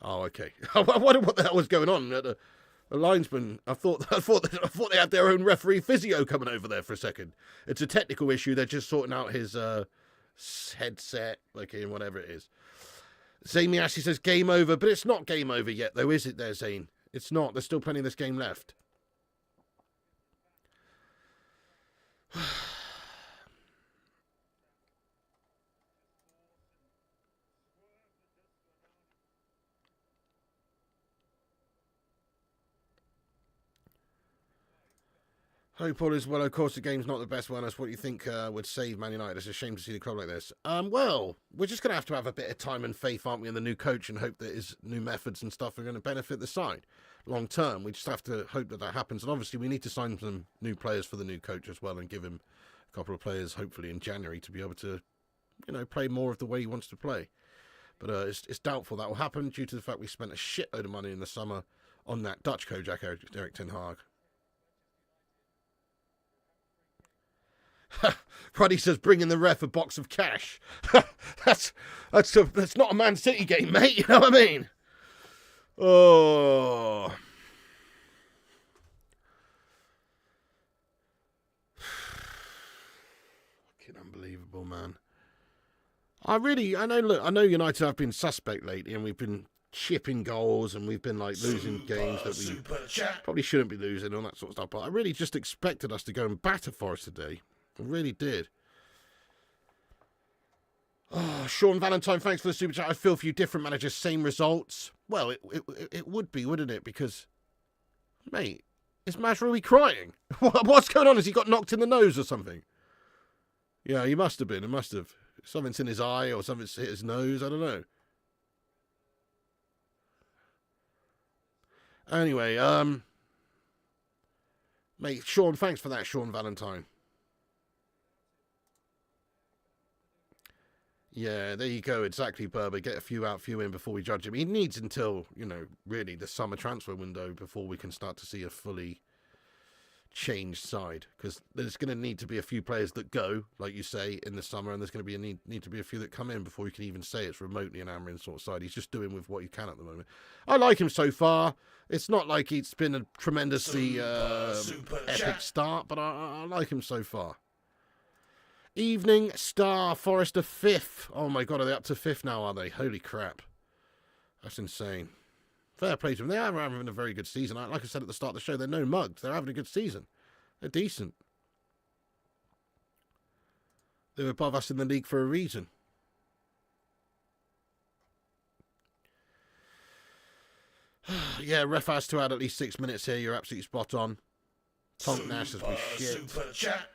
Oh, okay. I wonder what the hell was going on. The linesman, I thought they had their own referee physio coming over there for a second. It's a technical issue. They're just sorting out his headset, and whatever it is. Zane Miyashi says game over, but it's not game over yet, though, is it there, Zane? It's not. There's still plenty of this game left. Hope all is well. Of course, the game's not the best one. That's what you think would save Man United. It's a shame to see the club like this. Well, we're just going to have a bit of time and faith, aren't we, in the new coach, and hope that his new methods and stuff are going to benefit the side long term. We just have to hope that happens. And obviously, we need to sign some new players for the new coach as well, and give him a couple of players, hopefully in January, to be able to, play more of the way he wants to play. But it's doubtful that will happen due to the fact we spent a shitload of money in the summer on that Dutch coach, Erik ten Hag. Ruddy says, bring in the ref a box of cash. that's not a Man City game, mate. You know what I mean? Oh. Fucking unbelievable, man. I know United have been suspect lately, and we've been chipping goals, and we've been losing games that we probably shouldn't be losing, and all that sort of stuff. But I really just expected us to go and batter Forest today. I really did. Oh, Sean Valentine, thanks for the super chat. I feel for you, different managers, same results. Well, it would be, wouldn't it? Because, mate, is Mazraoui crying? What's going on? Has he got knocked in the nose or something? Yeah, he must have been. It must have. Something's in his eye or something's hit his nose. I don't know. Anyway, mate, Sean, thanks for that, Sean Valentine. Yeah, there you go. Exactly, Berber. Get a few out, few in before we judge him. He needs until, really the summer transfer window before we can start to see a fully changed side. Because there's going to need to be a few players that go, like you say, in the summer, and there's going to be need to be a few that come in before you can even say it's remotely an Amarin sort of side. He's just doing with what he can at the moment. I like him so far. It's not like it's been a tremendously epic start, but I like him so far. Evening Star, Forest are 5th. Oh my God, are they up to 5th now, are they? Holy crap. That's insane. Fair play to them. They are having a very good season. Like I said at the start of the show, they're no mugs. They're having a good season. They're decent. They're above us in the league for a reason. Yeah, ref has to add at least 6 minutes here. You're absolutely spot on. Tonk Nash says we shit. Super chat.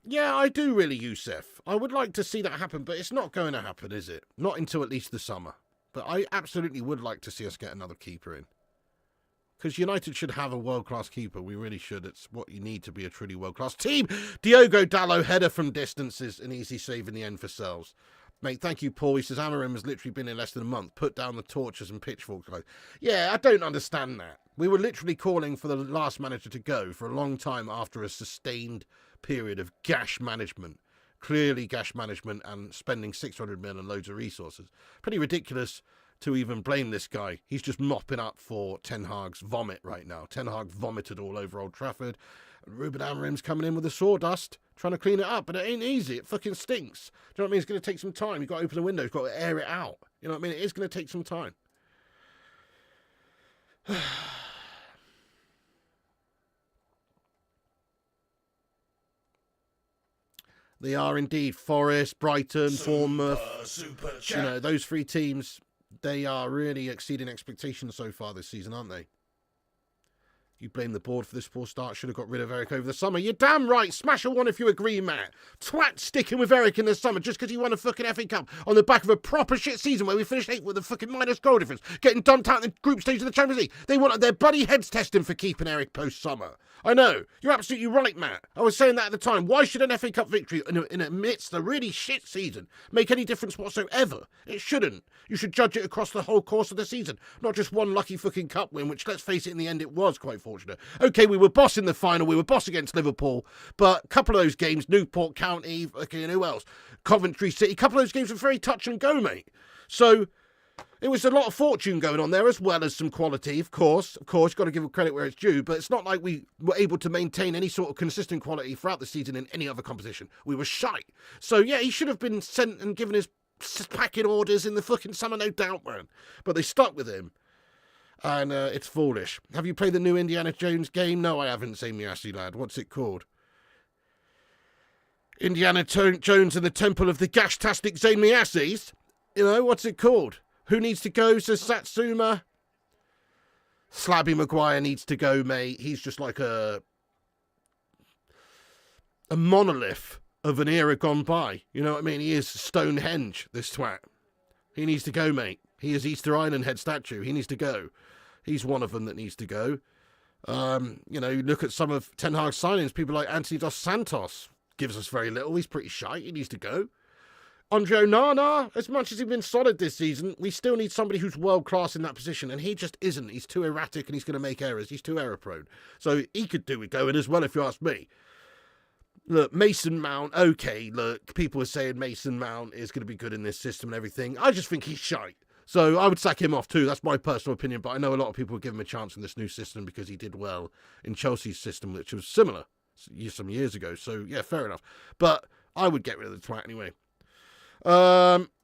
Yeah, I do really, Youssef. I would like to see that happen, but it's not going to happen, is it? Not until at least the summer. But I absolutely would like to see us get another keeper in. Because United should have a world-class keeper. We really should. It's what you need to be a truly world-class team. Diogo Dalot, header from distance is an easy save in the end for Sells. Mate, thank you, Paul. He says, Amarim has literally been in less than a month. Put down the torches and pitchforks. Yeah, I don't understand that. We were literally calling for the last manager to go for a long time after a sustained period of gash management. Clearly gash management and spending 600 million and loads of resources. Pretty ridiculous to even blame this guy. He's just mopping up for Ten Hag's vomit right now. Ten Hag vomited all over Old Trafford. Ruben Amarim's coming in with the sawdust, trying to clean it up, but it ain't easy. It fucking stinks. Do you know what I mean? It's going to take some time. You've got to open the window. You've got to air it out. You know what I mean? It is going to take some time. They are indeed Forest, Brighton, Bournemouth. Those 3 teams, they are really exceeding expectations so far this season, aren't they? You blame the board for this poor start. Should have got rid of Eric over the summer. You're damn right. Smash a 1 if you agree, Matt. Twat sticking with Eric in the summer just because he won a fucking FA Cup on the back of a proper shit season where we finished 8th with a fucking minus goal difference, getting dumped out in the group stage of the Champions League. They wanted their bloody heads testing for keeping Eric post-summer. I know. You're absolutely right, Matt. I was saying that at the time. Why should an FA Cup victory in amidst a really shit season make any difference whatsoever? It shouldn't. You should judge it across the whole course of the season, not just one lucky fucking cup win, which, let's face it, in the end it was quite fortunate. Okay, we were boss in the final. We were boss against Liverpool, but a couple of those games, Newport County, okay, and who else? Coventry City, a couple of those games were very touch and go, mate. So it was a lot of fortune going on there, as well as some quality, of course. Of course, got to give credit where it's due, but it's not like we were able to maintain any sort of consistent quality throughout the season in any other competition. We were shite. So, yeah, he should have been sent and given his packing orders in the fucking summer, no doubt, man. But they stuck with him, and it's foolish. Have you played the new Indiana Jones game? No, I haven't, Sammy Assey, lad. What's it called? Indiana Jones and the Temple of the Gashtastic Zane Asses? You know, what's it called? Who needs to go, says Satsuma? Slabby Maguire needs to go, mate. He's just like a a monolith of an era gone by. You know what I mean? He is Stonehenge, this twat. He needs to go, mate. He is Easter Island head statue. He needs to go. He's one of them that needs to go. You know, you look at some of Ten Hag's signings, people like Anthony Dos Santos gives us very little. He's pretty shy. He needs to go. Andre Onana, as much as he's been solid this season, we still need somebody who's world-class in that position, and he just isn't. He's too erratic, and he's going to make errors. He's too error-prone. So he could do with going as well, if you ask me. Look, Mason Mount, okay, look, people are saying Mason Mount is going to be good in this system and everything. I just think he's shite. So I would sack him off too. That's my personal opinion, but I know a lot of people would give him a chance in this new system because he did well in Chelsea's system, which was similar some years ago. So, yeah, fair enough. But I would get rid of the twat anyway.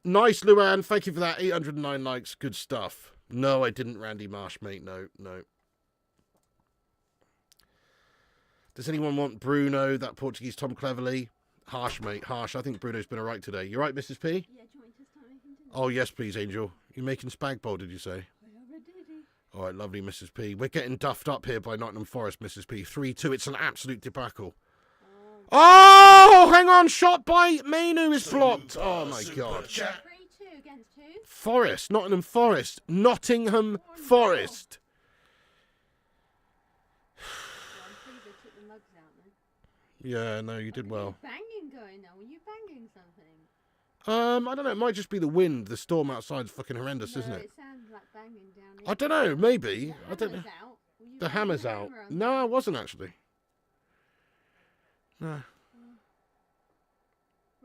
Nice, Luan. Thank you for that. 809 likes. Good stuff. No, I didn't, Randy Marsh, mate. No. Does anyone want Bruno, that Portuguese Tom Cleverley? Harsh, mate. Harsh. I think Bruno's been all right today. You right, Mrs. P? Yeah, do you want me to start making dinner? Oh, yes, please, Angel. You're making spag bowl, did you say? I already did. All right, lovely, Mrs. P. We're getting duffed up here by Nottingham Forest, Mrs. P. 3-2. It's an absolute debacle. Oh, hang on. Shot by Mainu is blocked. Oh, my God. 3-2 against who? Forest. Nottingham Forest. Nottingham Forest. Well, I'm pleased I took the mugs out then. Yeah, no, you did well. Banging going on. Were you banging something? I don't know. It might just be the wind. The storm outside's fucking horrendous, isn't No, it? it sounds like banging down here. I don't know. Maybe. I don't know. Hammer's out. Were you The banging hammer's the out. hammer on No, I wasn't actually. No.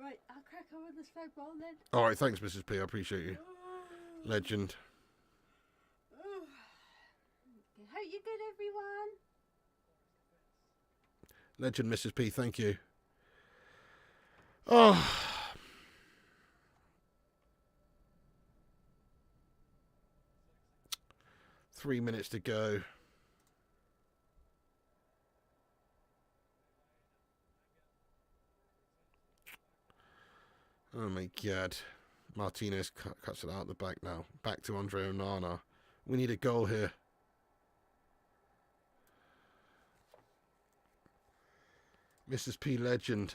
Right, I'll crack on with the spag bowl then. All right, thanks, Mrs. P. I appreciate you. Legend. Hope you're good, everyone. Legend, Mrs. P. Thank you. Oh. Three minutes to go. Oh my God. Martinez cuts it out the back now. Back to Andre Onana. We need a goal here. Mrs. P. Legend.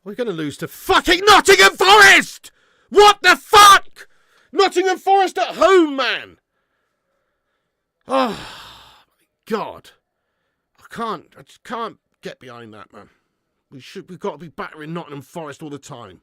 We're going to lose to fucking Nottingham Forest! What the fuck? Nottingham Forest at home, man! Oh, my God. I just can't get behind that, man. We've got to be battering Nottingham Forest all the time.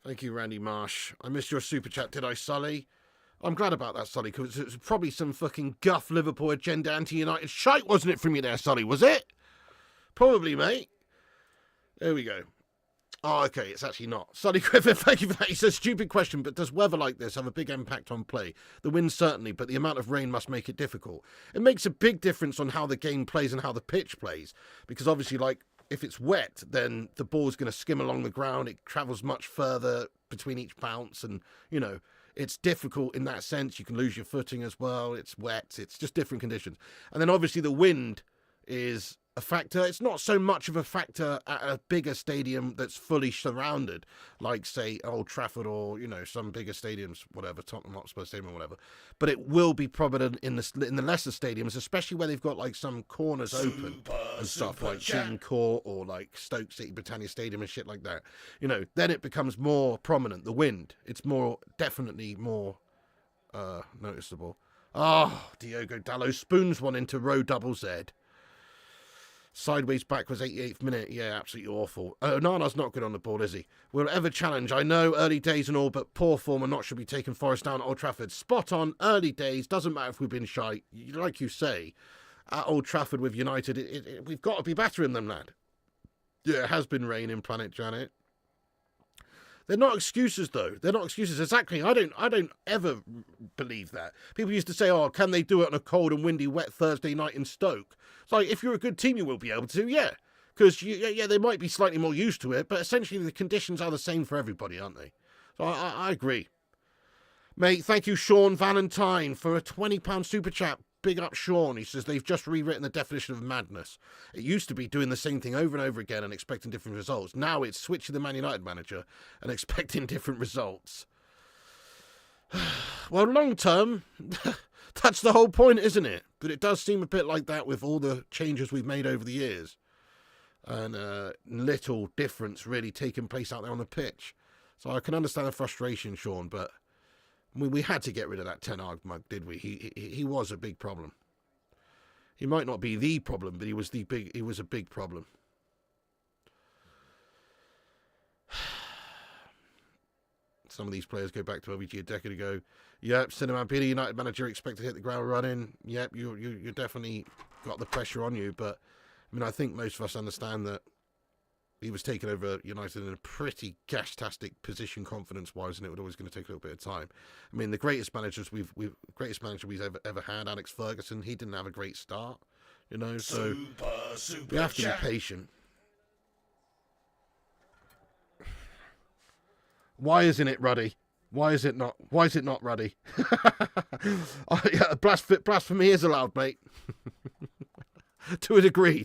Thank you, Randy Marsh. I missed your super chat, did I, Sully? I'm glad about that, Sully, because it was probably some fucking guff Liverpool agenda anti-United shite, wasn't it, from you there, Sully, was it? Probably, mate. There we go. Oh, okay, it's actually not. Sully Griffin, thank you for that. He says, stupid question, but does weather like this have a big impact on play? The wind certainly, but the amount of rain must make it difficult. It makes a big difference on how the game plays and how the pitch plays, because obviously, like, if it's wet, then the ball's going to skim along the ground. It travels much further between each bounce. And, you know, it's difficult in that sense. You can lose your footing as well. It's wet. It's just different conditions. And then obviously the wind is a factor. It's not so much of a factor at a bigger stadium that's fully surrounded, like, say, Old Trafford or, you know, some bigger stadiums, whatever, Tottenham Hotspur Stadium or whatever. But it will be prominent in the lesser stadiums, especially where they've got, like, some corners open and stuff, like Chatham Court or, like, Stoke City Britannia Stadium and shit like that. You know, then it becomes more prominent, the wind. It's definitely more noticeable. Oh, Diogo Dalot spoons one into row double Z. Sideways back was 88th minute. Yeah, absolutely awful. Nana's not good on the ball, is he? Will ever challenge. I know early days and all, but poor form and not should be taking Forest down at Old Trafford. Spot on, early days. Doesn't matter if we've been shy. Like you say, at Old Trafford with United, we've got to be better than them, lad. Yeah, it has been raining, Planet Janet. They're not excuses, though. They're not excuses. Exactly. I don't ever believe that. People used to say, oh, can they do it on a cold and windy, wet Thursday night in Stoke? It's like, if you're a good team, you will be able to, yeah. Because, yeah, they might be slightly more used to it, but essentially the conditions are the same for everybody, aren't they? So I agree. Mate, thank you, Sean Valentine, for a £20 super chat. Big up, Sean. He says they've just rewritten the definition of madness. It used to be doing the same thing over and over again and expecting different results. Now it's switching the Man United manager and expecting different results. Well, long term, that's the whole point, isn't it? But it does seem a bit like that with all the changes we've made over the years. And little difference really taking place out there on the pitch. So I can understand the frustration, Sean, but we had to get rid of that Ten Hag mug, did we? He was a big problem. He might not be the problem, but he was a big problem. Some of these players go back to OBG a decade ago. Yep, Cinnamon being a United manager, expect to hit the ground running. Yep, you definitely got the pressure on you, but I mean, I think most of us understand that he was taking over United in a pretty gash-tastic position confidence-wise, and it was always going to take a little bit of time. I mean, the greatest manager we've ever had, Alex Ferguson, he didn't have a great start, you know. So Super we have to be chat. patient. Why isn't it Ruddy? Why is it not? Why is it not Ruddy? Yeah, blasphemy is allowed, mate. To a degree.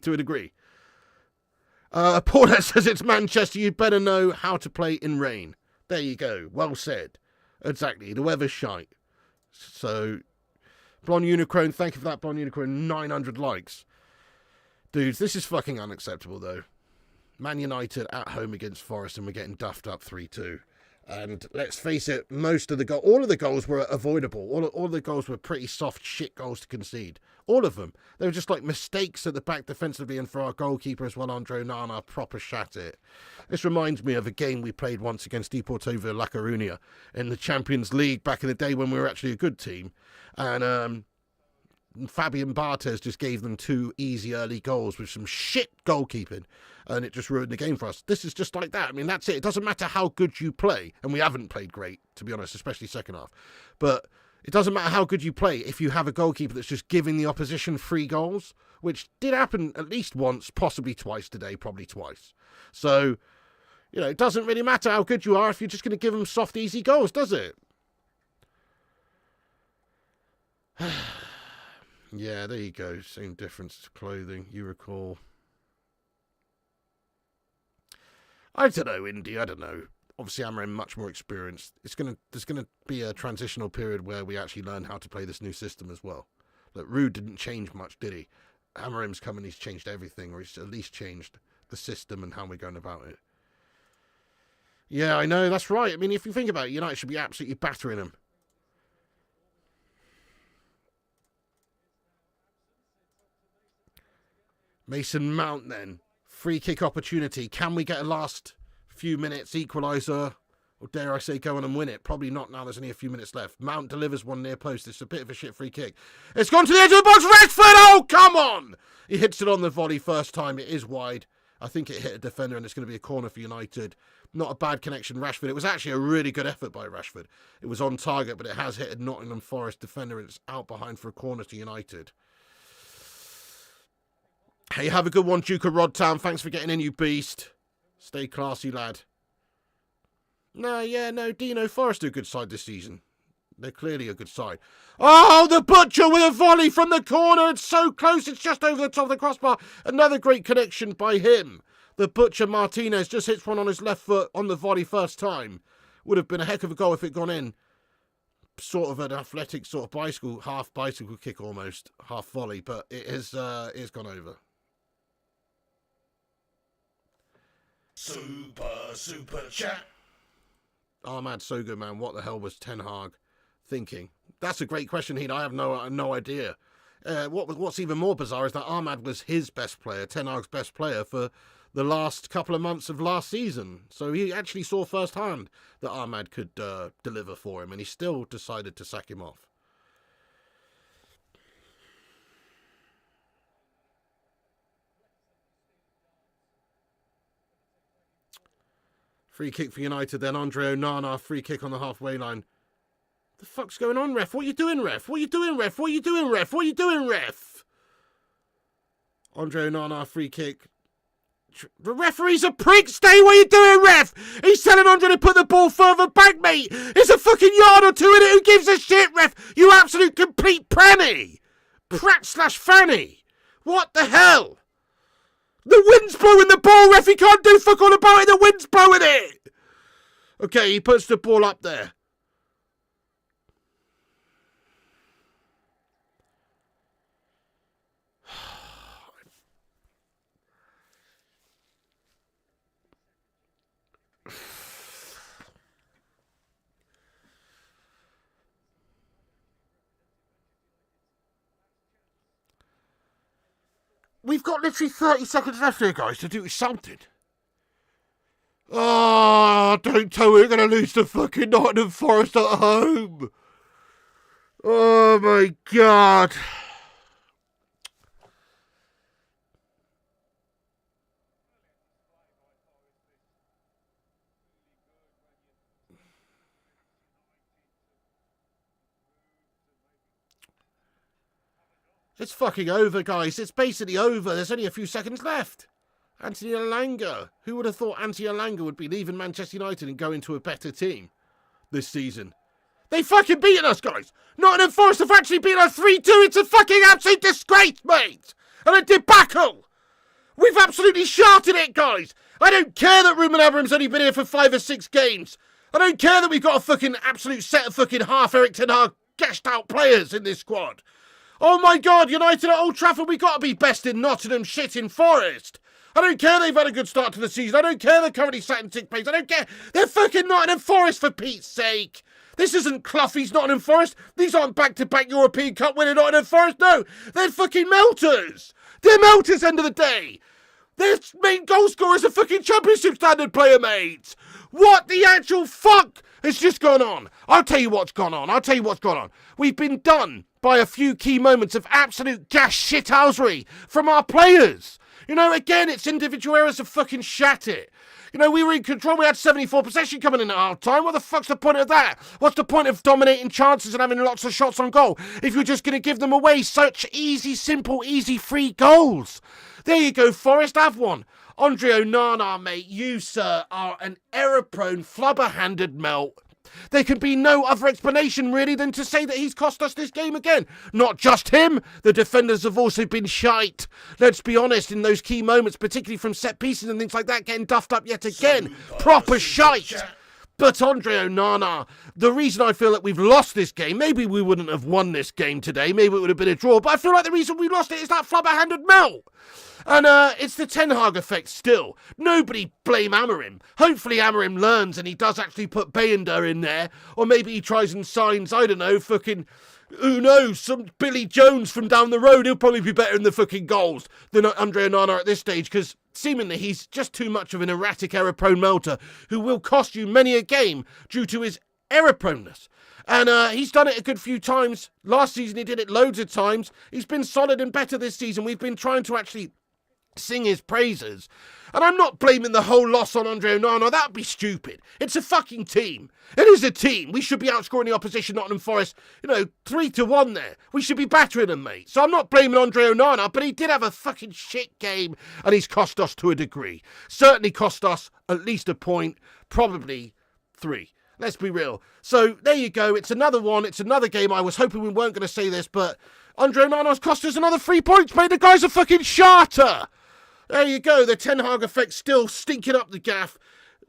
Paulette says it's Manchester. You better know how to play in rain. There you go. Well said. Exactly. The weather's shite. So, Blonde Unicorn, thank you for that, Blonde Unicorn. 900 likes. Dudes, this is fucking unacceptable, though. Man United at home against Forest, and we're getting duffed up 3-2. And let's face it, all of the goals were avoidable. All of the goals were pretty soft shit goals to concede. All of them. They were just like mistakes at the back defensively, and for our goalkeeper as well, Andre Nana, proper shat it. This reminds me of a game we played once against Deportivo La Coruña in the Champions League back in the day when we were actually a good team. And Fabian Barthez just gave them 2 easy early goals with some shit goalkeeping, and it just ruined the game for us. This is just like that. I mean, that's it. It doesn't matter how good you play, and we haven't played great, to be honest, especially second half. But it doesn't matter how good you play if you have a goalkeeper that's just giving the opposition 3 goals, which did happen at least once, possibly twice today, probably twice. So, you know, it doesn't really matter how good you are if you're just going to give them soft, easy goals, does it? Yeah, there you go. Same difference to clothing. You recall. I don't know, Indy. I don't know. Obviously, Amarim much more experienced. There's gonna be a transitional period where we actually learn how to play this new system as well. Look, Rude didn't change much, did he? Amarim's come and he's changed everything, or he's at least changed the system and how we're going about it. Yeah, I know. That's right. I mean, if you think about it, United should be absolutely battering them. Mason Mount then. Free kick opportunity. Can we get a last few minutes equaliser? Or dare I say go on and win it? Probably not now. There's only a few minutes left. Mount delivers one near post. It's a bit of a shit free kick. It's gone to the edge of the box. Rashford! Oh, come on! He hits it on the volley first time. It is wide. I think it hit a defender and it's going to be a corner for United. Not a bad connection, Rashford. It was actually a really good effort by Rashford. It was on target, but it has hit a Nottingham Forest defender and it's out behind for a corner to United. Hey, have a good one, Duke of Rodtown. Thanks for getting in, you beast. Stay classy, lad. No, Dino Forest are a good side this season. They're clearly a good side. Oh, the Butcher with a volley from the corner. It's so close. It's just over the top of the crossbar. Another great connection by him. The Butcher Martinez just hits one on his left foot on the volley first time. Would have been a heck of a goal if it gone in. Sort of an athletic sort of half bicycle kick almost. Half volley, but it has gone over. Super chat. Ahmad Sogo, man, what the hell was Ten Hag thinking? That's a great question, Heat. I have no idea. What's even more bizarre is that Ahmad was his best player, Ten Hag's best player for the last couple of months of last season. So he actually saw firsthand that Ahmad could deliver for him, and he still decided to sack him off. Free kick for United, then Andre Onana, free kick on the halfway line. The fuck's going on, ref? What are you doing, ref? What are you doing, ref? What are you doing, ref? What are you doing, ref? Andre Onana, free kick. The referee's a prick. Stay where you're doing, ref. He's telling Andre to put the ball further back, mate. It's a fucking yard or two in it. Who gives a shit, ref? You absolute complete pranny. Prat/fanny. What the hell? The wind's blowing the ball, ref. He can't do fuck all about it. The wind's blowing it. Okay, he puts the ball up there. We've got literally 30 seconds left here, guys, to do something. Oh, don't tell me we're going to lose to fucking Nottingham Forest at home. Oh, my God. It's fucking over, guys. It's basically over. There's only a few seconds left. Anthony Elanga. Who would have thought Anthony Elanga would be leaving Manchester United and going to a better team this season? They fucking beaten us, guys. Nottingham Forest have actually beaten us 3-2. It's a fucking absolute disgrace, mate. And a debacle. We've absolutely sharted it, guys. I don't care that Ruben Amorim's only been here for 5 or 6 games. I don't care that we've got a fucking absolute set of fucking half Eric Ten Hag gashed out players in this squad. Oh my God, United at Old Trafford, we got to be best in Nottingham, shit in Forest. I don't care they've had a good start to the season. I don't care they're currently sat in 6th place. I don't care. They're fucking Nottingham Forest, for Pete's sake. This isn't Cloughie's Nottingham Forest. These aren't back-to-back European Cup winning Nottingham Forest. No, they're fucking melters. They're melters, end of the day. Their main goal scorer is a fucking Championship standard player, mate. What the actual fuck has just gone on? I'll tell you what's gone on. We've been done by a few key moments of absolute gas shithousery from our players. You know, again, it's individual errors of fucking shat it. You know, we were in control. We had 74 possession coming in at half time. What the fuck's the point of that? What's the point of dominating chances and having lots of shots on goal if you're just going to give them away such easy, simple, easy free goals? There you go, Forest, have one. Andre Onana, mate, you, sir, are an error-prone, flubber-handed melt. There can be no other explanation, really, than to say that he's cost us this game again. Not just him. The defenders have also been shite. Let's be honest, in those key moments, particularly from set pieces and things like that, getting duffed up yet again. Proper shite. But Andre Onana, the reason I feel that we've lost this game, maybe we wouldn't have won this game today, maybe it would have been a draw, but I feel like the reason we lost it is that flubber-handed melt. And it's the Ten Hag effect still. Nobody blame Amorim. Hopefully Amorim learns and he does actually put Bayender in there. Or maybe he tries and signs, I don't know, fucking, who knows, some Billy Jones from down the road. He'll probably be better in the fucking goals than Andre Onana at this stage, because seemingly he's just too much of an erratic, error-prone melter who will cost you many a game due to his error-proneness. And he's done it a good few times. Last season he did it loads of times. He's been solid and better this season. We've been trying to actually sing his praises. And I'm not blaming the whole loss on Andre Onana. That'd be stupid. It's a fucking team. It is a team. We should be outscoring the opposition, Nottingham Forest, 3-1 there. We should be battering them, mate. So I'm not blaming Andre Onana, but he did have a fucking shit game, and he's cost us to a degree. Certainly cost us at least a point, probably 3. Let's be real. So there you go. It's another one. It's another game. I was hoping we weren't going to say this, but Andre Onana's cost us another 3 points, mate. The guy's a fucking sharter. There you go. The Ten Hag effect still stinking up the gaff.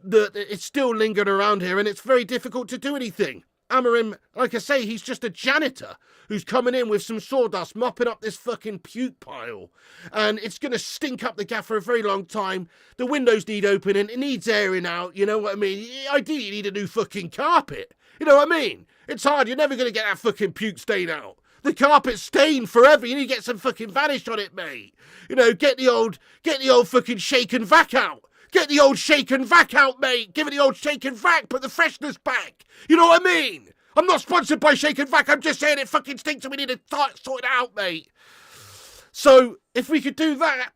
It's still lingering around here, and it's very difficult to do anything. Amorim, like I say, he's just a janitor who's coming in with some sawdust, mopping up this fucking puke pile. And it's going to stink up the gaff for a very long time. The windows need opening. It needs airing out. You know what I mean? Ideally, you need a new fucking carpet. You know what I mean? It's hard. You're never going to get that fucking puke stain out. The carpet's stained forever. You need to get some fucking vanish on it, mate. Get the old fucking shake and vac out. Get the old shake and vac out, mate. Give it the old shake and vac. Put the freshness back. You know what I mean? I'm not sponsored by Shake and Vac. I'm just saying it fucking stinks and we need to sort it out, mate. So, if we could do that,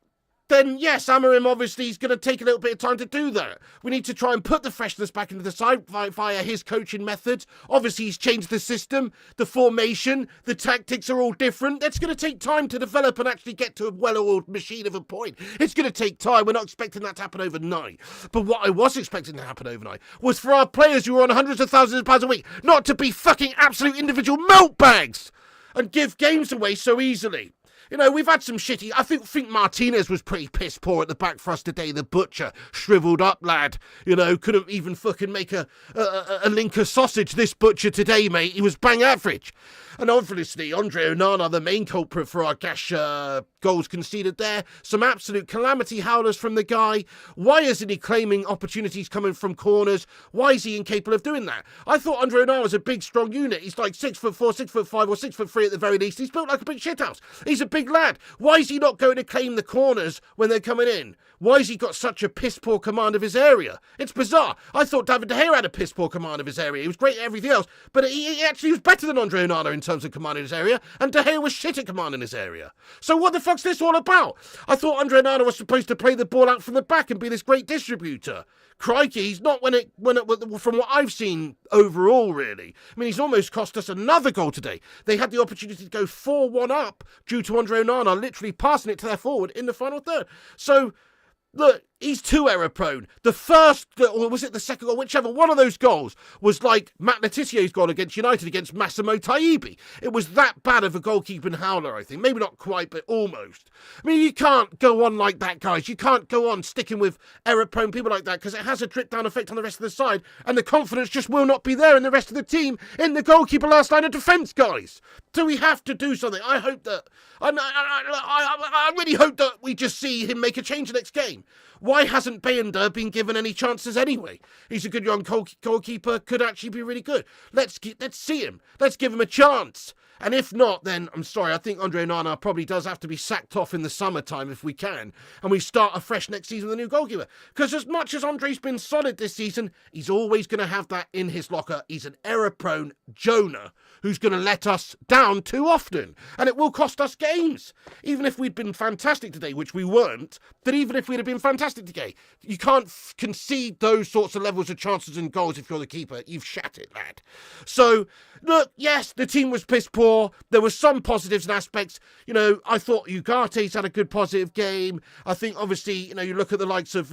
then yes, Amorim obviously is going to take a little bit of time to do that. We need to try and put the freshness back into the side via his coaching methods. Obviously, he's changed the system, the formation, the tactics are all different. That's going to take time to develop and actually get to a well-oiled machine of a point. It's going to take time. We're not expecting that to happen overnight. But what I was expecting to happen overnight was for our players who are on hundreds of thousands of pounds a week not to be fucking absolute individual melt bags and give games away so easily. You know, we've had some shitty... I think Martinez was pretty piss poor at the back for us today. The butcher, shriveled up lad. You know, couldn't even fucking make a linker sausage, this butcher today, mate. He was bang average. And obviously, Andre Onana, the main culprit for our gash goals conceded there. Some absolute calamity howlers from the guy. Why isn't he claiming opportunities coming from corners? Why is he incapable of doing that? I thought Andre Onana was a big, strong unit. He's like 6'4", 6'5", or 6'3" at the very least. He's built like a big shithouse. He's a big lad. Why is he not going to claim the corners when they're coming in? Why has he got such a piss-poor command of his area? It's bizarre. I thought David De Gea had a piss-poor command of his area. He was great at everything else, but he actually was better than Andre Onana in terms of commanding his area, and De Gea was shit at commanding his area. So what the fuck's this all about? I thought Andre Onana was supposed to play the ball out from the back and be this great distributor. Crikey, he's not when it from what I've seen overall, really. I mean, he's almost cost us another goal today. They had the opportunity to go 4-1 up due to Andre Onana literally passing it to their forward in the final third. So, look, he's too error prone. The first, or was it the second goal, whichever one of those goals was like Matt Letizier's goal against United against Massimo Taibi. It was that bad of a goalkeeping howler, I think. Maybe not quite, but almost. I mean, you can't go on like that, guys. You can't go on sticking with error prone people like that because it has a drip down effect on the rest of the side and the confidence just will not be there in the rest of the team in the goalkeeper last line of defence, guys. So we have to do something. I hope that, I really hope that we just see him make a change next game. Why hasn't Bender been given any chances anyway? He's a good young goalkeeper, could actually be really good. Let's see him. Let's give him a chance. And if not, then I'm sorry, I think Andre Onana probably does have to be sacked off in the summertime if we can. And we start afresh next season with a new goalkeeper. Because as much as Andre's been solid this season, he's always going to have that in his locker. He's an error-prone Jonah who's going to let us down too often. And it will cost us games. Even if we'd been fantastic today, which we weren't, but even if we'd have been fantastic today, you can't concede those sorts of levels of chances and goals if you're the keeper. You've shat it, lad. So, look, yes, the team was piss poor. There were some positives and aspects. You know, I thought Ugarte's had a good positive game. I think, obviously, you know, you look at the likes of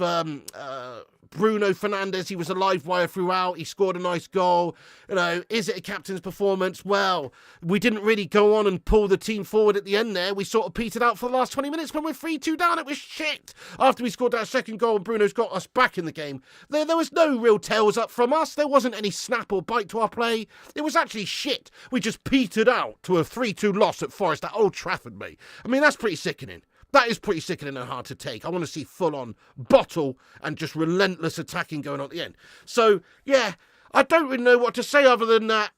Bruno Fernandes, he was a live wire throughout. He scored a nice goal. You know, is it a captain's performance? Well, we didn't really go on and pull the team forward at the end there. We sort of petered out for the last 20 minutes when we're 3-2 down. It was shit. After we scored that second goal and Bruno's got us back in the game, there was no real tails up from us. There wasn't any snap or bite to our play. It was actually shit. We just petered out to a 3-2 loss at Forest at Old Trafford, mate. I mean, that's pretty sickening. That is pretty sickening and hard to take. I want to see full-on bottle and just relentless attacking going on at the end. So, yeah, I don't really know what to say other than that.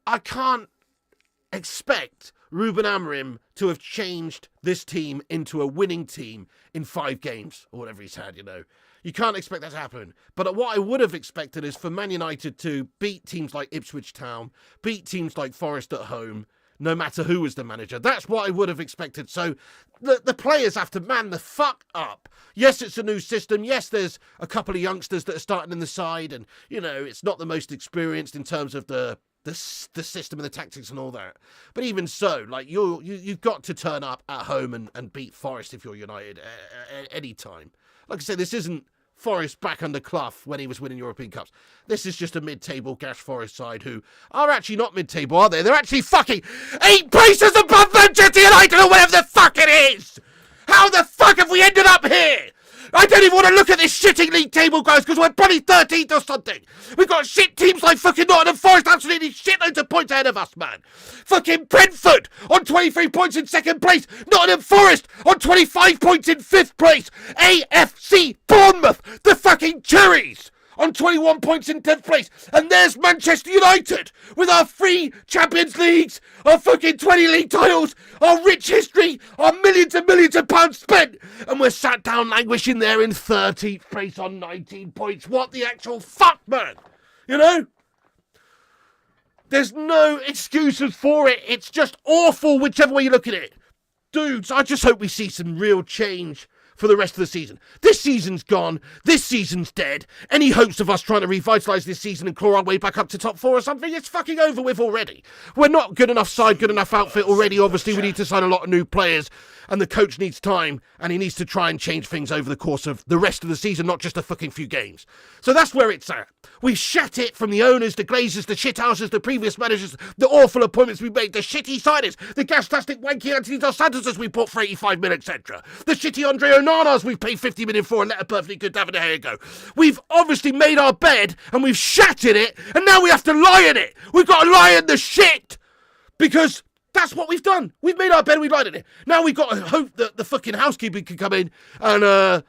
I can't expect Ruben Amorim to have changed this team into a winning team in 5 games, or whatever he's had, you know. You can't expect that to happen. But what I would have expected is for Man United to beat teams like Ipswich Town, beat teams like Forest at home, no matter who was the manager. That's what I would have expected. So the players have to man the fuck up. Yes, it's a new system. Yes, there's a couple of youngsters that are starting in the side. And, you know, it's not the most experienced in terms of the system and the tactics and all that. But even so, like, you've got to turn up at home and beat Forest if you're United any time. Like I say, this isn't Forest back under Clough when he was winning European Cups. This is just a mid-table Gash Forest side who are actually not mid-table, are they? They're actually fucking 8 places above Manchester United or whatever the fuck it is! How the fuck have we ended up here? I don't even want to look at this shitting league table, guys, because we're bloody 13th or something. We've got shit teams like fucking Nottingham Forest absolutely shitloads of points ahead of us, man. Fucking Brentford on 23 points in 2nd place. Nottingham Forest on 25 points in 5th place. AFC Bournemouth, the fucking Cherries, on 21 points in 10th place. And there's Manchester United with our 3 Champions Leagues, our fucking 20 league titles, our rich history, our millions and millions of pounds spent. And we're sat down languishing there in 13th place on 19 points. What the actual fuck, man? You know? There's no excuses for it. It's just awful whichever way you look at it. Dudes, I just hope we see some real change for the rest of the season. This season's gone. This season's dead. Any hopes of us trying to revitalise this season and claw our way back up to top 4 or something, it's fucking over with already. We're not good enough side, good enough outfit already. Obviously, we need to sign a lot of new players, and the coach needs time, and he needs to try and change things over the course of the rest of the season, not just a fucking few games. So that's where it's at. We've shat it from the owners, the Glazers, the shithouses, the previous managers, the awful appointments we made, the shitty signings, the gas-tastic wanky Anthony Dos Santos we bought for 85 million, etc. The shitty Andre Onanas we've paid 50 million for and let a perfectly good David De Gea go. We've obviously made our bed and we've shat in it, and now we have to lie in it. We've got to lie in the shit because that's what we've done. We've made our bed, we've lied in it. Now we've got to hope that the fucking housekeeping can come in and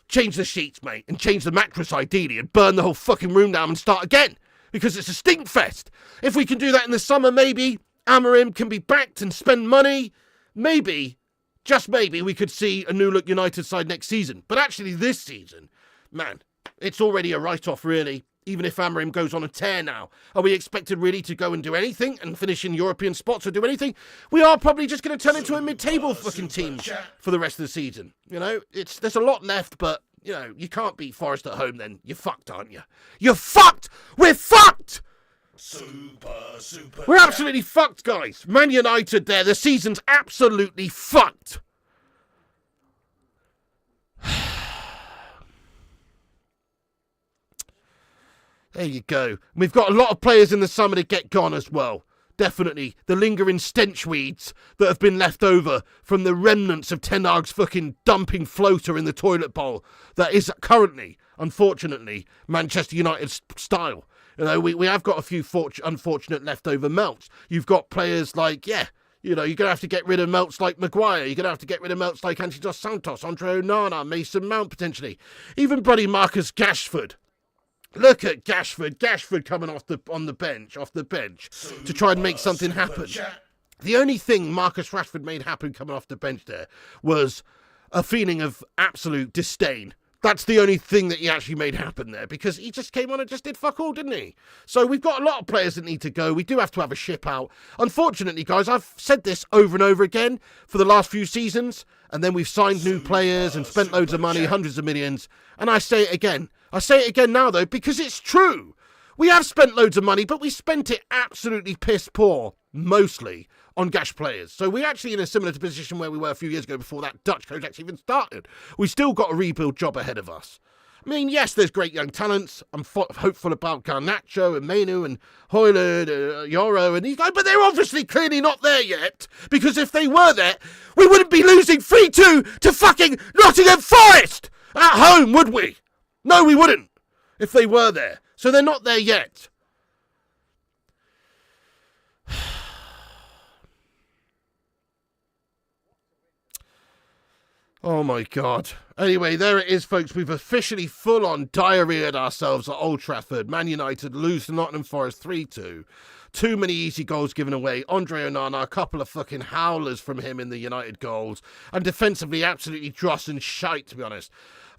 change the sheets, mate, and change the mattress ideally and burn the whole fucking room down and start again because it's a stink fest. If we can do that in the summer, maybe Amorim can be backed and spend money. Maybe, just maybe, we could see a new look United side next season. But actually this season, man, it's already a write-off really. Even if Amorim goes on a tear now, are we expected really to go and do anything and finish in European spots or do anything? We are probably just going to turn into a mid-table fucking team for the rest of the season. You know, there's a lot left, but, you know, you can't beat Forest at home then. You're fucked, aren't you? You're fucked! We're fucked! Super We're absolutely fucked, guys. Man United there, the season's absolutely fucked. There you go. We've got a lot of players in the summer to get gone as well. Definitely. The lingering stench weeds that have been left over from the remnants of Ten Hag's fucking dumping floater in the toilet bowl that is currently, unfortunately, Manchester United's style. You know, we have got a few unfortunate leftover melts. You've got players like, you know, you're going to have to get rid of melts like Maguire. You're going to have to get rid of melts like Anthony Dos Santos, Andre Onana, Mason Mount potentially. Even bloody Marcus Rashford. Look at Rashford coming off the bench to try and make something happen. The only thing Marcus Rashford made happen coming off the bench there was a feeling of absolute disdain. That's the only thing that he actually made happen there, because he just came on and just did fuck all, didn't he? So we've got a lot of players that need to go. We do have to have a ship out. Unfortunately, guys, I've said this over and over again for the last few seasons, and then we've signed new players and spent loads of money, hundreds of millions, and I say it again. I say it again now, though, because it's true. We have spent loads of money, but we spent it absolutely piss poor, mostly, on Gash players. So we're actually in a similar position where we were a few years ago before that Dutch coach actually even started. We still got a rebuild job ahead of us. I mean, yes, there's great young talents. I'm hopeful about Garnacho and Menu and Højlund, Yoro and these guys, but they're obviously clearly not there yet, because if they were there, we wouldn't be losing 3-2 to fucking Nottingham Forest at home, would we? No, we wouldn't, if they were there. So they're not there yet. Oh my God. Anyway, there it is, folks. We've officially full-on diarrheaed ourselves at Old Trafford. Man United lose to Nottingham Forest 3-2. Too many easy goals given away. Andre Onana, a couple of fucking howlers from him in the United goals. And defensively, absolutely dross and shite, to be honest.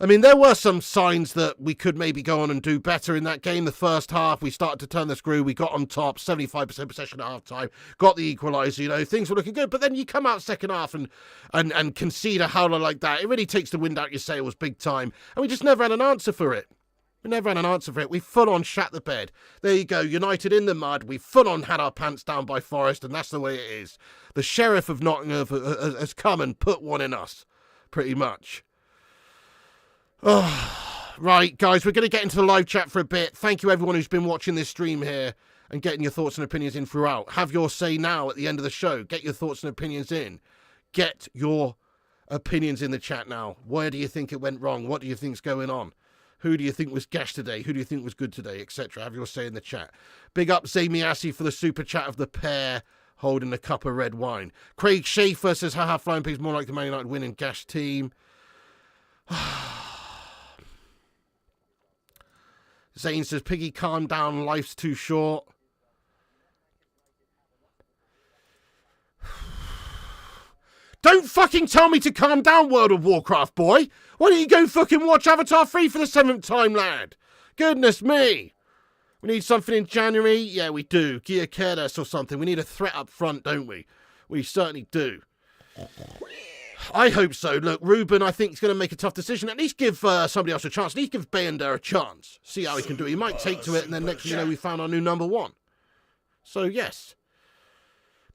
I mean, there were some signs that we could maybe go on and do better in that game. The first half, we started to turn the screw. We got on top, 75% possession at half-time, got the equaliser, you know, things were looking good. But then you come out second half and concede a howler like that. It really takes the wind out your sails big time. And we just never had an answer for it. We full-on shat the bed. There you go, United in the mud. We full-on had our pants down by Forest, and that's the way it is. The Sheriff of Nottingham has come and put one in us, pretty much. Oh, right, guys, we're going to get into the live chat for a bit. Thank you, everyone who's been watching this stream here and getting your thoughts and opinions in throughout. Have your say now at the end of the show. Get your thoughts and opinions in. Get your opinions in the chat now. Where do you think it went wrong? What do you think's going on? Who do you think was gash today? Who do you think was good today, etc.? Have your say in the chat. Big up Zamiasi for the super chat of the pair holding a cup of red wine. Craig Schaefer says, haha, Flying Pig's more like the Man United winning gash team. Zane says, Piggy, calm down. Life's too short. Don't fucking tell me to calm down, World of Warcraft, boy. Why don't you go fucking watch Avatar 3 for the 7th time, lad? Goodness me. We need something in January? Yeah, we do. Gia Keres or something. We need a threat up front, don't we? We certainly do. I hope so. Look, Ruben, I think, is going to make a tough decision. At least give somebody else a chance. At least give Bayender a chance. See how he can do it. He might take to it, and then next thing you know, we found our new number one. So, yes.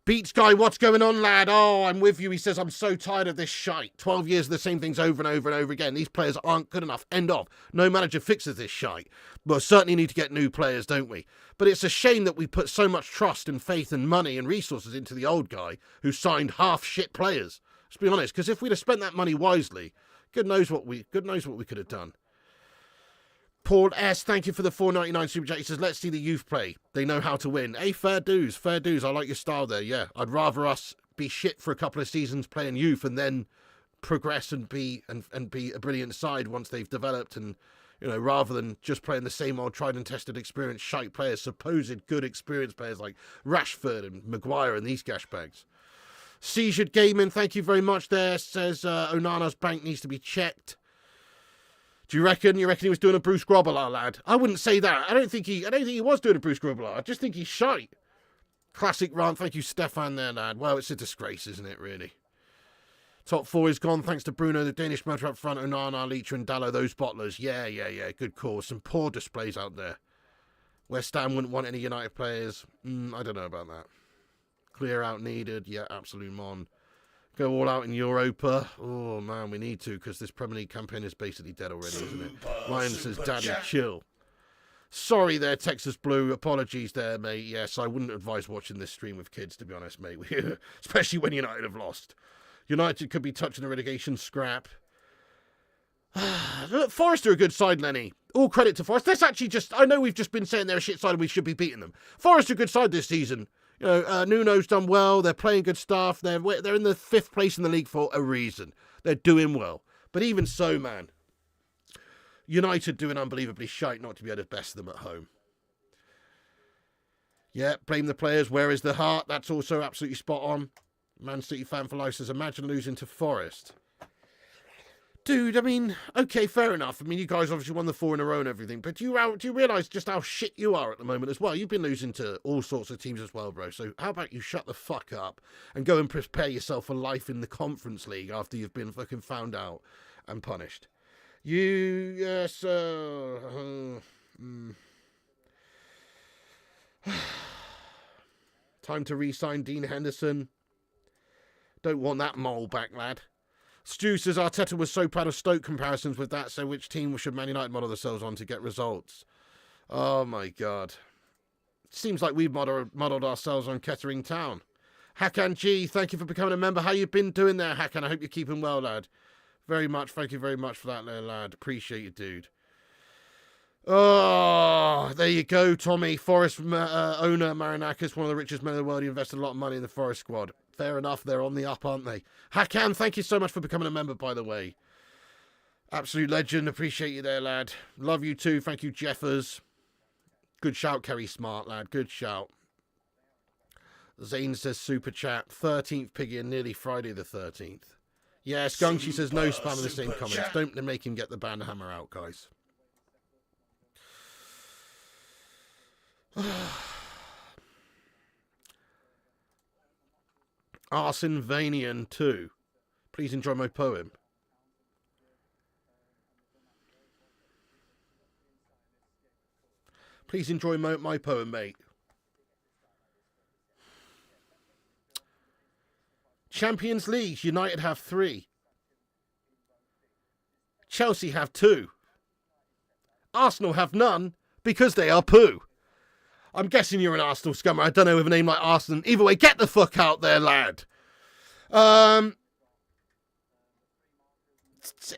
Beats Guy, what's going on, lad? Oh, I'm with you. He says, I'm so tired of this shite. 12 years of the same things over and over and over again. These players aren't good enough. End of. No manager fixes this shite. Well, certainly need to get new players, don't we? But it's a shame that we put so much trust and faith and money and resources into the old guy who signed half shit players. Let's be honest, because if we'd have spent that money wisely, God knows what we could have done. Paul S, thank you for the $4.99 super chat. He says, let's see the youth play. They know how to win. Hey, fair dues. I like your style there, yeah. I'd rather us be shit for a couple of seasons playing youth and then progress and be a brilliant side once they've developed, and, you know, rather than just playing the same old tried and tested experienced shite players, supposed good experienced players like Rashford and Maguire and these gashbags. Seizure Gaming, thank you very much there. Says Onana's bank needs to be checked. Do you reckon he was doing a Bruce Grobbelaar, lad? I wouldn't say that. I don't think he was doing a Bruce Grobbelaar. I just think he's shite. Classic rant. Thank you, Stefan there, lad. Well, it's a disgrace, isn't it, really? Top four is gone, thanks to Bruno, the Danish motor up front, Onana, Leacher and Dallo, those bottlers. Yeah. Good call. Some poor displays out there. West Ham wouldn't want any United players. I don't know about that. Clear out needed. Yeah, absolute mon. Go all out in Europa. Oh, man, we need to, because this Premier League campaign is basically dead already, isn't it? Ryan says, Daddy, chill. Sorry there, Texas Blue. Apologies there, mate. Yes, I wouldn't advise watching this stream with kids, to be honest, mate. Especially when United have lost. United could be touching the relegation scrap. Forest are a good side, Lenny. All credit to Forest. That's actually I know we've just been saying they're a shit side and we should be beating them. Forest are a good side this season. You know, Nuno's done well. They're playing good stuff. They're in the 5th place in the league for a reason. They're doing well. But even so, man, United doing unbelievably shite not to be able to best them at home. Yeah, blame the players. Where is the heart? That's also absolutely spot on. Man City fan for life says, imagine losing to Forest. Dude, I mean, okay, fair enough. I mean, you guys obviously won the 4 in a row and everything, but do you realise just how shit you are at the moment as well? You've been losing to all sorts of teams as well, bro. So how about you shut the fuck up and go and prepare yourself for life in the Conference League after you've been fucking found out and punished? Time to re-sign Dean Henderson. Don't want that mole back, lad. Stu says Arteta was so proud of Stoke comparisons with that, so which team should Man United model themselves on to get results? Oh my God. Seems like we've modelled ourselves on Kettering Town. Hakan G, thank you for becoming a member. How you been doing there, Hakan? I hope you're keeping well, lad. Very much, thank you very much for that there, lad. Appreciate you, dude. Oh, there you go, Tommy. Forest owner Marinakis, one of the richest men in the world. He invested a lot of money in the Forest squad. Fair enough, they're on the up, aren't they? Hakan, thank you so much for becoming a member, by the way. Absolute legend. Appreciate you there, lad. Love you too. Thank you, Jeffers. Good shout, Kerry Smart, lad. Good shout. Zane says, super chat. 13th piggy and nearly Friday the 13th. Yes, Gungshi says, no spam in the same comments. Chat. Don't make him get the band hammer out, guys. Arsenvanian 2. Please enjoy my poem. Please enjoy my poem, mate. Champions League, United have 3. Chelsea have 2. Arsenal have none because they are poo. I'm guessing you're an Arsenal scummer. I don't know, with a name like Arsenal. Either way, get the fuck out there, lad.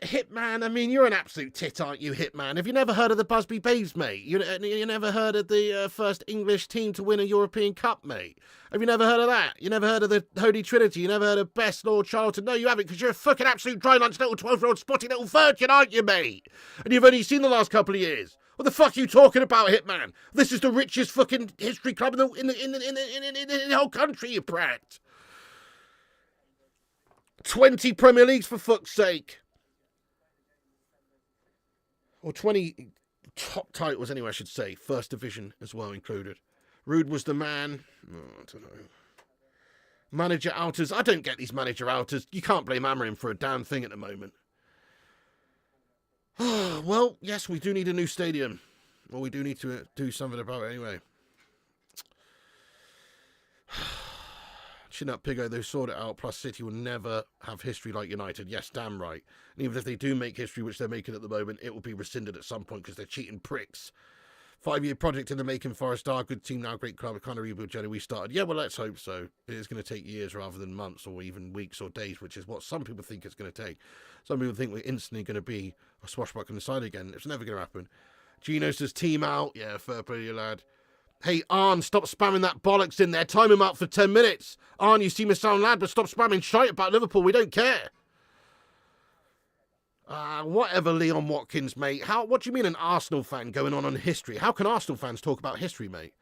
Hitman, I mean, you're an absolute tit, aren't you, Hitman? Have you never heard of the Busby Babes, mate? You never heard of the first English team to win a European Cup, mate? Have you never heard of that? You never heard of the Holy Trinity? You never heard of Best Lord Charlton? No, you haven't, because you're a fucking absolute dry lunch little 12-year-old spotty little virgin, aren't you, mate? And you've only seen the last couple of years. What the fuck are you talking about, Hitman? This is the richest fucking history club in the whole country, you brat. 20 Premier Leagues, for fuck's sake. Or 20 top titles, anyway, I should say. First division as well included. Rude was the man. Oh, I don't know. Manager outers. I don't get these manager outers. You can't blame Amorim for a damn thing at the moment. Well, yes, we do need a new stadium. Well, we do need to do something about it anyway. Chin up, Piggo. They'll sort it out. Plus, City will never have history like United. Yes, damn right. And even if they do make history, which they're making at the moment, it will be rescinded at some point because they're cheating pricks. 5-year project in the making. Forest are a good team now, great club. A kind of rebuild journey we started. Yeah, well, let's hope so. It is going to take years rather than months or even weeks or days, which is what some people think it's going to take. Some people think we're instantly going to be a swashbuckling side again. It's never going to happen. Gino says team out. Yeah, fair play, you lad. Hey, Arn, stop spamming that bollocks in there. Time him out for 10 minutes. Arn, you seem a sound lad, but stop spamming shite about Liverpool. We don't care. Whatever, Leon Watkins, mate. What do you mean an Arsenal fan going on history? How can Arsenal fans talk about history, mate?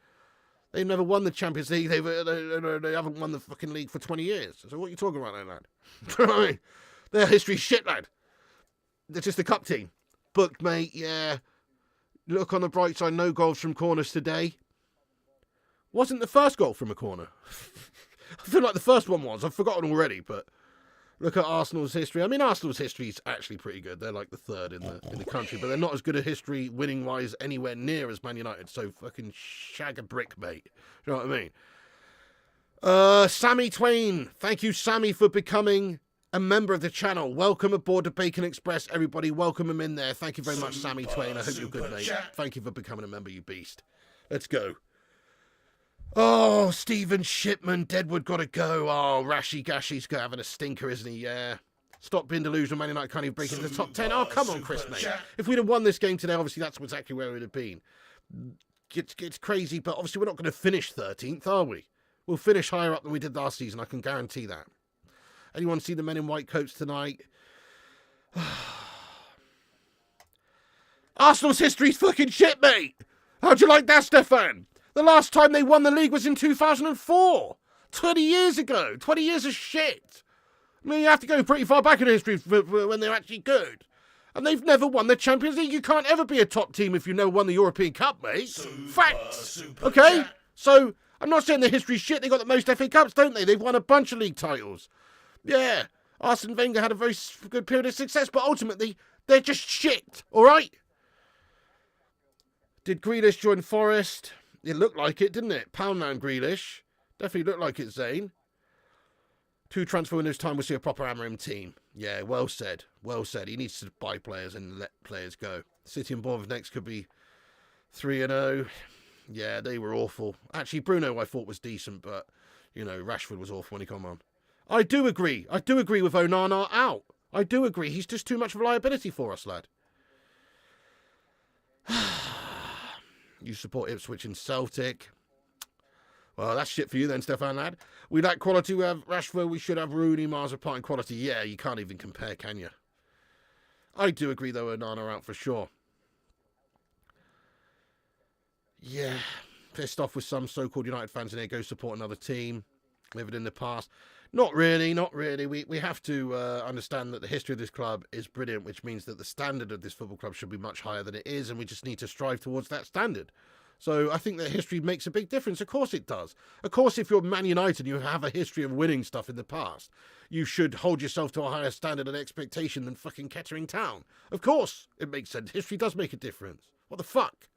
They've never won the Champions League. They haven't won the fucking league for 20 years. So what are you talking about there, lad? Do you know what I mean? Their history's shit, lad. They're just a cup team. Booked, mate, yeah. Look on the bright side, no goals from corners today. Wasn't the first goal from a corner. I feel like the first one was. I've forgotten already, but look at Arsenal's history. I mean, Arsenal's history is actually pretty good. They're like the third in the country, but they're not as good a history winning-wise anywhere near as Man United. So fucking shag a brick, mate. You know what I mean? Sammy Twain. Thank you, Sammy, for becoming a member of the channel. Welcome aboard the Bacon Express, everybody. Welcome him in there. Thank you very much, Sammy Twain. I hope you're good, mate. Thank you for becoming a member, you beast. Let's go. Oh, Stephen Shipman, Deadwood got to go. Oh, Rashi Gashi's having a stinker, isn't he? Yeah. Stop being delusional. Man United can't even break into the top 10. Oh, come on, Chris, mate. If we'd have won this game today, obviously that's exactly where we'd have been. It's crazy, but obviously we're not going to finish 13th, are we? We'll finish higher up than we did last season. I can guarantee that. Anyone see the men in white coats tonight? Arsenal's history's fucking shit, mate. How'd you like that, Stefan? The last time they won the league was in 2004. 20 years ago. 20 years of shit. I mean, you have to go pretty far back in history for when they're actually good. And they've never won the Champions League. You can't ever be a top team if you've never won the European Cup, mate. Facts. Okay? So, I'm not saying the history's shit. They got the most FA Cups, don't they? They've won a bunch of league titles. Yeah. Arsene Wenger had a very good period of success, but ultimately, they're just shit. All right? Did Grealish join Forest? It looked like it, didn't it? Poundland Grealish. Definitely looked like it, Zane. 2 transfer windows time, we'll see a proper Amorim team. Yeah, well said. Well said. He needs to buy players and let players go. City and Bournemouth next could be 3-0. Yeah, they were awful. Actually, Bruno I thought was decent, but, you know, Rashford was awful when he came on. I do agree. I do agree with Onana out. I do agree. He's just too much of a liability for us, lad. You support Ipswich and Celtic. Well, that's shit for you then, Stefan, lad. We like quality. We have Rashford. We should have Rooney, miles apart in quality. Yeah, you can't even compare, can you? I do agree, though, Onana out for sure. Yeah, pissed off with some so-called United fans in here. Go support another team. Living in the past. Not really, not really. We have to understand that the history of this club is brilliant, which means that the standard of this football club should be much higher than it is, and we just need to strive towards that standard. So I think that history makes a big difference. Of course it does. Of course, if you're Man United and you have a history of winning stuff in the past, you should hold yourself to a higher standard and expectation than fucking Kettering Town. Of course it makes sense. History does make a difference. What the fuck?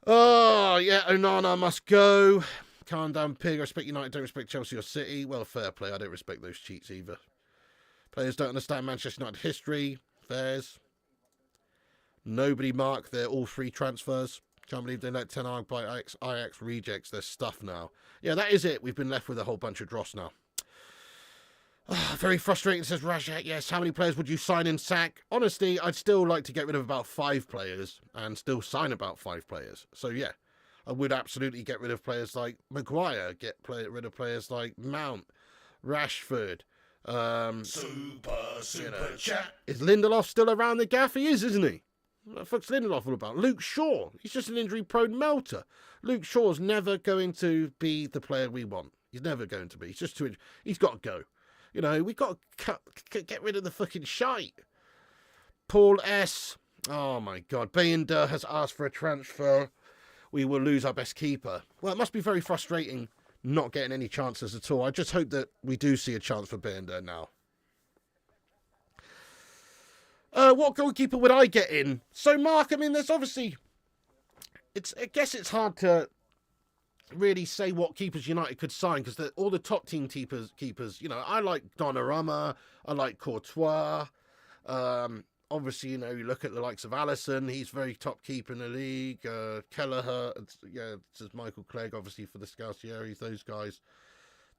Oh, yeah, Onana must go. Calm down, pig. I respect United, don't respect Chelsea or City. Well, fair play. I don't respect those cheats either. Players don't understand Manchester United history. Fairs. Nobody mark. They're all free transfers. Can't believe they let Ten Hag buy Ajax rejects their stuff now. Yeah, that is it. We've been left with a whole bunch of dross now. Oh, very frustrating, says Rajat. Yes, how many players would you sign and sack? Honestly, I'd still like to get rid of about 5 players and still sign about 5 players. So, yeah. I would absolutely get rid of players like Maguire, rid of players like Mount, Rashford. Super chat. Is Lindelof still around the gaff? He is, isn't he? What the fuck's Lindelof all about? Luke Shaw. He's just an injury-prone melter. Luke Shaw's never going to be the player we want. He's never going to be. He's just too injured. He's got to go. You know, we've got to get rid of the fucking shite. Paul S. Oh, my God. Bayender has asked for a transfer. We will lose our best keeper. Well, it must be very frustrating not getting any chances at all. I just hope that we do see a chance for Bender now. What goalkeeper would I get in? So, Mark, I mean, there's obviously... I guess it's hard to really say what keepers United could sign, because all the top team keepers, you know, I like Donnarumma, I like Courtois. Obviously, you know, you look at the likes of Alisson, he's very top keeper in the league. Kelleher, yeah, this is Michael Clegg, obviously, for the Scalciaris, those guys.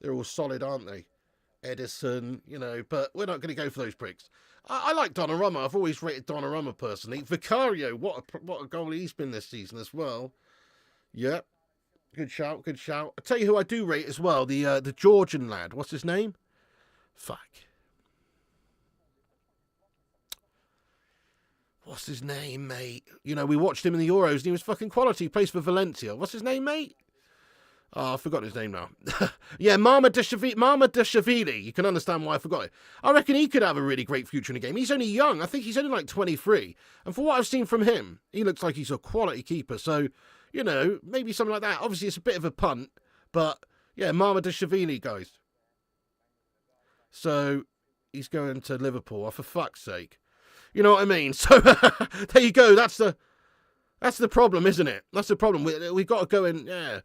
They're all solid, aren't they? Edison, you know, but we're not going to go for those pricks. I like Donnarumma. I've always rated Donnarumma personally. Vicario, what a goal he's been this season as well. Yep. Good shout, good shout. I'll tell you who I do rate as well, the Georgian lad. What's his name? Fuck. What's his name, mate? You know, we watched him in the Euros and he was fucking quality. He plays for Valencia. What's his name, mate? Oh, I've forgotten his name now. Yeah, Mama Dashvili. You can understand why I forgot it. I reckon he could have a really great future in the game. He's only young. I think he's only like 23. And for what I've seen from him, he looks like he's a quality keeper. So, you know, maybe something like that. Obviously, it's a bit of a punt. But, yeah, Mama Dashvili, guys. So, he's going to Liverpool. Oh, for fuck's sake. You know what I mean? So, there you go. That's the problem, isn't it? That's the problem. We've got to go in, yeah.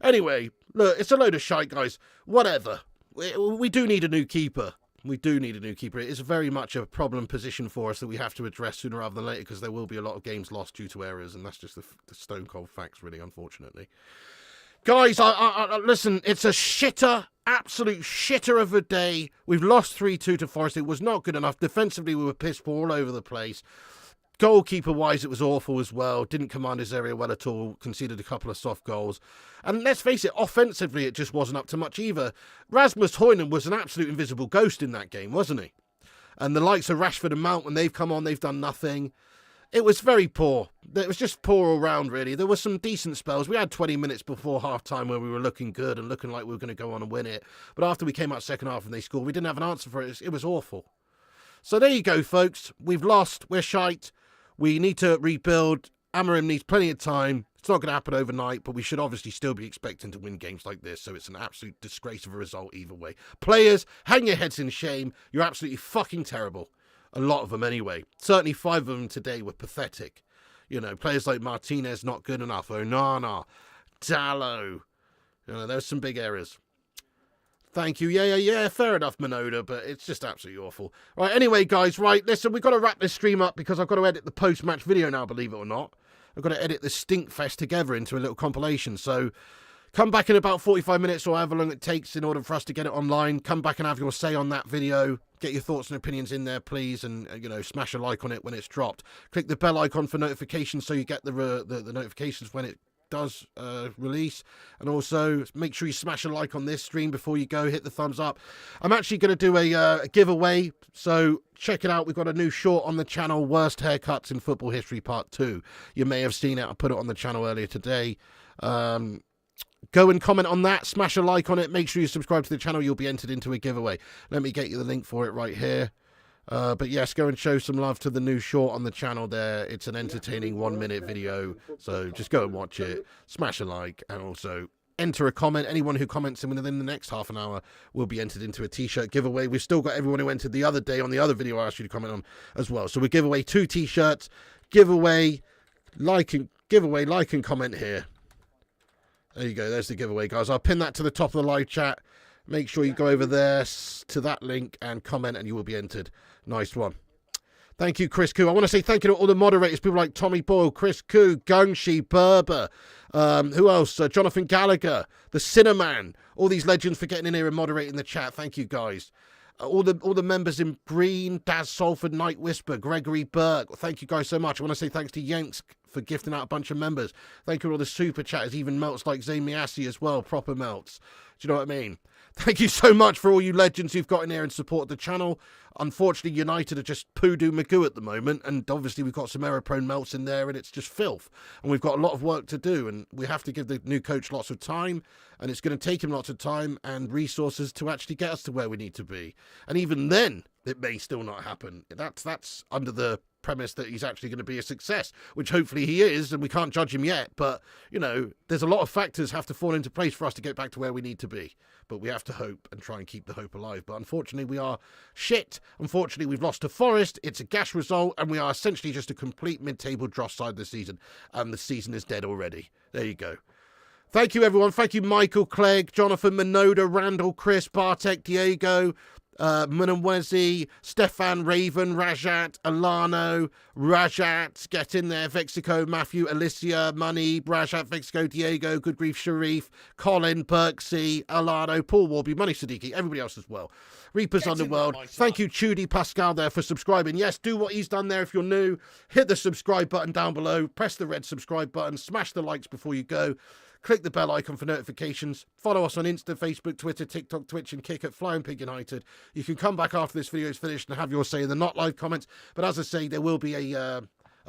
Anyway, look, it's a load of shite, guys. Whatever. We do need a new keeper. We do need a new keeper. It is very much a problem position for us that we have to address sooner rather than later, because there will be a lot of games lost due to errors, and that's just the stone cold facts, really, unfortunately. Guys, I listen, it's a shitter, absolute shitter of a day. We've lost 3-2 to Forest. It was not good enough. Defensively, we were piss poor all over the place. Goalkeeper-wise, it was awful as well. Didn't command his area well at all. Conceded a couple of soft goals. And let's face it, offensively, it just wasn't up to much either. Rasmus Højlund was an absolute invisible ghost in that game, wasn't he? And the likes of Rashford and Mount, when they've come on, they've done nothing. It was very poor. It was just poor all round, really. There were some decent spells. We had 20 minutes before half-time where we were looking good and looking like we were going to go on and win it. But after we came out second half and they scored, we didn't have an answer for it. It was awful. So there you go, folks. We've lost. We're shite. We need to rebuild. Amorim needs plenty of time. It's not going to happen overnight, but we should obviously still be expecting to win games like this, so it's an absolute disgrace of a result either way. Players, hang your heads in shame. You're absolutely fucking terrible. A lot of them anyway. Certainly 5 of them today were pathetic. You know, players like Martinez, not good enough. Onana, Dallo. You know, there's some big errors. Thank you. Yeah. Fair enough, Minoda, but it's just absolutely awful. Right, anyway, guys, right, listen, we've got to wrap this stream up because I've got to edit the post-match video now, believe it or not. I've got to edit the Stinkfest together into a little compilation. So come back in about 45 minutes or however long it takes in order for us to get it online. Come back and have your say on that video. Get your thoughts and opinions in there, please, and, you know, smash a like on it when it's dropped. Click the bell icon for notifications so you get the notifications when it does release, and also make sure you smash a like on this stream before you go. Hit the thumbs up. I'm actually going to do a giveaway, so check it out. We've got a new short on the channel, Worst Haircuts in Football History Part 2. You may have seen it. I put it on the channel earlier today. Go and comment on that, smash a like on it, make sure you subscribe to the channel. You'll be entered into a giveaway. Let me get you the link for it right here. But yes, go and show some love to the new short on the channel there. It's an entertaining 1-minute video, so just go and watch it, smash a like, and also enter a comment. Anyone who comments within the next half an hour will be entered into a t-shirt giveaway. We've still got everyone who entered the other day on the other video I asked you to comment on as well. So we give away 2 t-shirts, giveaway, like and comment here. There you go, there's the giveaway, guys. I'll pin that to the top of the live chat. Make sure you go over there to that link and comment, and you will be entered. Nice one. Thank you, Chris Koo. I want to say thank you to all the moderators, people like Tommy Boyle, Chris Koo, Gungshi, Berber, who else? Jonathan Gallagher, the Cinnamon, all these legends for getting in here and moderating the chat. Thank you, guys. All the members in Green, Daz Salford, Night Whisper, Gregory Burke. Thank you guys so much. I want to say thanks to Yanks for gifting out a bunch of members. Thank you to all the super chatters, even melts like Zayn Miassi as well, proper melts. Do you know what I mean? Thank you so much for all you legends who've got in here and supported the channel. Unfortunately, United are just poo-doo magoo at the moment, and obviously we've got some error-prone melts in there, and it's just filth. And we've got a lot of work to do, and we have to give the new coach lots of time, and it's going to take him lots of time and resources to actually get us to where we need to be. And even then, it may still not happen. That's under the premise that he's actually going to be a success, which hopefully he is, and we can't judge him yet. But, you know, there's a lot of factors have to fall into place for us to get back to where we need to be. But we have to hope and try and keep the hope alive. But unfortunately, we are shit. Unfortunately, we've lost to Forest. It's a gash result, and we are essentially just a complete mid-table dross side of the season. And the season is dead already. There you go. Thank you, everyone. Thank you, Michael, Clegg, Jonathan, Minoda, Randall, Chris, Bartek, Diego, Munamwezi, Stefan, Raven, Rajat, Alano, Rajat, get in there, Vexico, Matthew, Alicia, Money, Rajat, Vexico, Diego, Good Grief, Sharif, Colin, Berksy, Alano, Paul Warby, Money Siddiqui, everybody else as well. Reapers Underworld, thank you, Chudy Pascal there for subscribing. Yes, do what he's done there if you're new. Hit the subscribe button down below, press the red subscribe button, smash the likes before you go. Click the bell icon for notifications. Follow us on Insta, Facebook, Twitter, TikTok, Twitch, and Kick at Flying Pig United. You can come back after this video is finished and have your say in the not live comments. But as I say, there will be a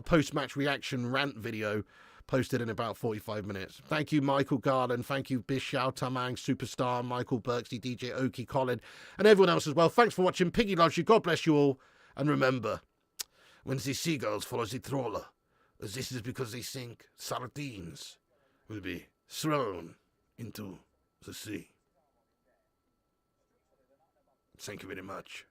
post-match reaction rant video posted in about 45 minutes. Thank you, Michael Garland. Thank you, Bishao, Tamang, Superstar, Michael Berksy, DJ Oki, Colin, and everyone else as well. Thanks for watching. Piggy loves you. God bless you all. And remember, when the seagulls follow the trawler, this is because they think sardines will be thrown into the sea. Thank you very much.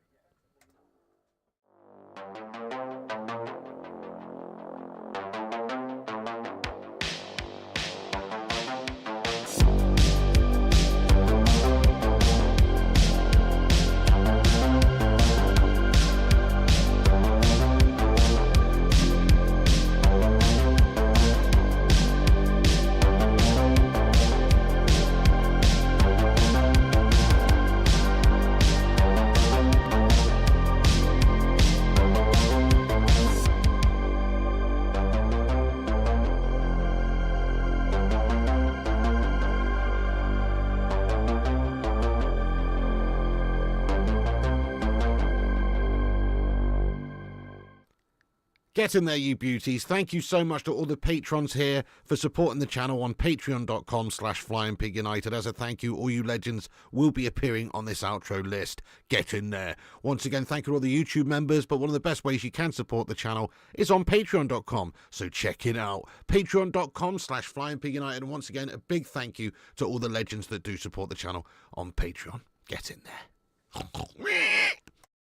Get in there, you beauties. Thank you so much to all the patrons here for supporting the channel on patreon.com/flyingpigunited. As a thank you, all you legends will be appearing on this outro list. Get in there. Once again, thank you to all the YouTube members, but one of the best ways you can support the channel is on patreon.com. So check it out. Patreon.com/flyingpigunited. And once again, a big thank you to all the legends that do support the channel on Patreon. Get in there.